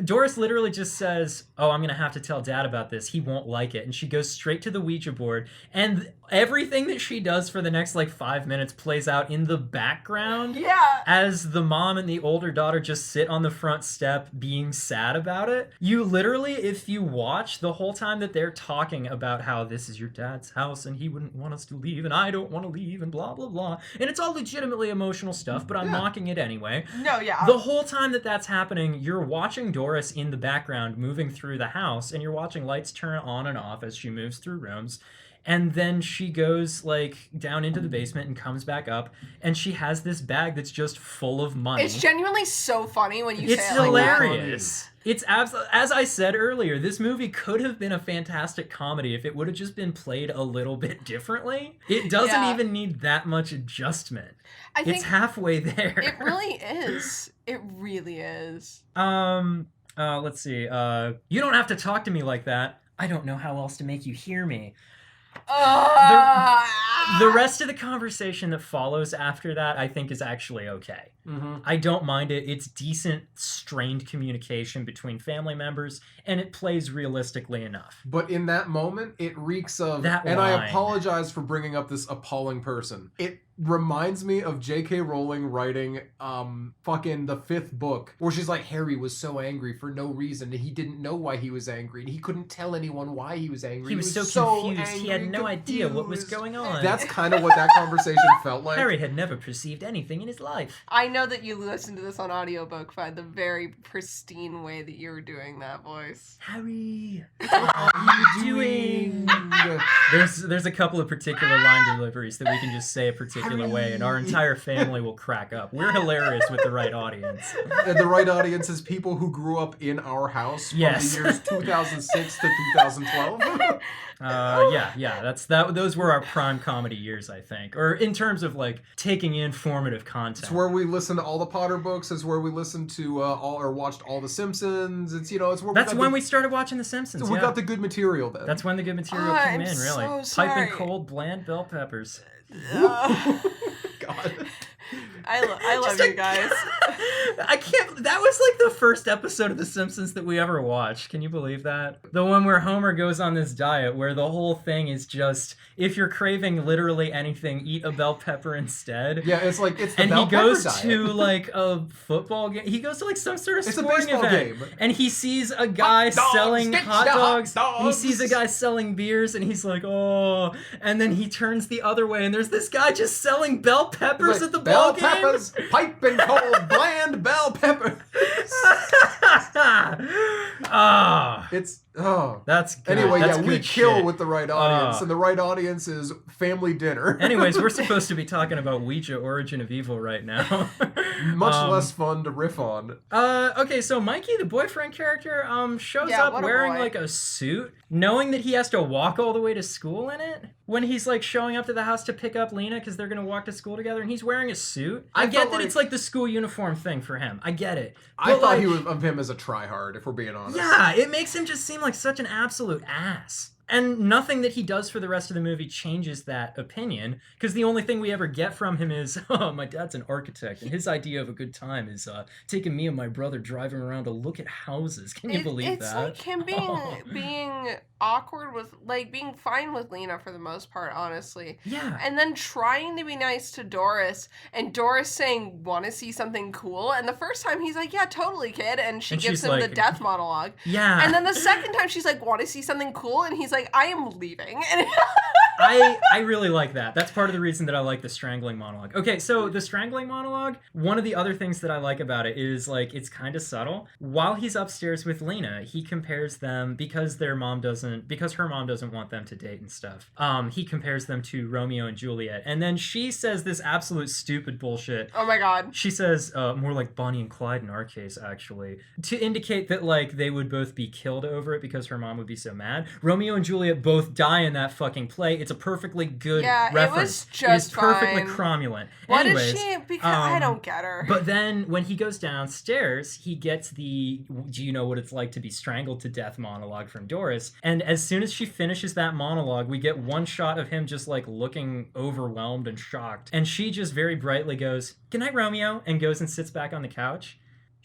Doris literally just says, oh, I'm going to have to tell Dad about this. He won't like it. And she goes straight to the Ouija board. And everything that she does for the next, 5 minutes plays out in the background. Yeah. As the mom and the older daughter just sit on the front step being sad about it. You literally, if you watch the whole time that they're talking about how this is your dad's house and he wouldn't want us to leave and I don't want to leave and blah, blah, blah. And it's all legitimately emotional stuff, but I'm mocking it anyway. No, yeah. The whole time that that's happening, you're watching Doris in the background moving through the house and you're watching lights turn on and off as she moves through rooms. And then she goes, down into the basement and comes back up, and she has this bag that's just full of money. It's genuinely so funny when you It's say it like that. hilarious. It's as I said earlier, this movie could have been a fantastic comedy if it would have just been played a little bit differently. It doesn't even need that much adjustment. I think it's halfway there. It really is. It really is. Let's see. You don't have to talk to me like that. I don't know how else to make you hear me. The rest of the conversation that follows after that, I think, is actually okay. Mm-hmm. I don't mind it. It's decent, strained communication between family members, and it plays realistically enough. But in that moment, it reeks of... That and line. I apologize for bringing up this appalling person. It reminds me of J.K. Rowling writing fucking the 5th book, where she's like, Harry was so angry for no reason, and he didn't know why he was angry, and he couldn't tell anyone why he was angry. He was so confused. Angry, he had no idea what was going on. That's kind of what that conversation felt like. Harry had never perceived anything in his life. I know that you listened to this on audiobook by the very pristine way that you were doing that voice. Harry, what are you doing? There's a couple of particular line deliveries that we can just say a particular way, and our entire family will crack up. We're hilarious with the right audience. And the right audience is people who grew up in our house from the years 2006 to 2012. Those were our prime comedy years, I think, or in terms of taking in formative content. It's where we listened to all the Potter books. It's where we listened to watched all the Simpsons. It's it's where that's when we started watching the Simpsons. So we got the good material then. That's when the good material came in. Really, so sorry. piping cold, bland bell peppers. God. I love you guys. I can't. That was like the first episode of The Simpsons that we ever watched. Can you believe that? The one where Homer goes on this diet where the whole thing is just, if you're craving literally anything, eat a bell pepper instead. Yeah, it's the and bell he goes pepper to diet. like a football game. He goes to like some sort of It's a sporting baseball event, game. and he sees a guy Hot dogs, selling get hot the hot dogs. And he dogs. sees a guy selling beers, and he's like, oh. And then he turns the other way, and there's this guy just selling bell peppers at the ball game. Bell peppers, piping cold, bland bell peppers. That's good. Anyway, That's we good kill shit. with the right audience, and the right audience is family dinner. Anyways, we're supposed to be talking about Ouija: Origin of Evil right now. Much less fun to riff on. Okay, so Mikey, the boyfriend character, shows up what a wearing boy. like a suit, knowing that he has to walk all the way to school in it. When he's like showing up to the house to pick up Lena because they're gonna walk to school together, and he's wearing a suit. I get that it's like the school uniform thing for him. I get it. I But, thought like, he was of him as a tryhard, if we're being honest. yeah, it makes him just seem like such an absolute ass. And nothing that he does for the rest of the movie changes that opinion, because the only thing we ever get from him is, oh, my dad's an architect, and his idea of a good time is taking me and my brother driving around to look at houses. Can you believe it's that? like him being awkward with, like, being fine with Lena for the most part, honestly. Yeah. And then trying to be nice to Doris, and Doris saying, want to see something cool? And the first time he's like, yeah, totally, kid. And she gives him the death monologue. Yeah. And then the second time she's like, want to see something cool? And he's like, I am leaving. And I really like that. That's part of the reason that I like the strangling monologue. Okay, so the strangling monologue, one of the other things that I like about it is, like, it's kind of subtle. While he's upstairs with Lena, he compares them, because her mom doesn't want them to date and stuff. He compares them to Romeo and Juliet. And then she says this absolute stupid bullshit. oh my god. She says, more like Bonnie and Clyde in our case, actually, to indicate that, like, they would both be killed over it because her mom would be so mad. Romeo and Juliet both die in that fucking play. It's a perfectly good reference. it was just It's perfectly fine. cromulent. What Anyways, is she? Because I don't get her. But then when he goes downstairs, he gets the "do you know what it's like to be strangled to death" monologue from Doris. And as soon as she finishes that monologue, we get one shot of him just like looking overwhelmed and shocked. And she just very brightly goes, "Good night, Romeo," and goes and sits back on the couch.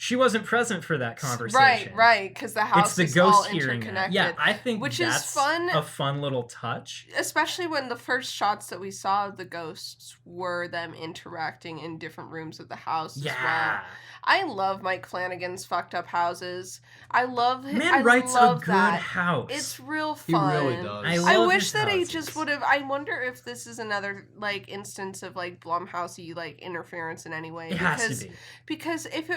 She wasn't present for that conversation. Right, because the house It's is the all ghost hearing that. interconnected. Yeah, I think which that's is fun. a fun little touch. Especially when the first shots that we saw of the ghosts were them interacting in different rooms of the house as well. I love Mike Flanagan's fucked up houses. I love him. Man writes a good house. It's real He fun. really does. I love wish his that he houses. just would have. I wonder if this is another like instance of like Blumhousey like interference in any way. It has to be. Because if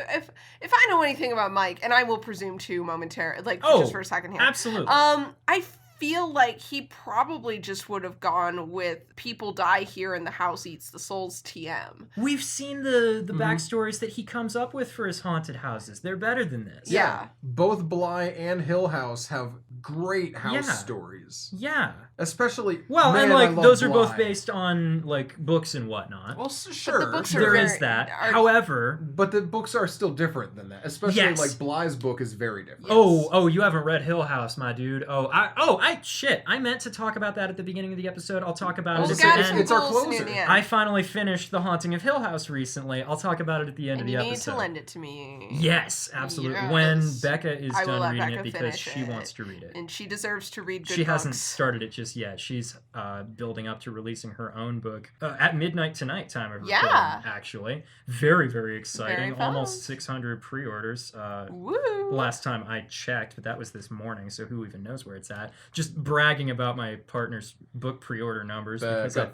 I know anything about Mike, and I will presume to momentarily, like just for a second here, absolutely. I feel like he probably just would have gone with people die here and the house eats the souls TM. We've seen the backstories that he comes up with for his haunted houses. They're better than this. Yeah. Both Bly and Hill House have great house stories. Yeah. Especially Well, man, and I like love those are Bly. both based on like books and whatnot. Well, sure. But the books are There very- is that. are- However, But the books are still different than that. Especially Yes. like Bly's book is very different. oh, you haven't read Hill House, my dude. I meant to talk about that at the beginning of the episode. I'll talk about Well, it it's at the got- end. it's our Rules near closer. the end. I finally finished The Haunting of Hill House recently. I'll talk about it at the end and of you the need episode. to lend it to me. Yes, absolutely. Yes. When Becca is I will done let reading Becca it because finish she it. wants to read it. And she deserves to read good She hasn't books. started it just yet. She's building up to releasing her own book at midnight tonight time of Yeah. recording, actually. Very, very exciting. Very fun. Almost 600 pre-orders. Woo! Last time I checked, but that was this morning, so who even knows where it's at. Just bragging about my partner's book pre-order numbers because I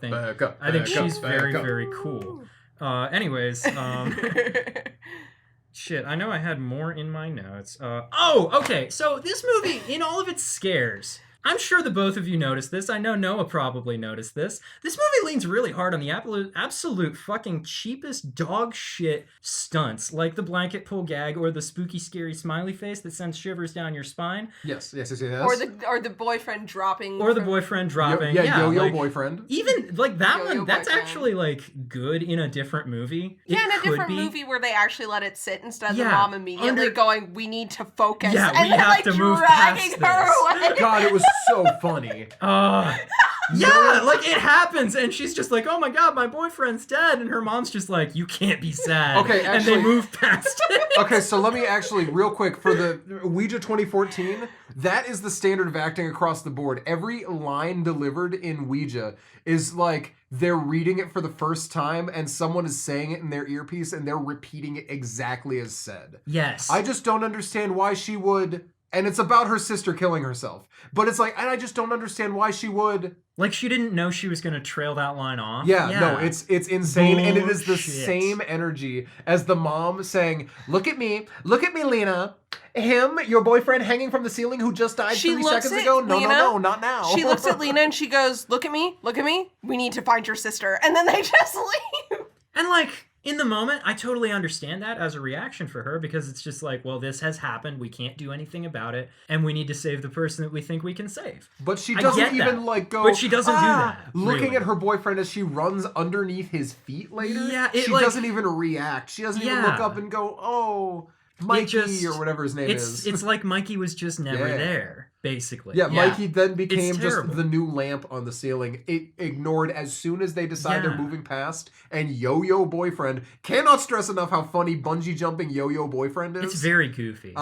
think she's very, very cool. Anyways, shit, I know I had more in my notes. Okay, so this movie, in all of its scares, I'm sure the both of you noticed this. I know Noah probably noticed this. This movie leans really hard on the absolute fucking cheapest dog shit stunts, like the blanket pull gag or the spooky, scary smiley face that sends shivers down your spine. Yes. Or the boyfriend dropping. Or the boyfriend dropping. Yo-yo like, boyfriend. Even, like, that Yo-yo one, that's boyfriend. actually, like, good in a different movie. Yeah, in It a could different be. movie where they actually let it sit instead of the Yeah, mom immediately going, we need to focus. Yeah, and we then, have like, to move dragging past her this. away. God, it was so funny. Yeah, like it happens, and she's just like, "Oh my god, my boyfriend's dead," and her mom's just like, "You can't be sad." Okay, actually, and they move past it. Okay, so let me actually, real quick, for the Ouija 2014, that is the standard of acting across the board. Every line delivered in Ouija is like they're reading it for the first time, and someone is saying it in their earpiece, and they're repeating it exactly as said. Yes. I just don't understand why she would. And it's about her sister killing herself. But it's like, and I just don't understand why she would. Like she didn't know she was going to trail that line off. Yeah, no, it's insane. Bullshit. And it is the same energy as the mom saying, look at me, Lena. Him, your boyfriend hanging from the ceiling who just died 3 seconds ago? No, not now. She looks at Lena and she goes, look at me. We need to find your sister. And then they just leave. And like, in the moment, I totally understand that as a reaction for her because it's just like, well, this has happened. We can't do anything about it. And we need to save the person that we think we can save. But she doesn't even like go. But she doesn't do that. Looking really. at her boyfriend as she runs underneath his feet later. Yeah, she doesn't even react. She doesn't even look up and go, oh, Mikey or whatever his name is. It's like Mikey was just never there, basically. Yeah, Mikey then became terrible. just the new lamp on the ceiling. It ignored as soon as they decide they're moving past. And Yo-Yo Boyfriend, cannot stress enough how funny bungee jumping Yo-Yo Boyfriend is. It's very goofy.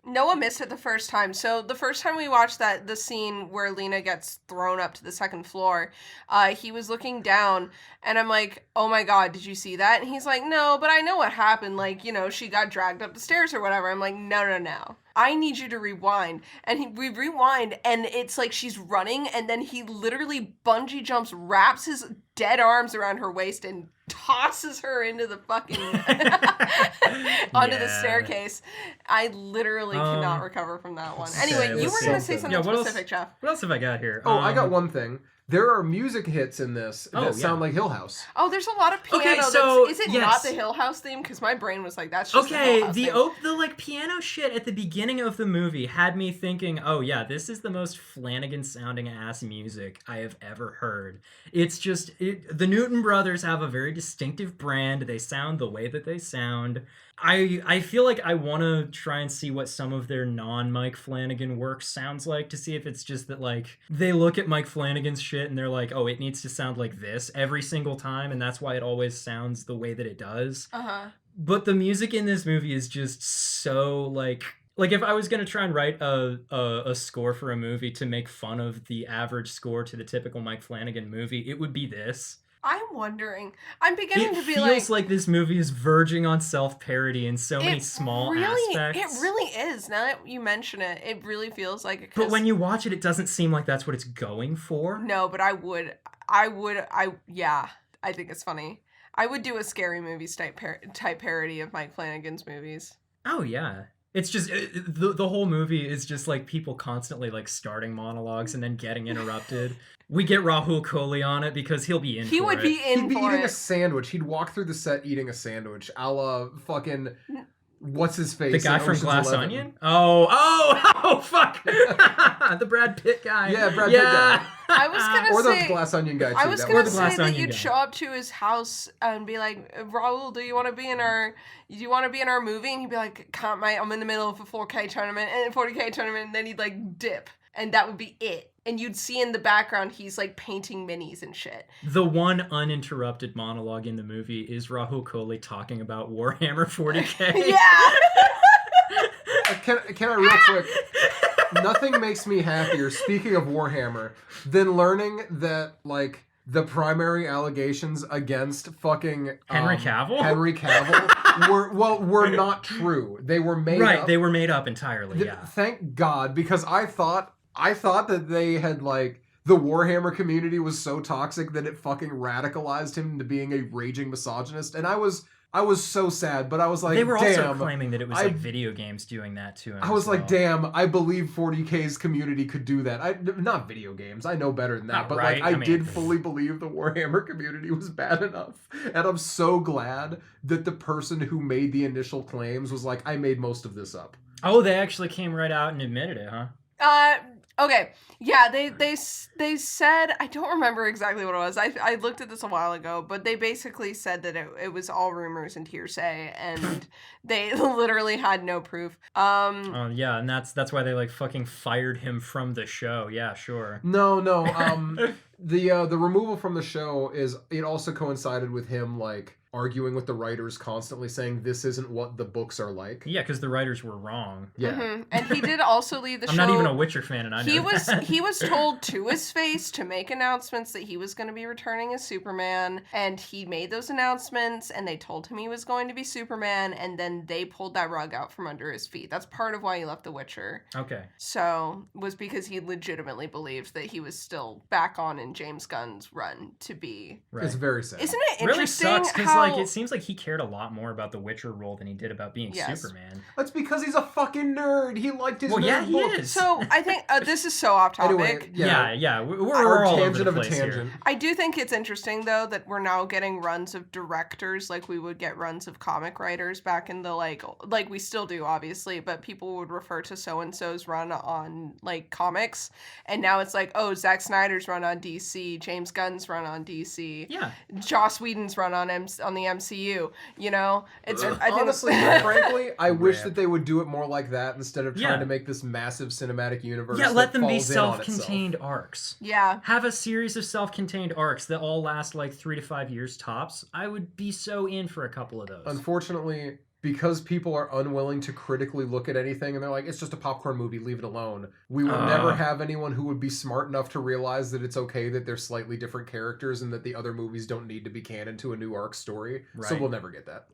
Noah missed it the first time. So the first time we watched the scene where Lena gets thrown up to the second floor, he was looking down and I'm like, oh my God, did you see that? And he's like, no, but I know what happened. Like, you know, she got dragged up the stairs or whatever. I'm like, no. I need you to rewind. And we rewind and it's like she's running and then he literally bungee jumps, wraps his dead arms around her waist and tosses her into the fucking onto the staircase. I literally cannot recover from that one. Anyway, you were going to say something specific, Jeff. What else have I got here? Oh, I got one thing. There are music hits in this that sound like Hill House. Oh, there's a lot of piano. Okay, so is it not the Hill House theme? Because my brain was like, that's just okay. the Hill House theme. The like piano shit at the beginning of the movie had me thinking, oh yeah, this is the most Flanagan sounding ass music I have ever heard. It's just the Newton brothers have a very distinctive brand. They sound the way that they sound. I feel like I want to try and see what some of their non-Mike Flanagan work sounds like to see if it's just that like they look at Mike Flanagan's shit and they're like, oh, it needs to sound like this every single time and that's why it always sounds the way that it does. But the music in this movie is just so like if I was going to try and write a score for a movie to make fun of the average score to the typical Mike Flanagan movie, it would be this. I'm wondering. I'm beginning to be like... It feels like this movie is verging on self-parody in so many small aspects. It really is. Now that you mention it, it really feels like it. But when you watch it, it doesn't seem like that's what it's going for. No, but I think it's funny. I would do a scary movies type parody of Mike Flanagan's movies. Oh, yeah. It's just, the whole movie is just like people constantly like starting monologues and then getting interrupted. We get Rahul Kohli on it because he'll be in for it. He would be in for it. He'd be eating a sandwich. He'd walk through the set eating a sandwich, a la fucking... What's his face? The guy from Glass 11. Onion? Oh, fuck. The Brad Pitt guy. Yeah, Brad Pitt guy. I was gonna say... Or the Glass Onion guy, too. I was gonna say that you'd show up to his house and be like, Raul, do you want to be in our movie? And he'd be like, can't, mate, I'm in the middle of a 4K tournament and a 40K tournament, and then he'd like dip. And that would be it. And you'd see in the background he's like painting minis and shit. The one uninterrupted monologue in the movie is Rahul Kohli talking about Warhammer 40K. Yeah. Can I real quick? Nothing makes me happier, speaking of Warhammer, than learning that like the primary allegations against fucking Henry Cavill were not true. They were made up. Right, they were made up entirely, yeah. Thank God, because I thought that they had like the Warhammer community was so toxic that it fucking radicalized him into being a raging misogynist, and I was so sad, but I was like, they were damn, also claiming that it was like video games doing that to him. I was like, damn, I believe 40K's community could do that. Not video games, I know better than that, but right. like I did fully believe the Warhammer community was bad enough, and I'm so glad that the person who made the initial claims was like, I made most of this up. Oh, they actually came right out and admitted it, huh? Okay, yeah, they said, I don't remember exactly what it was. I looked at this a while ago, but they basically said that it was all rumors and hearsay, and they literally had no proof. Yeah, and that's why they like fucking fired him from the show. Yeah, sure. No. The removal from the show it also coincided with him like arguing with the writers, constantly saying this isn't what the books are like. Yeah, because the writers were wrong. Yeah. Mm-hmm. And he did also leave the show. I'm not even a Witcher fan, and I know that. He was told to his face to make announcements that he was going to be returning as Superman, and he made those announcements, and they told him he was going to be Superman, and then they pulled that rug out from under his feet. That's part of why he left The Witcher. Okay. So, was because he legitimately believed that he was still back on in James Gunn's run to be... Right. It's very sad. Isn't it Really interesting sucks, because how... like, it seems like he cared a lot more about the Witcher role than he did about being Superman. That's because he's a fucking nerd. He liked his nerd he book. is. So, I think this is so off topic. Anyway, Yeah. We're all over the place here. I do think it's interesting, though, that we're now getting runs of directors like we would get runs of comic writers back in the, like we still do, obviously, but people would refer to so-and-so's run on, like, comics, and now it's like, oh, Zack Snyder's run on DC, James Gunn's run on DC, Joss Whedon's run on the MCU, you know? It's honestly, frankly, I wish that they would do it more like that instead of trying to make this massive cinematic universe. Yeah, let them be self-contained arcs. Yeah. Have a series of self-contained arcs that all last like 3 to 5 years tops. I would be so in for a couple of those. Unfortunately, because people are unwilling to critically look at anything and they're like, it's just a popcorn movie, leave it alone. We will never have anyone who would be smart enough to realize that it's okay that they're slightly different characters and that the other movies don't need to be canon to a new arc story. Right. So we'll never get that.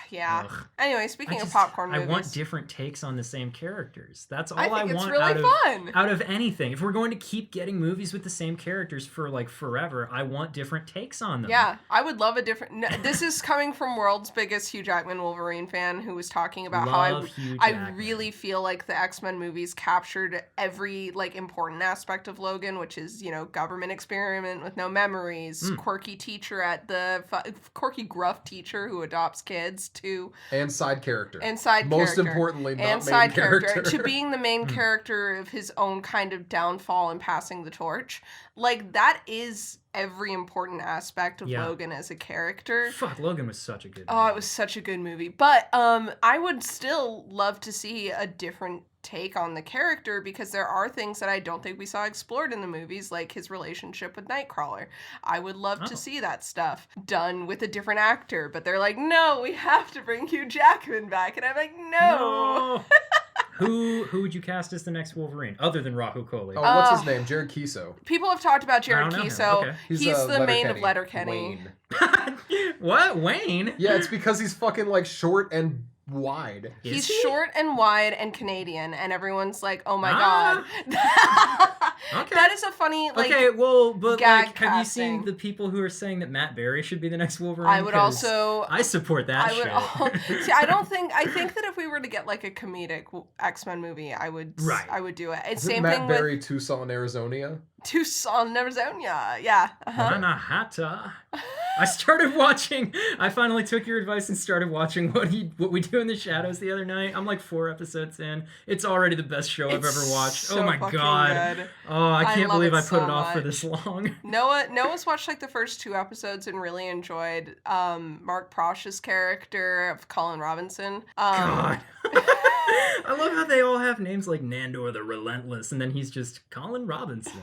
Yeah. Ugh. Anyway, speaking of popcorn movies. I want different takes on the same characters. That's all I want it's really fun. out of anything. If we're going to keep getting movies with the same characters for like forever, I want different takes on them. Yeah, I would love a different... No, this is coming from world's biggest Hugh Jackman Wolverine fan who was talking about how I really feel like the X-Men movies captured every like important aspect of Logan, which is, you know, government experiment with no memories, quirky teacher at the quirky gruff teacher who adopts kids to side character. Most importantly, not main character. To being the main character of his own kind of downfall and passing the torch. Like, that is every important aspect of Logan as a character. Fuck, Logan was such a good movie. Oh, it was such a good movie. But I would still love to see a different take on the character because there are things that I don't think we saw explored in the movies, like his relationship with Nightcrawler. I would love to see that stuff done with a different actor, but they're like, no, we have to bring Hugh Jackman back. And I'm like, no. Who would you cast as the next Wolverine, other than Rahul Kohli? Oh, what's his name? Jared Keeso. People have talked about Jared Keeso. Okay. He's the main of Letterkenny. Wayne. What? Wayne? Yeah, it's because he's fucking like short and wide. He's short and wide and Canadian, and everyone's like, "Oh my god!" Okay. That is a funny like. Okay, well, but like, have you casting. seen the people who are saying that Matt Berry should be the next Wolverine? I would also. I support that shit. See, I think that if we were to get like a comedic X-Men movie, I would. Right. I would do it. It's same Matt thing Berry, with Tucson, Arizona. Tucson, Arizona. Yeah. Manhattan. I finally took your advice and started watching What We Do in the Shadows the other night. I'm like 4 episodes in. It's already the best show I've ever watched. So oh my god. Good. Oh, I can't believe I put it off for this long. Noah's watched like the first 2 episodes and really enjoyed Mark Prosh's character of Colin Robinson. God. I love how they all have names like Nandor the Relentless, and then he's just Colin Robinson.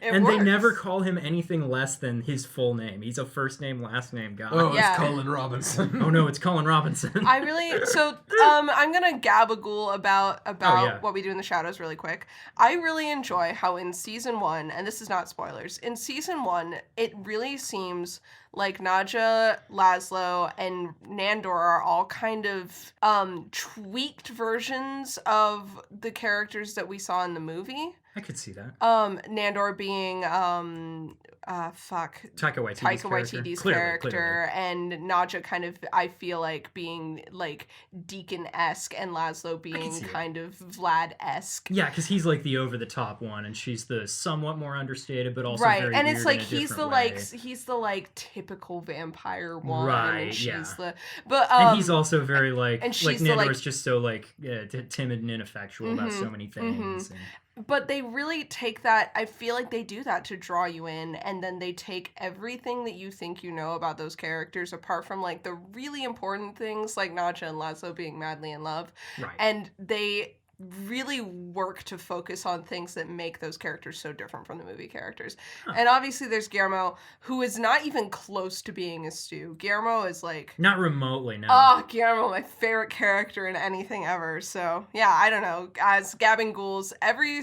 They never call him anything less than his full name. He's a first name, last name guy. Oh, it's Colin Robinson. Oh no, it's Colin Robinson. I'm gonna gabagool about What We Do in the Shadows really quick. I really enjoy how in season 1, and this is not spoilers, in season 1, it really seems like Nadja, Laszlo, and Nandor are all kind of tweaked versions of the characters that we saw in the movie. I could see that. Nandor being Taika Waititi's character, and Nadja kind of, I feel like, being like Deacon-esque, and Laszlo being kind of Vlad-esque. Yeah, because he's like the over-the-top one, and she's the somewhat more understated, but also right. very And weird it's like in a he's the way. he's the like typical vampire one, right? And she's yeah. and he's also very like and she's Nandor's just so like timid and ineffectual about so many things. But they really take that, I feel like they do that to draw you in, and then they take everything that you think you know about those characters, apart from like the really important things like Nadja and Laszlo being madly in love, Right. and they really work to focus on things that make those characters so different from the movie characters. Huh. And obviously there's Guillermo, who is not even close to being a Stu. Guillermo is like... Not remotely, no. Oh, Guillermo, my favorite character in anything ever. So, yeah, I don't know. As Gabbing Ghouls, every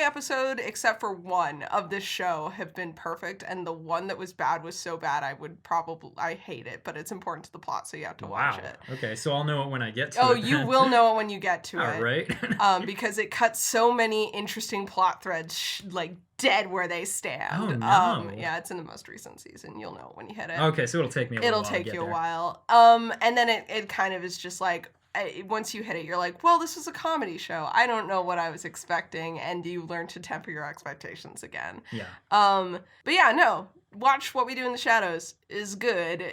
episode except for one of this show have been perfect, and the one that was bad was so bad I hate it, but it's important to the plot, so you have to watch it. Okay, so I'll know it when I get to it. Oh, you will know it when you get to it. All right. Because it cuts so many interesting plot threads, like dead where they stand. Oh, no. Yeah, it's in the most recent season. You'll know it when you hit it. Okay, so it'll take me a little while. It'll take to you get a there. while. And then it kind of is just like, once you hit it, you're like, well, this was a comedy show. I don't know what I was expecting, and you learn to temper your expectations again. Yeah. But yeah, no. Watch What We Do in the Shadows is good.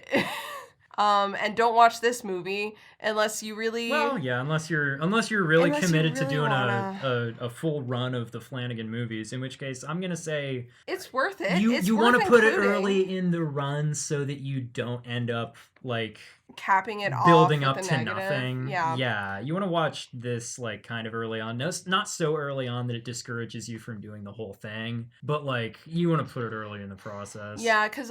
And don't watch this movie unless you really... Well, yeah, unless you're really committed to doing a a full run of the Flanagan movies, in which case I'm gonna say it's worth it. You want to put it early in the run so that you don't end up like capping it off, building up with the to negative. nothing. Yeah, you want to watch this like kind of early on. No, not so early on that it discourages you from doing the whole thing, but like you want to put it early in the process. Yeah, because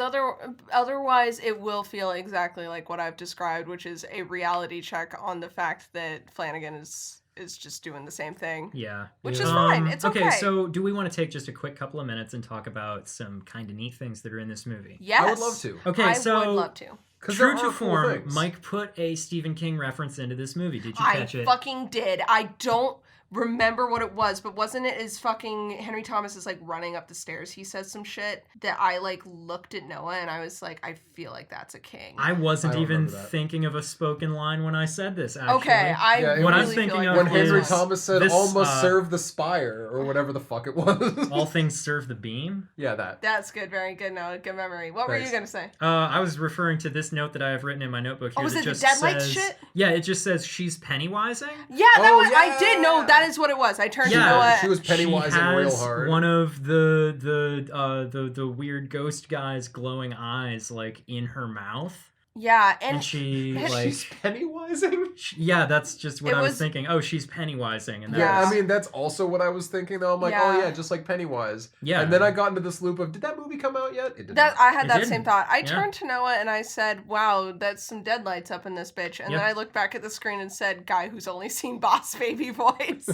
otherwise it will feel exactly like what I've described, which is a reality check on the fact that Flanagan is just doing the same thing. Yeah. Which is fine. It's okay. Okay, so do we want to take just a quick couple of minutes and talk about some kind of neat things that are in this movie? Yes. I would love to. Okay, I so would love to. True to form, things. Mike put a Stephen King reference into this movie. Did you I catch it? fucking did. I don't remember what it was, but wasn't it as fucking Henry Thomas is like running up the stairs? He says some shit that I like looked at Noah and I was like, I feel like that's a King. I wasn't I don't even remember that. thinking of a spoken line when I said this, actually. Okay, Yeah, what really I'm thinking feel like of When that's Henry is- Thomas said, this, all must serve the spire, or whatever the fuck it was. All things serve the beam. Yeah, that. That's good, very good, Noah. Good memory. What were Thanks. you gonna say? I was referring to this note that I have written in my notebook here. Oh, was that it the just Deadlights says, shit? Yeah, it just says she's Pennywising. Yeah, that Oh, was. I did know yeah. that is what it was. I turned to Yeah, Noah. She was Pennywise she and real has hard. one of the weird ghost guy's glowing eyes like in her mouth, Yeah, and she She's like She's Pennywising? yeah, that's just what It I was was- thinking. Oh, she's Pennywising, and that Yeah. was- I mean, that's also what I was thinking, though. I'm like, Yeah. oh, yeah, just like Pennywise. Yeah. And then I got into this loop of, did that movie come out yet? It did that not. I had It that didn't. same thought. I Yeah. turned to Noah and I said, "Wow, that's some deadlights up in this bitch." And Yep. then I looked back at the screen and said, "Guy who's only seen Boss Baby voice."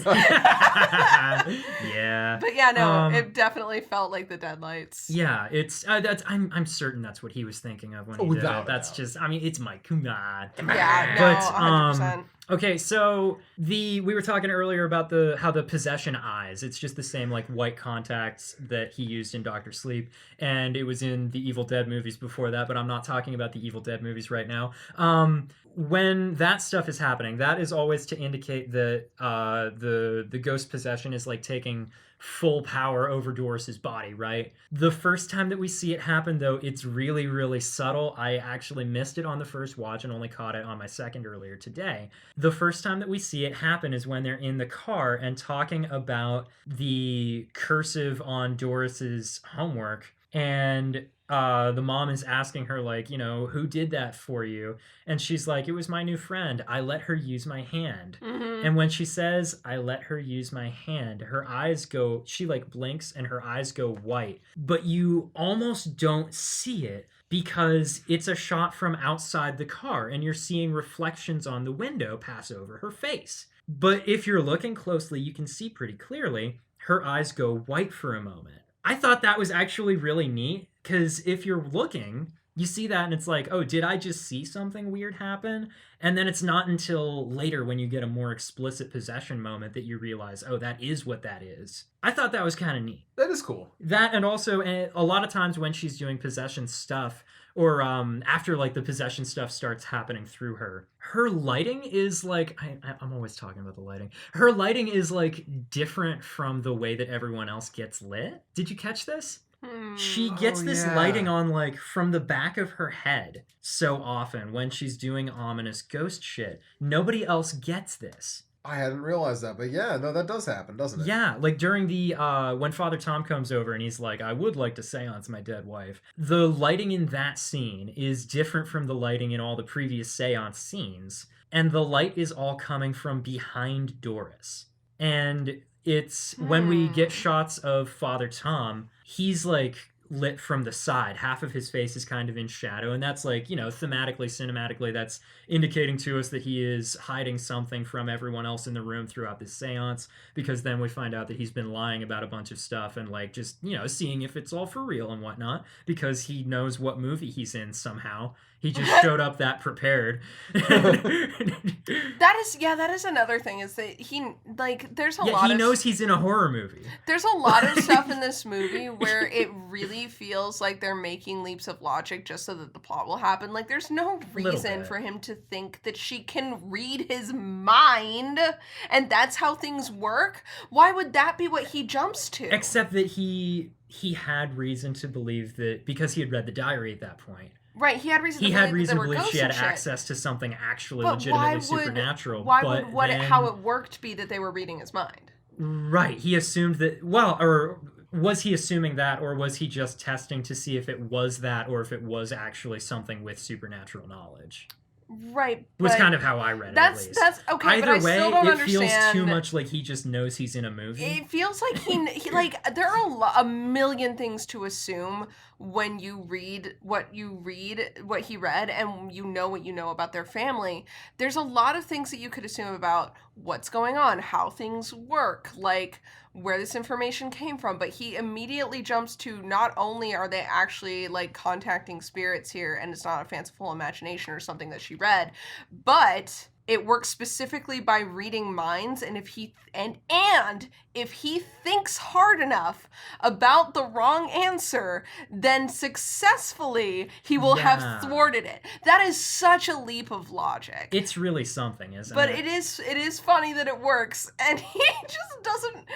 yeah. But yeah, no, Um, it definitely felt like the deadlights. Yeah, it's that's I'm certain that's what he was thinking of when he did Without it. a That's doubt. just I mean it's Mike. Come on. Yeah, no, But, 100%. Okay, so we were talking earlier about how the possession eyes. It's just the same like white contacts that he used in Doctor Sleep, and it was in the Evil Dead movies before that. But I'm not talking about the Evil Dead movies right now. When that stuff is happening, that is always to indicate that the ghost possession is like taking full power over Doris's body, right? The first time that we see it happen, though, it's really, really subtle. I actually missed it on the first watch and only caught it on my second earlier today. The first time that we see it happen is when they're in the car and talking about the cursive on Doris's homework, and the mom is asking her, like, you know, who did that for you? And she's like, it was my new friend. I let her use my hand. Mhm. And when she says, I let her use my hand, her eyes go, she like blinks and her eyes go white. But you almost don't see it because it's a shot from outside the car and you're seeing reflections on the window pass over her face. But if you're looking closely, you can see pretty clearly her eyes go white for a moment. I thought that was actually really neat because if you're looking, you see that and it's like, oh, did I just see something weird happen? And then it's not until later when you get a more explicit possession moment that you realize, oh, that is what that is. I thought that was kind of neat. That is cool. That, and also a lot of times when she's doing possession stuff, or after like the possession stuff starts happening through her lighting is like, I'm always talking about the lighting. Her lighting is like different from the way that everyone else gets lit. Did you catch this? She gets this yeah. lighting on like from the back of her head so often when she's doing ominous ghost shit. Nobody else gets this. I hadn't realized that, but yeah, no, that does happen, doesn't it? Yeah, like during the when Father Tom comes over and he's like, I would like to seance my dead wife. The lighting in that scene is different from the lighting in all the previous seance scenes, and the light is all coming from behind Doris. And it's when we get shots of Father Tom, he's like lit from the side. Half of his face is kind of in shadow, and that's like, thematically, cinematically, that's indicating to us that he is hiding something from everyone else in the room throughout this seance, because then we find out that he's been lying about a bunch of stuff and like just, seeing if it's all for real and whatnot, because he knows what movie he's in somehow. He just showed up that prepared. That is another thing, is that there's a lot of... he knows he's in a horror movie. There's a lot of stuff in this movie where it really feels like they're making leaps of logic just so that the plot will happen. Like, there's no reason for him to think that she can read his mind, and that's how things work. Why would that be what he jumps to? Except that he had reason to believe that, because he had read the diary at that point. Right, he had reason to believe she had access to something actually legitimately supernatural. How it worked be that they were reading his mind? Right, he assumed that, or was he assuming that, or was he just testing to see if it was that, or if it was actually something with supernatural knowledge? Right, was kind of how I read it, at least. That's okay, Either but I way, still don't it understand. Feels too much like he just knows he's in a movie. It feels like he like, there are a million things to assume when you read what he read, and you know what you know about their family. There's a lot of things that you could assume about what's going on, how things work, like where this information came from, but he immediately jumps to, not only are they actually like contacting spirits here and it's not a fanciful imagination or something that she read, but it works specifically by reading minds, and if he thinks hard enough about the wrong answer, then successfully he will have thwarted it. That is such a leap of logic. It's really something, isn't it? But it is funny that it works, and he just doesn't...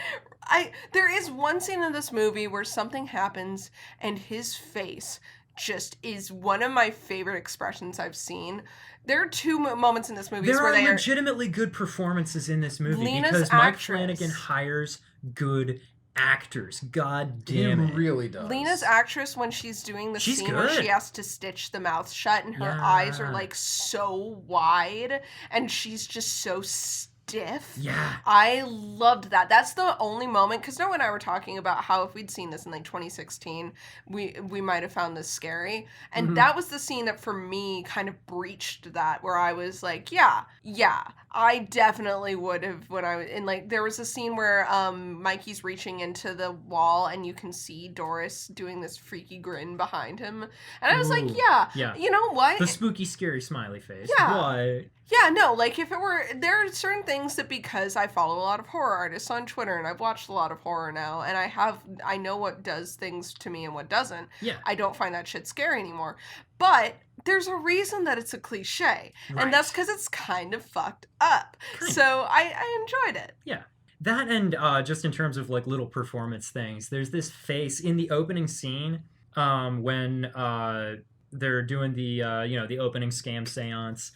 There is one scene in this movie where something happens, and his face just is one of my favorite expressions I've seen. There are two moments in this movie where there are legitimately good performances in this movie, because Mike Flanagan hires good actors. God damn it. He really does. Lena's actress, when she's doing the scene where she has to stitch the mouth shut and her eyes are like so wide and she's just so stiff. Yeah. I loved that. That's the only moment, because Noah and I were talking about how if we'd seen this in like 2016, we might have found this scary. And that was the scene that for me kind of breached that, where I was like, yeah, I definitely would have, when I was in, like, there was a scene where Mikey's reaching into the wall and you can see Doris doing this freaky grin behind him. And I was like, yeah, you know what? The spooky, scary smiley face. Yeah. What? Yeah, no, like, if it were, there are certain things that, because I follow a lot of horror artists on Twitter and I've watched a lot of horror now, and I know what does things to me and what doesn't. Yeah. I don't find that shit scary anymore. But there's a reason that it's a cliche, and that's because it's kind of fucked up. So I enjoyed it. Yeah. That, and just in terms of like little performance things, there's this face in the opening scene when they're doing the the opening scam seance,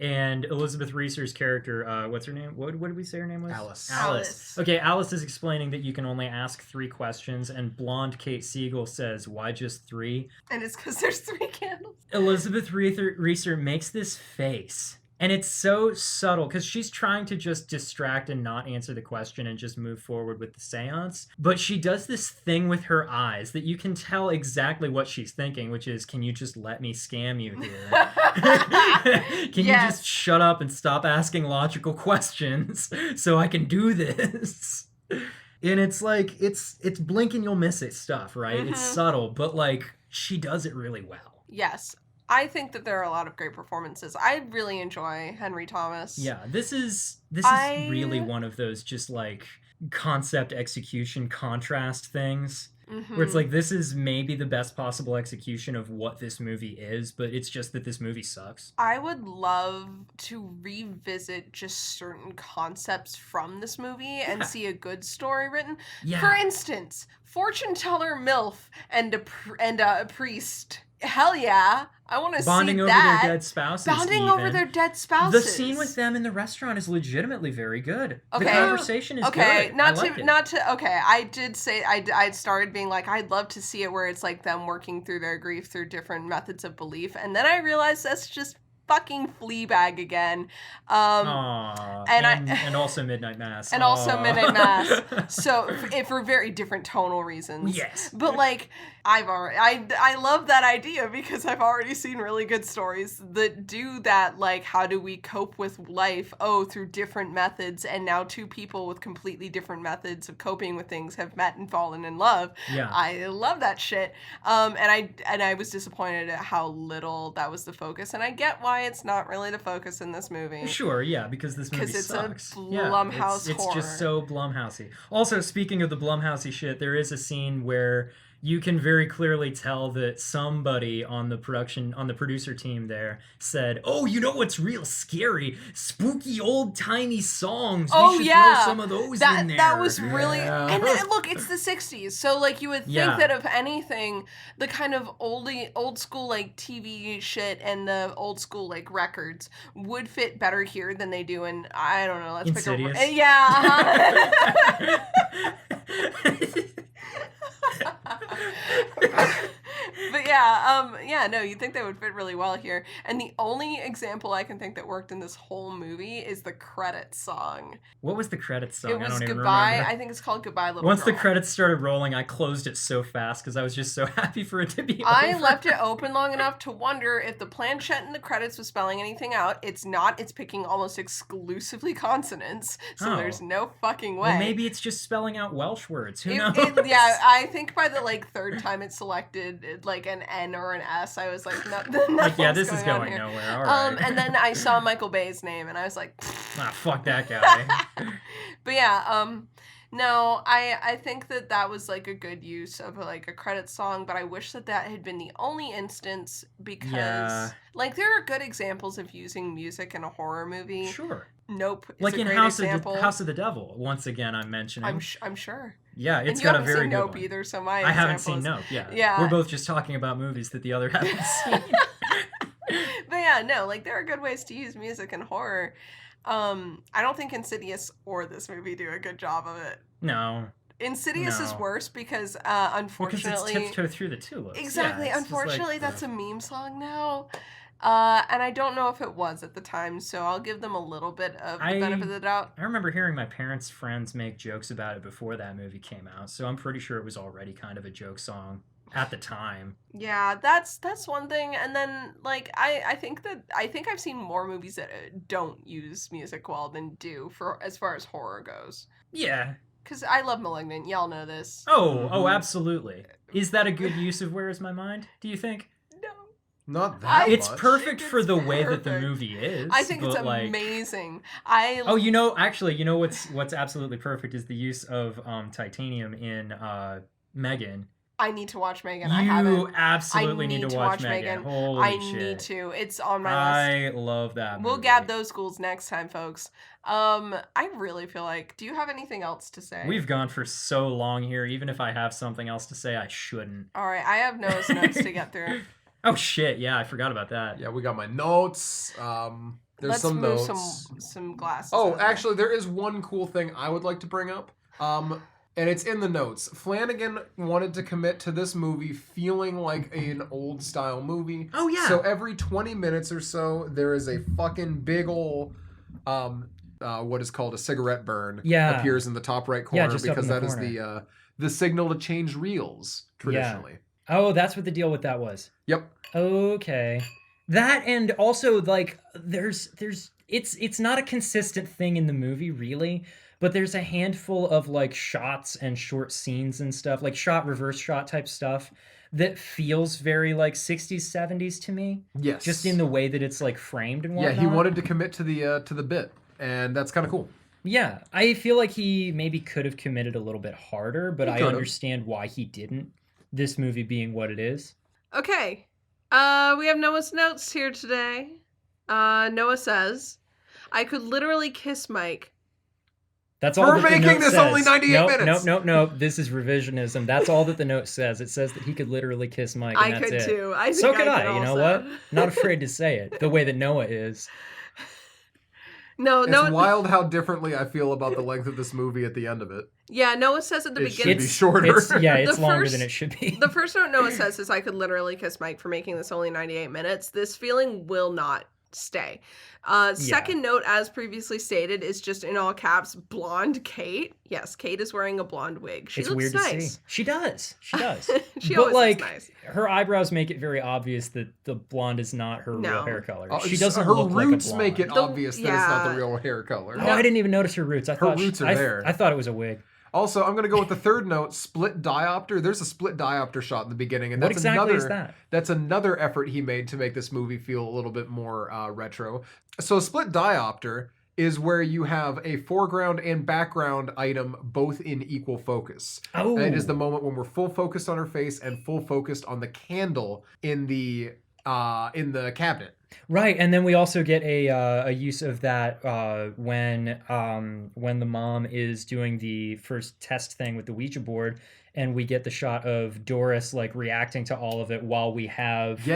and Elizabeth Reeser's character, what's her name? What did we say her name was? Alice. Okay, Alice is explaining that you can only ask 3 questions, and blonde Kate Siegel says, "Why just 3?" And it's because there's 3 candles. Elizabeth Reeser makes this face. And it's so subtle, because she's trying to just distract and not answer the question and just move forward with the seance. But she does this thing with her eyes that you can tell exactly what she's thinking, which is, can you just let me scam you here? Can you just shut up and stop asking logical questions so I can do this? And it's like, it's blink and you'll miss it stuff, right? It's subtle, but like, she does it really well. Yes. I think that there are a lot of great performances. I really enjoy Henry Thomas. Yeah, this is really one of those just like concept execution contrast things. Where it's like, this is maybe the best possible execution of what this movie is, but it's just that this movie sucks. I would love to revisit just certain concepts from this movie and see a good story written. Yeah. For instance, fortune teller MILF and a priest Hell yeah. I want to see that. Bonding over their dead spouses. Bonding over their dead spouses. The scene with them in the restaurant is legitimately very good. Okay. The conversation is good. Okay, I did say, I started being like, I'd love to see it where it's like them working through their grief through different methods of belief. And then I realized that's just fucking Fleabag again. And also Midnight Mass. And also Midnight Mass. So for very different tonal reasons. Yes. But like I love that idea because I've already seen really good stories that do that, like how do we cope with life? Oh, through different methods, and now two people with completely different methods of coping with things have met and fallen in love. Yeah. I love that shit. And I was disappointed at how little that was the focus, and I get why it's not really the focus in this movie. Sure, yeah, because this movie it's sucks. A Blumhouse it's horror. just so Blumhousey. Also, speaking of the Blumhousey shit, there is a scene where you can very clearly tell that somebody on the producer team there said, "Oh, you know what's real scary? Spooky old-timey songs. We should throw some of those in there." That was really... And look, it's the 60s, so like you would think that if anything, the kind of old school like TV shit and the old school like records would fit better here than they do in, I don't know, let's Insidious. pick a... Yeah. But no, you'd think they would fit really well here. And the only example I can think that worked in this whole movie is the credits song. What was the credits song? It was I don't even Goodbye. remember. I think it's called Goodbye, Little Once Girl. the credits started rolling, I closed it so fast because I was just so happy for it to be I over. left it open long enough to wonder if the planchette in the credits was spelling anything out. It's not. It's picking almost exclusively consonants, so there's no fucking way. Well, maybe it's just spelling out Welsh words. Who knows? I think by the like third time it selected like an N or an S, I was like, no, like, yeah, this is going nowhere. All right. And then I saw Michael Bay's name, and I was like, fuck that guy. But yeah, no, I think that was like a good use of like a credit song, but I wish that had been the only instance because like there are good examples of using music in a horror movie. Sure. Nope. Is like a in great House example. of the Devil. Once again, I'm mentioning. I'm sure. Yeah, it's and got a very seen good Nope one. either, so I haven't seen Nope. Yeah. We're both just talking about movies that the other haven't seen. But yeah, no, like there are good ways to use music in horror. I don't think Insidious or this movie do a good job of it. No. Insidious is worse because unfortunately... Because it's Tiptoe Through the Tulips. Exactly. Yeah, unfortunately, that's a meme song now. And I don't know if it was at the time, so I'll give them a little bit of the benefit of the doubt. I remember hearing my parents' friends make jokes about it before that movie came out, so I'm pretty sure it was already kind of a joke song at the time. Yeah, that's one thing. And then like I think I've seen more movies that don't use music well than do for as far as horror goes. Yeah. Because I love Malignant. Y'all know this. Oh, absolutely. Is that a good use of Where Is My Mind, do you think? No. Not that much. It's perfect for the way perfect. that the movie is. I think it's amazing. What's absolutely perfect is the use of titanium in Megan. I need to watch Megan. I haven't. You absolutely need to watch Megan. Holy shit. I need to. It's on my I list. love that movie. We'll gab those schools next time, folks. I really feel like... Do you have anything else to say? We've gone for so long here. Even if I have something else to say, I shouldn't. All right. I have Noah's notes to get through. Oh, shit. Yeah, I forgot about that. Yeah, we got my notes. There's some notes. some glasses. Oh, actually, there is one cool thing I would like to bring up. And it's in the notes. Flanagan wanted to commit to this movie feeling like an old style movie. Oh, yeah. So every 20 minutes or so, there is a fucking big ol' what is called a cigarette burn appears in the top right corner because that is the signal to change reels traditionally. Yeah. Oh, that's what the deal with that was. Yep. Okay. That, and also like it's not a consistent thing in the movie really, but there's a handful of like shots and short scenes and stuff, like reverse shot type stuff that feels very like 60s 70s to me. Yes. Just in the way that it's like framed and whatnot. Yeah, he wanted to commit to the bit, and that's kind of cool. Yeah, I feel like he maybe could have committed a little bit harder, but I understand why he didn't. This movie being what it is. Okay. We have Noah's notes here today. Noah says, I could literally kiss Mike. That's all For that the making note this says. only 98 minutes. Nope. This is revisionism. That's all that the note says. It says that he could literally kiss Mike, and I that's could it. too. I think So could I could You know also. what? Not afraid to say it. The way that Noah is. No, It's wild how differently I feel about the length of this movie at the end of it. Yeah, Noah says at the It beginning. should be shorter. It's longer than it should be. The first note Noah says is, I could literally kiss Mike for making this only 98 minutes. This feeling will not stay. Second note, as previously stated, is just in all caps, blonde Kate. Yes, Kate is wearing a blonde wig. She it's looks weird nice. to see. She does. She but always looks nice. Her eyebrows make it very obvious that the blonde is not her real hair color. She doesn't her look like a roots blonde. make it obvious that it's not the real hair color. Oh, I didn't even notice her roots. Her roots are there. I thought it was a wig. Also, I'm going to go with the third note, split diopter. There's a split diopter shot in the beginning, and What exactly is that? That's another effort he made to make this movie feel a little bit more retro. So, a split diopter is where you have a foreground and background item both in equal focus. Oh. And it is the moment when we're full focused on her face and full focused on the candle in the cabinet. Right, and then we also get a use of that when the mom is doing the first test thing with the Ouija board, and we get the shot of Doris like reacting to all of it while we have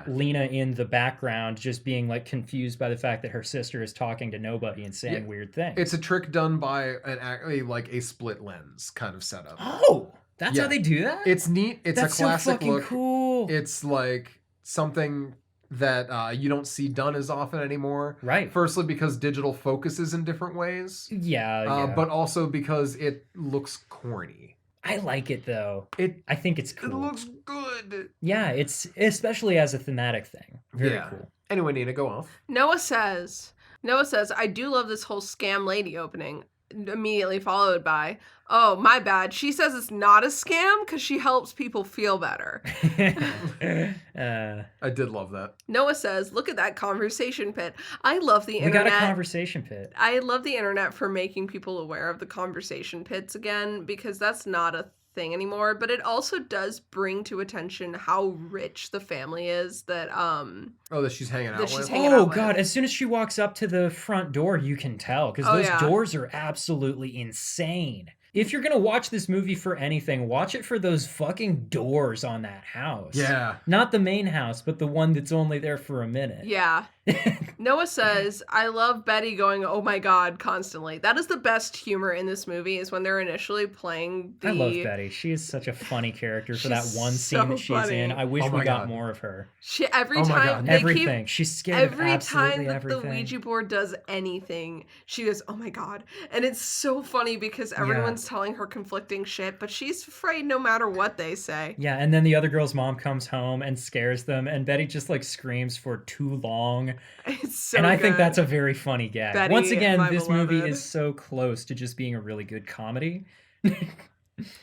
Lena in the background just being like confused by the fact that her sister is talking to nobody and saying weird things. It's a trick done by a split lens kind of setup. Oh, that's how they do that? It's neat. It's that's a classic so fucking look. Cool. It's like something that you don't see done as often anymore. Right. Firstly, because digital focuses in different ways. Yeah. But also because it looks corny. I like it though. I think it's cool. It looks good. Yeah, it's especially as a thematic thing. Very cool. Anyway, Nina, go off. Noah says, I do love this whole scam lady opening. Immediately followed by, oh, my bad. She says it's not a scam because she helps people feel better. I did love that. Noah says, look at that conversation pit. I love the internet. We got a conversation pit. I love the internet for making people aware of the conversation pits again, because that's not a thing anymore, but it also does bring to attention how rich the family is that that she's hanging out with. Oh god, as soon as she walks up to the front door you can tell, because those doors are absolutely insane. If you're gonna watch this movie for anything, watch it for those fucking doors on that house. Yeah. Not the main house, but the one that's only there for a minute. Yeah. Noah says, I love Betty going, oh my god, constantly. That is the best humor in this movie, is when they're initially playing the... I love Betty. She is such a funny character for that one scene that she's in. I wish we got more of her. Every time everything. She's scared of every absolutely time that everything. the Ouija board does anything, she goes, oh my god. And it's so funny because everyone's telling her conflicting shit, but she's afraid no matter what they say. Yeah, and then the other girl's mom comes home and scares them, and Betty just like screams for too long. It's so And I good. think that's a very funny gag. Betty, Once again, my this beloved. movie is so close to just being a really good comedy.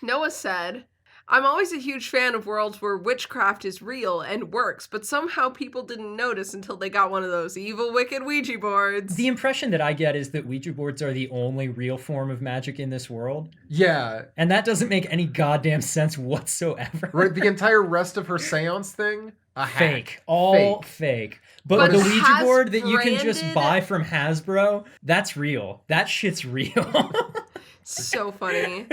Noah said, I'm always a huge fan of worlds where witchcraft is real and works, but somehow people didn't notice until they got one of those evil, wicked Ouija boards. The impression that I get is that Ouija boards are the only real form of magic in this world. Yeah. And that doesn't make any goddamn sense whatsoever. Right, the entire rest of her seance thing, fake. All fake. But the Ouija board that you can just buy from Hasbro, that's real. That shit's real. So funny.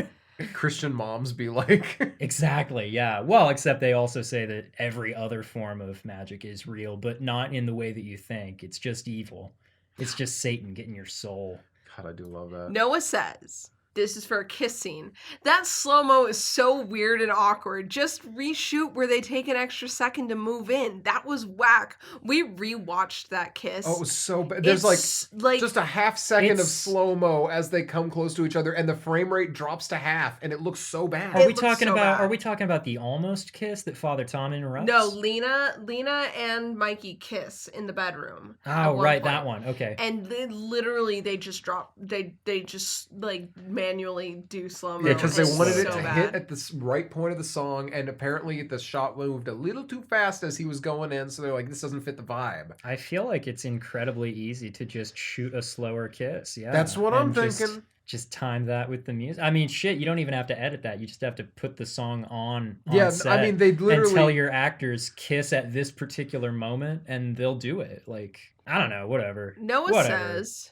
Christian moms be like... Exactly, yeah. Well, except they also say that every other form of magic is real, but not in the way that you think. It's just evil. It's just Satan getting your soul. God, I do love that. Noah says, this is for a kiss scene. That slow-mo is so weird and awkward. Just reshoot where they take an extra second to move in. That was whack. We rewatched that kiss. Oh, it was so bad. There's like just a half second of slow-mo as they come close to each other, and the frame rate drops to half, and it looks so bad. Are we talking about the almost kiss that Father Tom interrupts? No, Lena and Mikey kiss in the bedroom. Oh, right, that one. Okay. And they just drop. They just like manually do slow-mo. Yeah, because they wanted it so to bad. hit at the right point of the song, and apparently the shot moved a little too fast as he was going in, so they're like, this doesn't fit the vibe. I feel like it's incredibly easy to just shoot a slower kiss. Yeah, that's what I'm thinking. Just time that with the music. I mean, shit, you don't even have to edit that. You just have to put the song on set. I mean, they literally... and tell your actors kiss at this particular moment, and they'll do it. Like, I don't know, whatever. Noah says,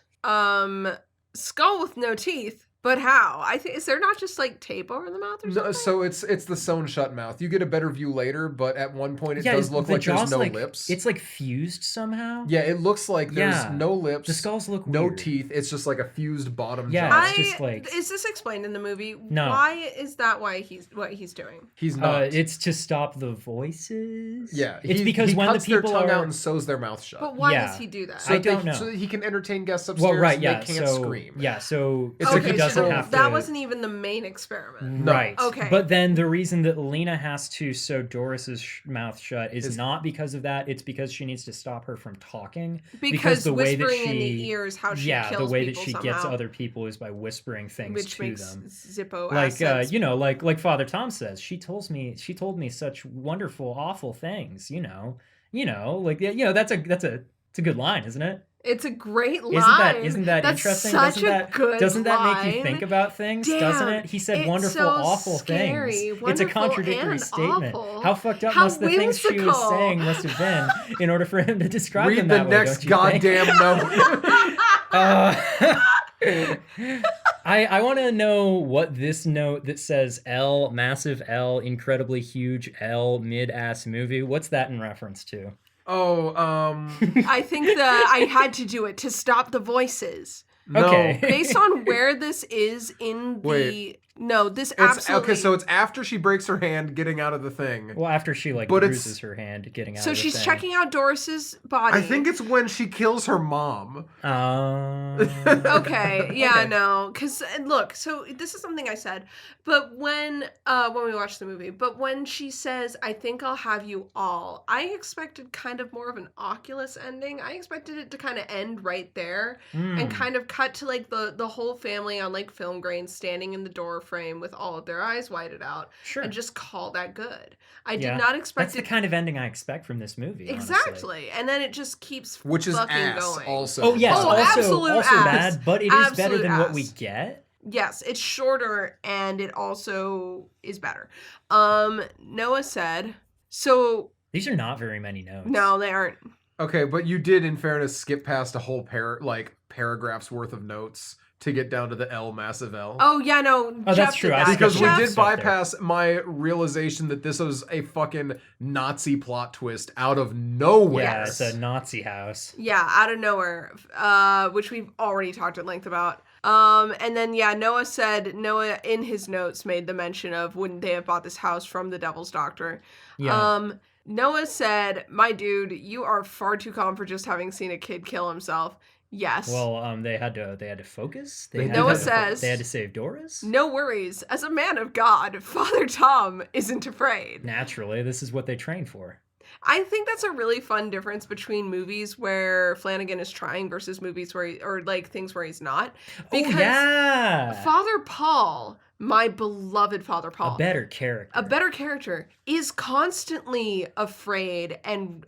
skull with no teeth. But how? I think is there not just like tape over the mouth or something? No, so it's the sewn shut mouth. You get a better view later, but at one point it does look like there's no lips. It's like fused somehow. Yeah, it looks like there's no lips. The skulls look no weird. teeth. It's just like a fused bottom. Yeah, it's just like. Is this explained in the movie? No. Why is that? Why he's what he's doing? He's not. It's to stop the voices. Yeah, it's because he when cuts the people their tongue are out and sews their mouth shut. But why does he do that? So I don't know. So that he can entertain guests upstairs. Well, right, and yeah. they can't scream. Yeah, so It's he doesn't have to. That wasn't even the main experiment. Right. Okay. But then the reason that Lena has to sew Doris's mouth shut is not because of that. It's because she needs to stop her from talking. Because the way that whispering she, in the ears how she kills the way that people she somehow. gets other people is by whispering things Which to makes them. Zippo like assets. like Father Tom says, she told me such wonderful, awful things. That's a good line, isn't it? It's a great line. Isn't that That's interesting? Such a good doesn't that line. make you think about things? Damn, doesn't it? He said wonderful, so awful scary. things. Wonderful It's a contradictory and statement. awful. How fucked up How must the things she was whimsical. saying must have been in order for him to describe Read them the that way, next don't you goddamn think? I want to know what this note that says L, massive L, incredibly huge L, mid-ass movie, what's that in reference to? I think that I had to do it to stop the voices. No. Okay. Based on where this is in the... Wait. No, this It's, absolutely... okay, so it's after she breaks her hand getting out of the thing. Well, after she But bruises her hand getting out So of the she's thing. checking out Doris's body. I think it's when she kills her mom. Okay, yeah, Okay. no, because look, so this is something I said, but when we watched the movie, but when she says, "I think I'll have you all," I expected kind of more of an Oculus ending. I expected it to kind of end right there and kind of cut to like the whole family on like film grain standing in the door frame with all of their eyes whited out, Sure. and just call that good. I did not expect That's the kind of ending I expect from this movie. Exactly, and then it just keeps Which is fucking ass going. also. Oh yes, Oh, also absolute ass. bad, but it is better Absolute than what we ass. get. Yes, it's shorter and it also is better. Noah said, so These are not very many notes. no, they aren't. Okay, but you did, in fairness, skip past a whole paragraph's worth of notes to get down to the L, massive L. Oh yeah, no. Oh, Jeff that's true. did I that. Because we Jeff- did stuff there. bypass my realization that this was a fucking Nazi plot twist out of nowhere. Yeah, it's a Nazi house. Yeah, out of nowhere, which we've already talked at length about. And then yeah, Noah in his notes made the mention of wouldn't they have bought this house from the Devil's Doctor? Yeah. Noah said, "My dude, you are far too calm for just having seen a kid kill himself." Yes. Well, they had to focus. Noah says they had to save Doris. No worries. As a man of God, Father Tom isn't afraid. Naturally, this is what they train for. I think that's a really fun difference between movies where Flanagan is trying versus movies where or like things where he's not. Because oh yeah, Father Paul, my beloved Father Paul, a better character is constantly afraid and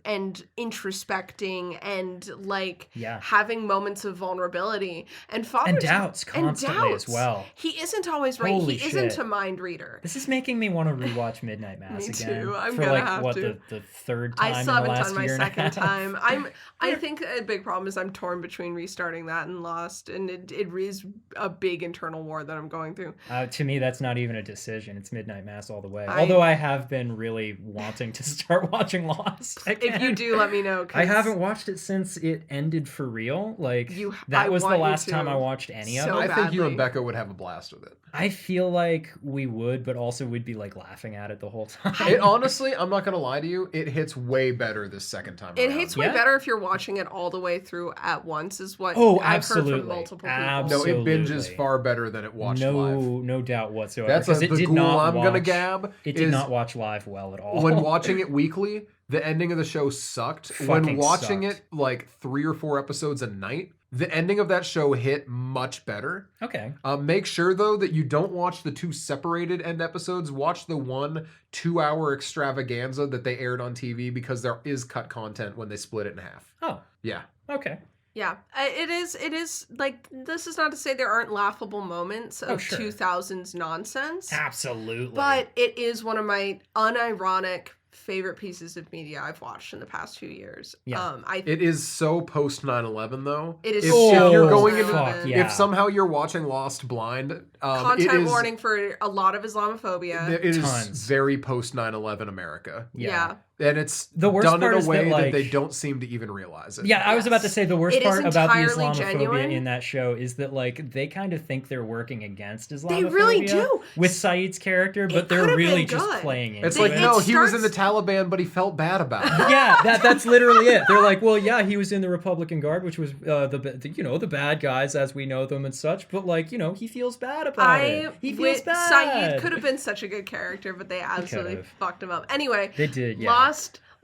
introspecting and like having moments of vulnerability and doubts constantly as well. He isn't always right. Holy he isn't shit. a mind reader. This is making me want to rewatch Midnight Mass Me again. too. I'm for gonna like have what to. the third time I in still the haven't last done my year and a second half. time. I think a big problem is I'm torn between restarting that and Lost, and it is a big internal war that I'm going through. To me, that's not even a decision. It's Midnight Mass all the way. Although I have been really wanting to start watching Lost again. If you do, let me know. 'Cause I haven't watched it since it ended for real. Like I that was the want you last to time I watched any of it. so I think you badly. and Becca would have a blast with it. I feel like we would, but also we'd be like laughing at it the whole time. It honestly, I'm not gonna lie to you, it hits way better this second time It around. hits way better if you're watching it all the way through at once, is what I've heard from multiple people. No, it binges far better than it watched live. No doubt whatsoever. That's because the it did ghoul not I'm watch, gonna gab. It did not watch live well at all. When watching it weekly, the ending of the show sucked. When Fucking watching sucked. it like 3 or 4 episodes a night, the ending of that show hit much better. Okay. Make sure though that you don't watch the 2 separated end episodes. Watch the 1 2-hour extravaganza that they aired on TV because there is cut content when they split it in half. Oh. Yeah. Okay. Yeah, it is like, this is not to say there aren't laughable moments of 2000s nonsense. Absolutely. But it is one of my unironic favorite pieces of media I've watched in the past few years. Yeah. It is so post 9/11 though. It is if, so if you're going into fuck, yeah. if somehow you're watching Lost blind, content it is, warning for a lot of Islamophobia. It is Tons. very post 9/11 America. Yeah. And it's The worst done part in a is way that, that like, they don't seem to even realize it. Yeah, I was about to say the worst It is part about the entirely Islamophobia genuine. in that show is that, like, they kind of think they're working against Islamophobia. They really do. With Saeed's character, but It they're could've really been just good. playing it. It's They- like, it no, he was in the starts- Taliban, but he felt bad about it. Yeah, that's literally it. They're like, well, yeah, he was in the Republican Guard, which was the bad guys as we know them and such. But, like, he feels bad about it. He feels bad. Saeed could have been such a good character, but they absolutely could've. fucked him up. Anyway, They did, yeah.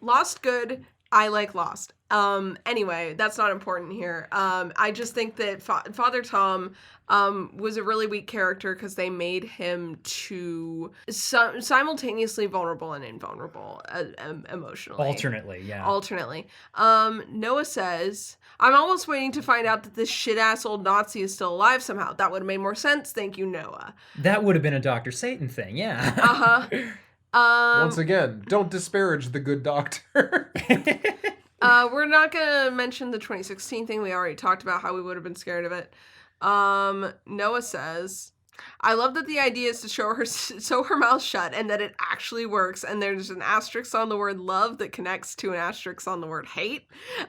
Lost good. I like Lost. Anyway, that's not important here. I just think that Father Tom was a really weak character because they made him too simultaneously vulnerable and invulnerable emotionally. Alternately. Noah says, I'm almost waiting to find out that this shit-ass old Nazi is still alive somehow. That would have made more sense. Thank you, Noah. That would have been a Dr. Satan thing, yeah. Uh-huh. Once again, don't disparage the good doctor. We're not gonna mention the 2016 thing. We already talked about how we would have been scared of it. Noah says, I love that the idea is to sew her mouth shut and that it actually works. And there's an asterisk on the word love that connects to an asterisk on the word hate.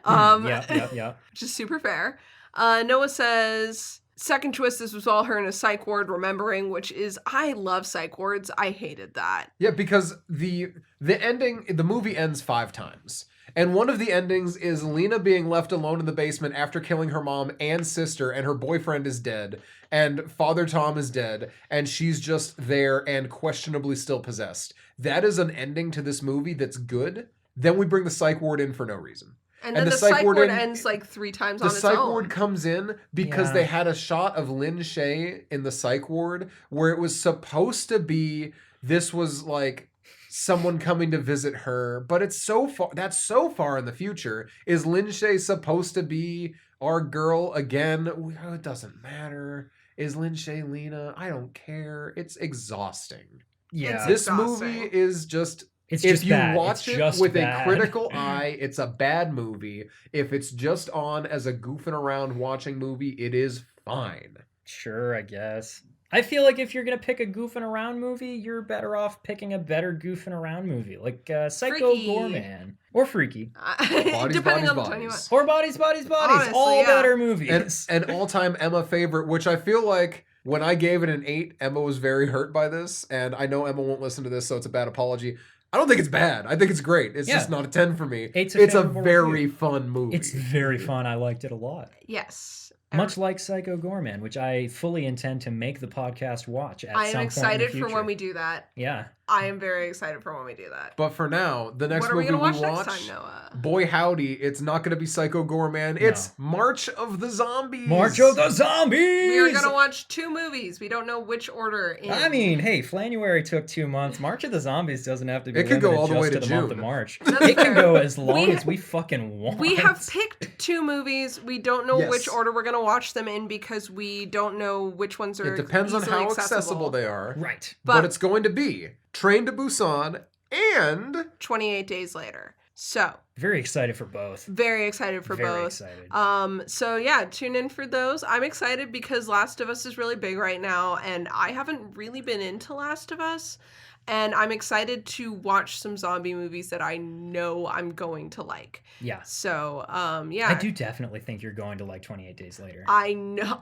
Yeah. Which is super fair. Noah says, second twist, this was all her in a psych ward remembering, which is, I love psych wards. I hated that. Yeah, because the ending, the movie ends 5 times. And one of the endings is Lena being left alone in the basement after killing her mom and sister, and her boyfriend is dead, and Father Tom is dead, and she's just there and questionably still possessed. That is an ending to this movie that's good. Then we bring the psych ward in for no reason. And then the psych ward ends like 3 times on its own. The psych ward comes in because they had a shot of Lin Shaye in the psych ward where it was supposed to be, this was like someone coming to visit her, but it's so far in the future. Is Lin Shaye supposed to be our girl again? It doesn't matter. Is Lin Shaye Lena? I don't care. It's exhausting. Yeah. This movie is just... It's if just you bad. watch It's it just with bad. a critical eye, it's a bad movie. If it's just on as a goofing around watching movie, it is fine. Sure, I guess. I feel like if you're going to pick a goofing around movie, you're better off picking a better goofing around movie. Like Psycho Freaky. Gorman. Or Freaky. Depending on the time you want. Or Bodies. Honestly, all yeah. better movies. An all-time Emma favorite, which I feel like when I gave it an 8, Emma was very hurt by this. And I know Emma won't listen to this, so it's a bad apology. I don't think it's bad. I think it's great. It's just not a 10 for me. It's a favorable very review. fun movie. It's very fun. I liked it a lot. Yes. Much like Psycho Gorman, which I fully intend to make the podcast watch at some point in the I am excited for future. when we do that. Yeah. I am very excited for when we do that. But for now, the next What are we movie gonna watch we next watch, time, Noah? boy howdy, it's not going to be Psycho Gorman. It's March of the Zombies. March of the Zombies! We are going to watch 2 movies. We don't know which order. I mean, hey, Flanuary took 2 months. March of the Zombies doesn't have to be It could go limited all the just way to the month of June. March. That's It can fair. go as long We- as we fucking want. We have picked 2 movies. We don't know Yes. which order we're going to watch them in because we don't know which ones are It depends on easily how accessible they are. Right. But it's going to be Train to Busan and 28 Days Later. So, Very excited for both. very excited for Very both. excited. So yeah, tune in for those. I'm excited because Last of Us is really big right now, and I haven't really been into Last of Us. And I'm excited to watch some zombie movies that I know I'm going to like. Yeah. So, yeah. I do definitely think you're going to like 28 Days Later. I know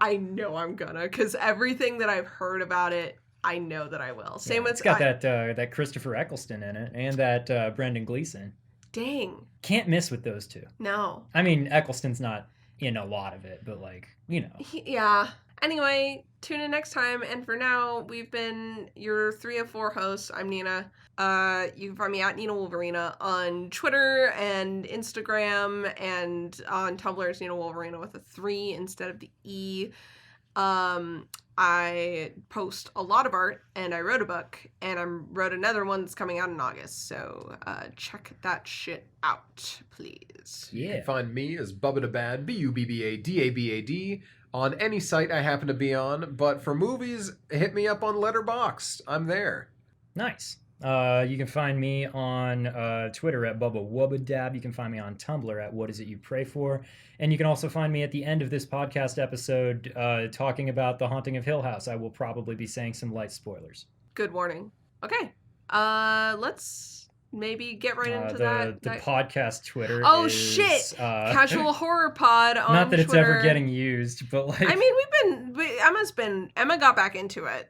I'm gonna, because everything that I've heard about it, I know that I will. Same with It's got that Christopher Eccleston in it and that Brendan Gleeson. Dang. Can't miss with those 2. No. I mean, Eccleston's not in a lot of it, but like, Yeah. Anyway, tune in next time. And for now, we've been your 3 of 4 hosts. I'm Nina. You can find me at Nina Wolverina on Twitter and Instagram, and on Tumblr it's Nina Wolverina with a 3 instead of the E. I post a lot of art, and I wrote a book, and I wrote another one that's coming out in August. So check that shit out, please. you yeah. can find me as Bubbadabad, Bubbadabad, on any site I happen to be on. But for movies, hit me up on Letterboxd. I'm there. Nice. You can find me on Twitter at Bubba Wubbadab. You can find me on Tumblr at What Is It You Pray For. And you can also find me at the end of this podcast episode talking about The Haunting of Hill House. I will probably be saying some light spoilers. Good warning. Okay. Let's maybe get right into that. The podcast Twitter. Oh, is, shit! Casual Horror Pod on Not that it's Twitter. ever getting used, but like. I mean, Emma got back into it.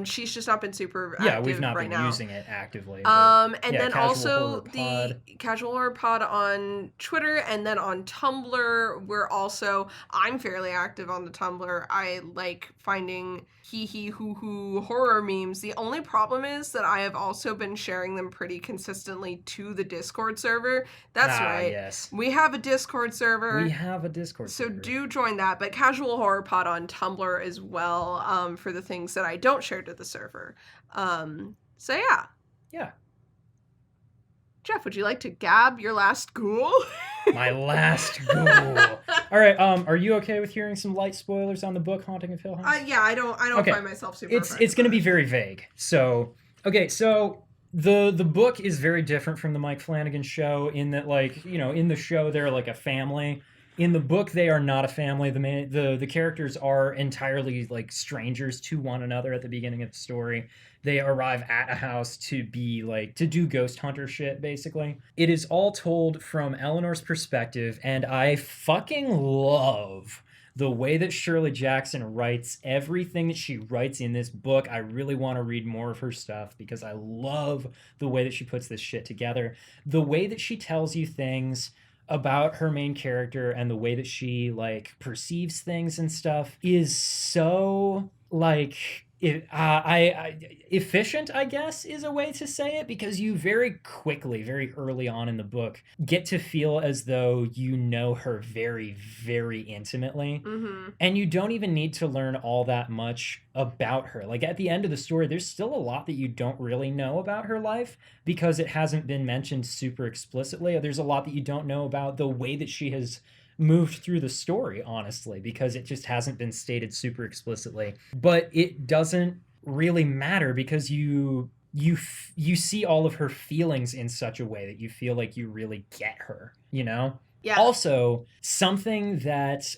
She's just not been super active we've not right been now. using it actively. And then Casual also Horror Pod. the Casual Horror Pod on Twitter, and then on Tumblr, I'm fairly active on the Tumblr. I like finding hoo horror memes. The only problem is that I have also been sharing them pretty consistently to the Discord server. That's right. Yes. We have a Discord server. So do join that, but Casual Horror Pod on Tumblr as well, for the things that I don't share to the server. So yeah. Yeah. Jeff, would you like to gab your last ghoul? My last ghoul. All right. Are you okay with hearing some light spoilers on the book Haunting of Hill House? Yeah, I don't Okay. find myself super. It's going to be very vague. So the book is very different from the Mike Flanagan show in that, like, in the show they're like a family. In the book, they are not a family. The characters are entirely like strangers to one another at the beginning of the story. They arrive at a house to do ghost hunter shit, basically. It is all told from Eleanor's perspective, and I fucking love the way that Shirley Jackson writes everything that she writes in this book. I really want to read more of her stuff because I love the way that she puts this shit together. The way that she tells you things about her main character and the way that she like perceives things and stuff is so like efficient, I guess, is a way to say it, because you very quickly, very early on in the book, get to feel as though you know her very, very intimately. Mm-hmm. And you don't even need to learn all that much about her. Like, at the end of the story, there's still a lot that you don't really know about her life because it hasn't been mentioned super explicitly. There's a lot that you don't know about the way that she has moved through the story, honestly, because it just hasn't been stated super explicitly. But it doesn't really matter because you see all of her feelings in such a way that you feel like you really get her, Yeah. Also, something that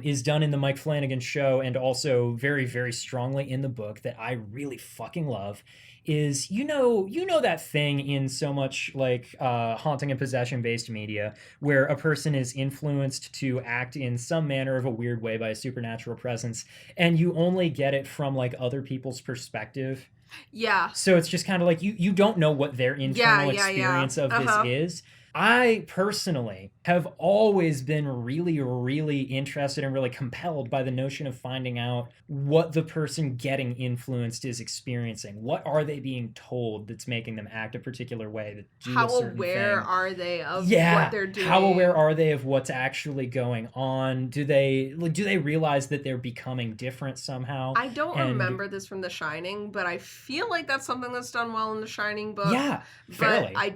is done in the Mike Flanagan show and also very, very strongly in the book that I really fucking love is, you know that thing in so much like haunting and possession based media where a person is influenced to act in some manner of a weird way by a supernatural presence, and you only get it from like other people's perspective. Yeah. So it's just kind of like you don't know what their internal experience of this is. I personally have always been really, really interested and really compelled by the notion of finding out what the person getting influenced is experiencing. What are they being told that's making them act a particular way, that do a certain thing? How aware are they of what they're doing? How aware are they of what's actually going on? Do they realize that they're becoming different somehow? I don't remember this from The Shining, but I feel like that's something that's done well in the Shining book. Yeah, fairly. But I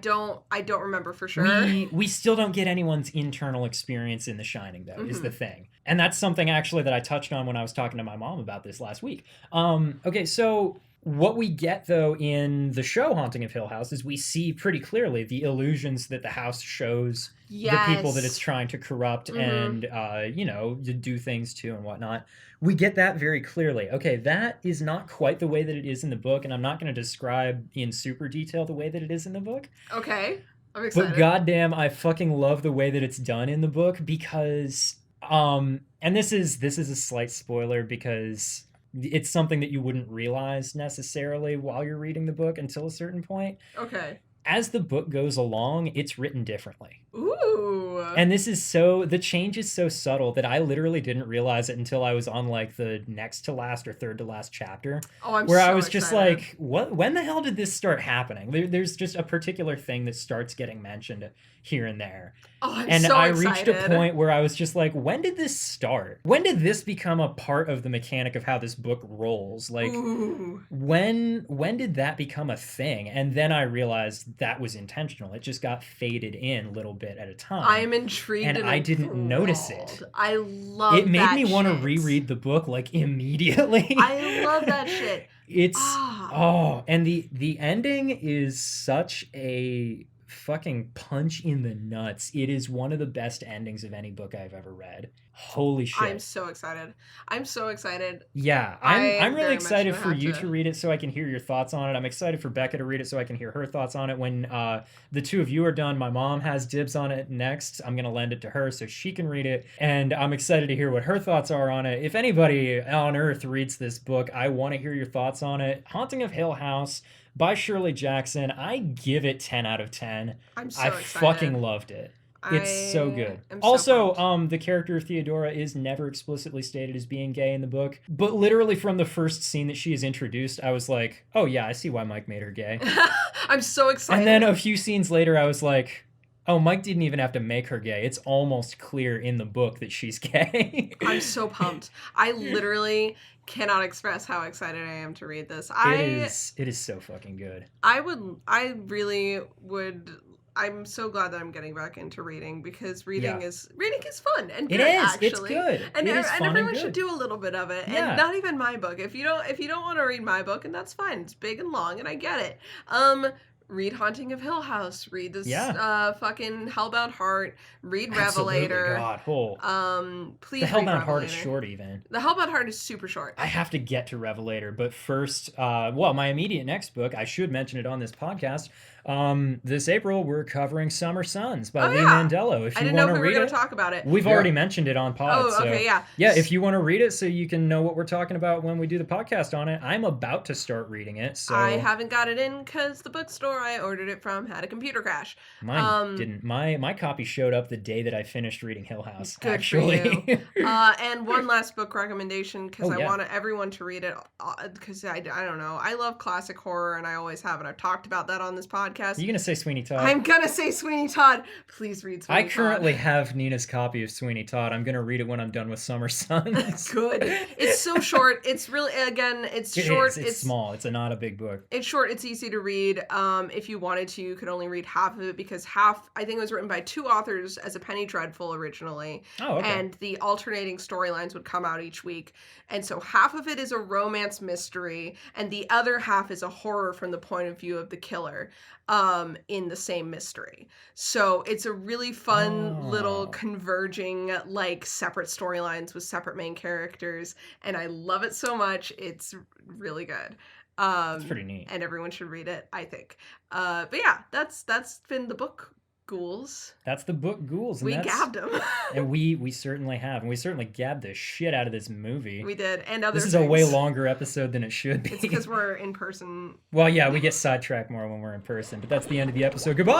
don't remember for sure. We still don't get anyone's internal experience in The Shining, though, is the thing. And that's something actually that I touched on when I was talking to my mom about this last week. Okay, so what we get, though, in the show Haunting of Hill House is we see pretty clearly the illusions that the house shows the people that it's trying to corrupt and, to do things to and whatnot. We get that very clearly. Okay, that is not quite the way that it is in the book, and I'm not going to describe in super detail the way that it is in the book. Okay. I'm excited. But goddamn, I fucking love the way that it's done in the book because, and this is a slight spoiler because it's something that you wouldn't realize necessarily while you're reading the book until a certain point. Okay. As the book goes along, it's written differently. Ooh. And the change is so subtle that I literally didn't realize it until I was on like the next to last or third to last chapter. Oh, I'm where so I was excited. just like, when the hell did this start happening? There's just a particular thing that starts getting mentioned here and there. Oh, I'm and so I excited. reached a point where I was just like, when did this start? When did this become a part of the mechanic of how this book rolls? Like, Ooh. when did that become a thing? And then I realized that was intentional. It just got faded in a little bit at a time. I'm intrigued and I didn't notice it. I love it made that me want to shit. reread the book like immediately. I love that shit. It's and the ending is such a fucking punch in the nuts. It is one of the best endings of any book I've ever read. Holy shit. I'm so excited. Yeah, I'm really very excited much for gonna you have to read it so I can hear your thoughts on it. I'm excited for Becca to read it so I can hear her thoughts on it. When the two of you are done, my mom has dibs on it next. I'm going to lend it to her so she can read it. And I'm excited to hear what her thoughts are on it. If anybody on earth reads this book, I want to hear your thoughts on it. Haunting of Hill House by Shirley Jackson. I give it 10 out of 10. I'm so I excited. fucking loved it. It's so good. Also, the character of Theodora is never explicitly stated as being gay in the book, but literally from the first scene that she is introduced, I was like, oh yeah, I see why Mike made her gay. I'm so excited. And then a few scenes later, I was like, oh, Mike didn't even have to make her gay. It's almost clear in the book that she's gay. I'm so pumped. I literally cannot express how excited I am to read this. It is so fucking good. I really would. I'm so glad that I'm getting back into reading because reading is fun and good. Actually. It's good. And it is fun everyone and should do a little bit of it. Yeah. And not even my book. If you don't want to read my book, and that's fine. It's big and long, and I get it. Read Haunting of Hill House. Read this fucking Hellbound Heart. Read Revelator. God, please. The Hellbound Hellbound Heart is short even. The Hellbound Heart is super short. I have to get to Revelator, but first, my immediate next book, I should mention it on this podcast. This April we're covering Summer Suns by Lee Mandello. If you want to read it, I didn't know if we were going to talk about it. We've already mentioned it on pod. Oh, okay, yeah. If you want to read it, so you can know what we're talking about when we do the podcast on it. I'm about to start reading it. So I haven't got it in because the bookstore I ordered it from had a computer crash. Mine didn't. My copy showed up the day that I finished reading Hill House. Good actually. For you. And one last book recommendation because I want everyone to read it because I don't know. I love classic horror and I always have, and I've talked about that on this podcast. Are you gonna say Sweeney Todd? I'm gonna say Sweeney Todd. Please read Sweeney Todd. I currently have Nina's copy of Sweeney Todd. I'm gonna read it when I'm done with Summer Suns. Good. It's so short. It's really it's short. It's small. It's not a big book. It's short. It's easy to read. If you wanted to, you could only read half of it because I think it was written by two authors as a Penny Dreadful originally. Oh, okay. And the alternating storylines would come out each week. And so half of it is a romance mystery, and the other half is a horror from the point of view of the killer. In the same mystery. So it's a really fun little converging, like, separate storylines with separate main characters. And I love it so much. It's really good. It's pretty neat. And everyone should read it, I think. But yeah, that's been the book, Ghouls. That's the book, Ghouls. And we gabbed them. And we certainly have. And we certainly gabbed the shit out of this movie. We did. And other This is a way longer episode than it should be. It's because we're in person. Well, yeah, we get sidetracked more when we're in person. But that's the end of the episode. Goodbye!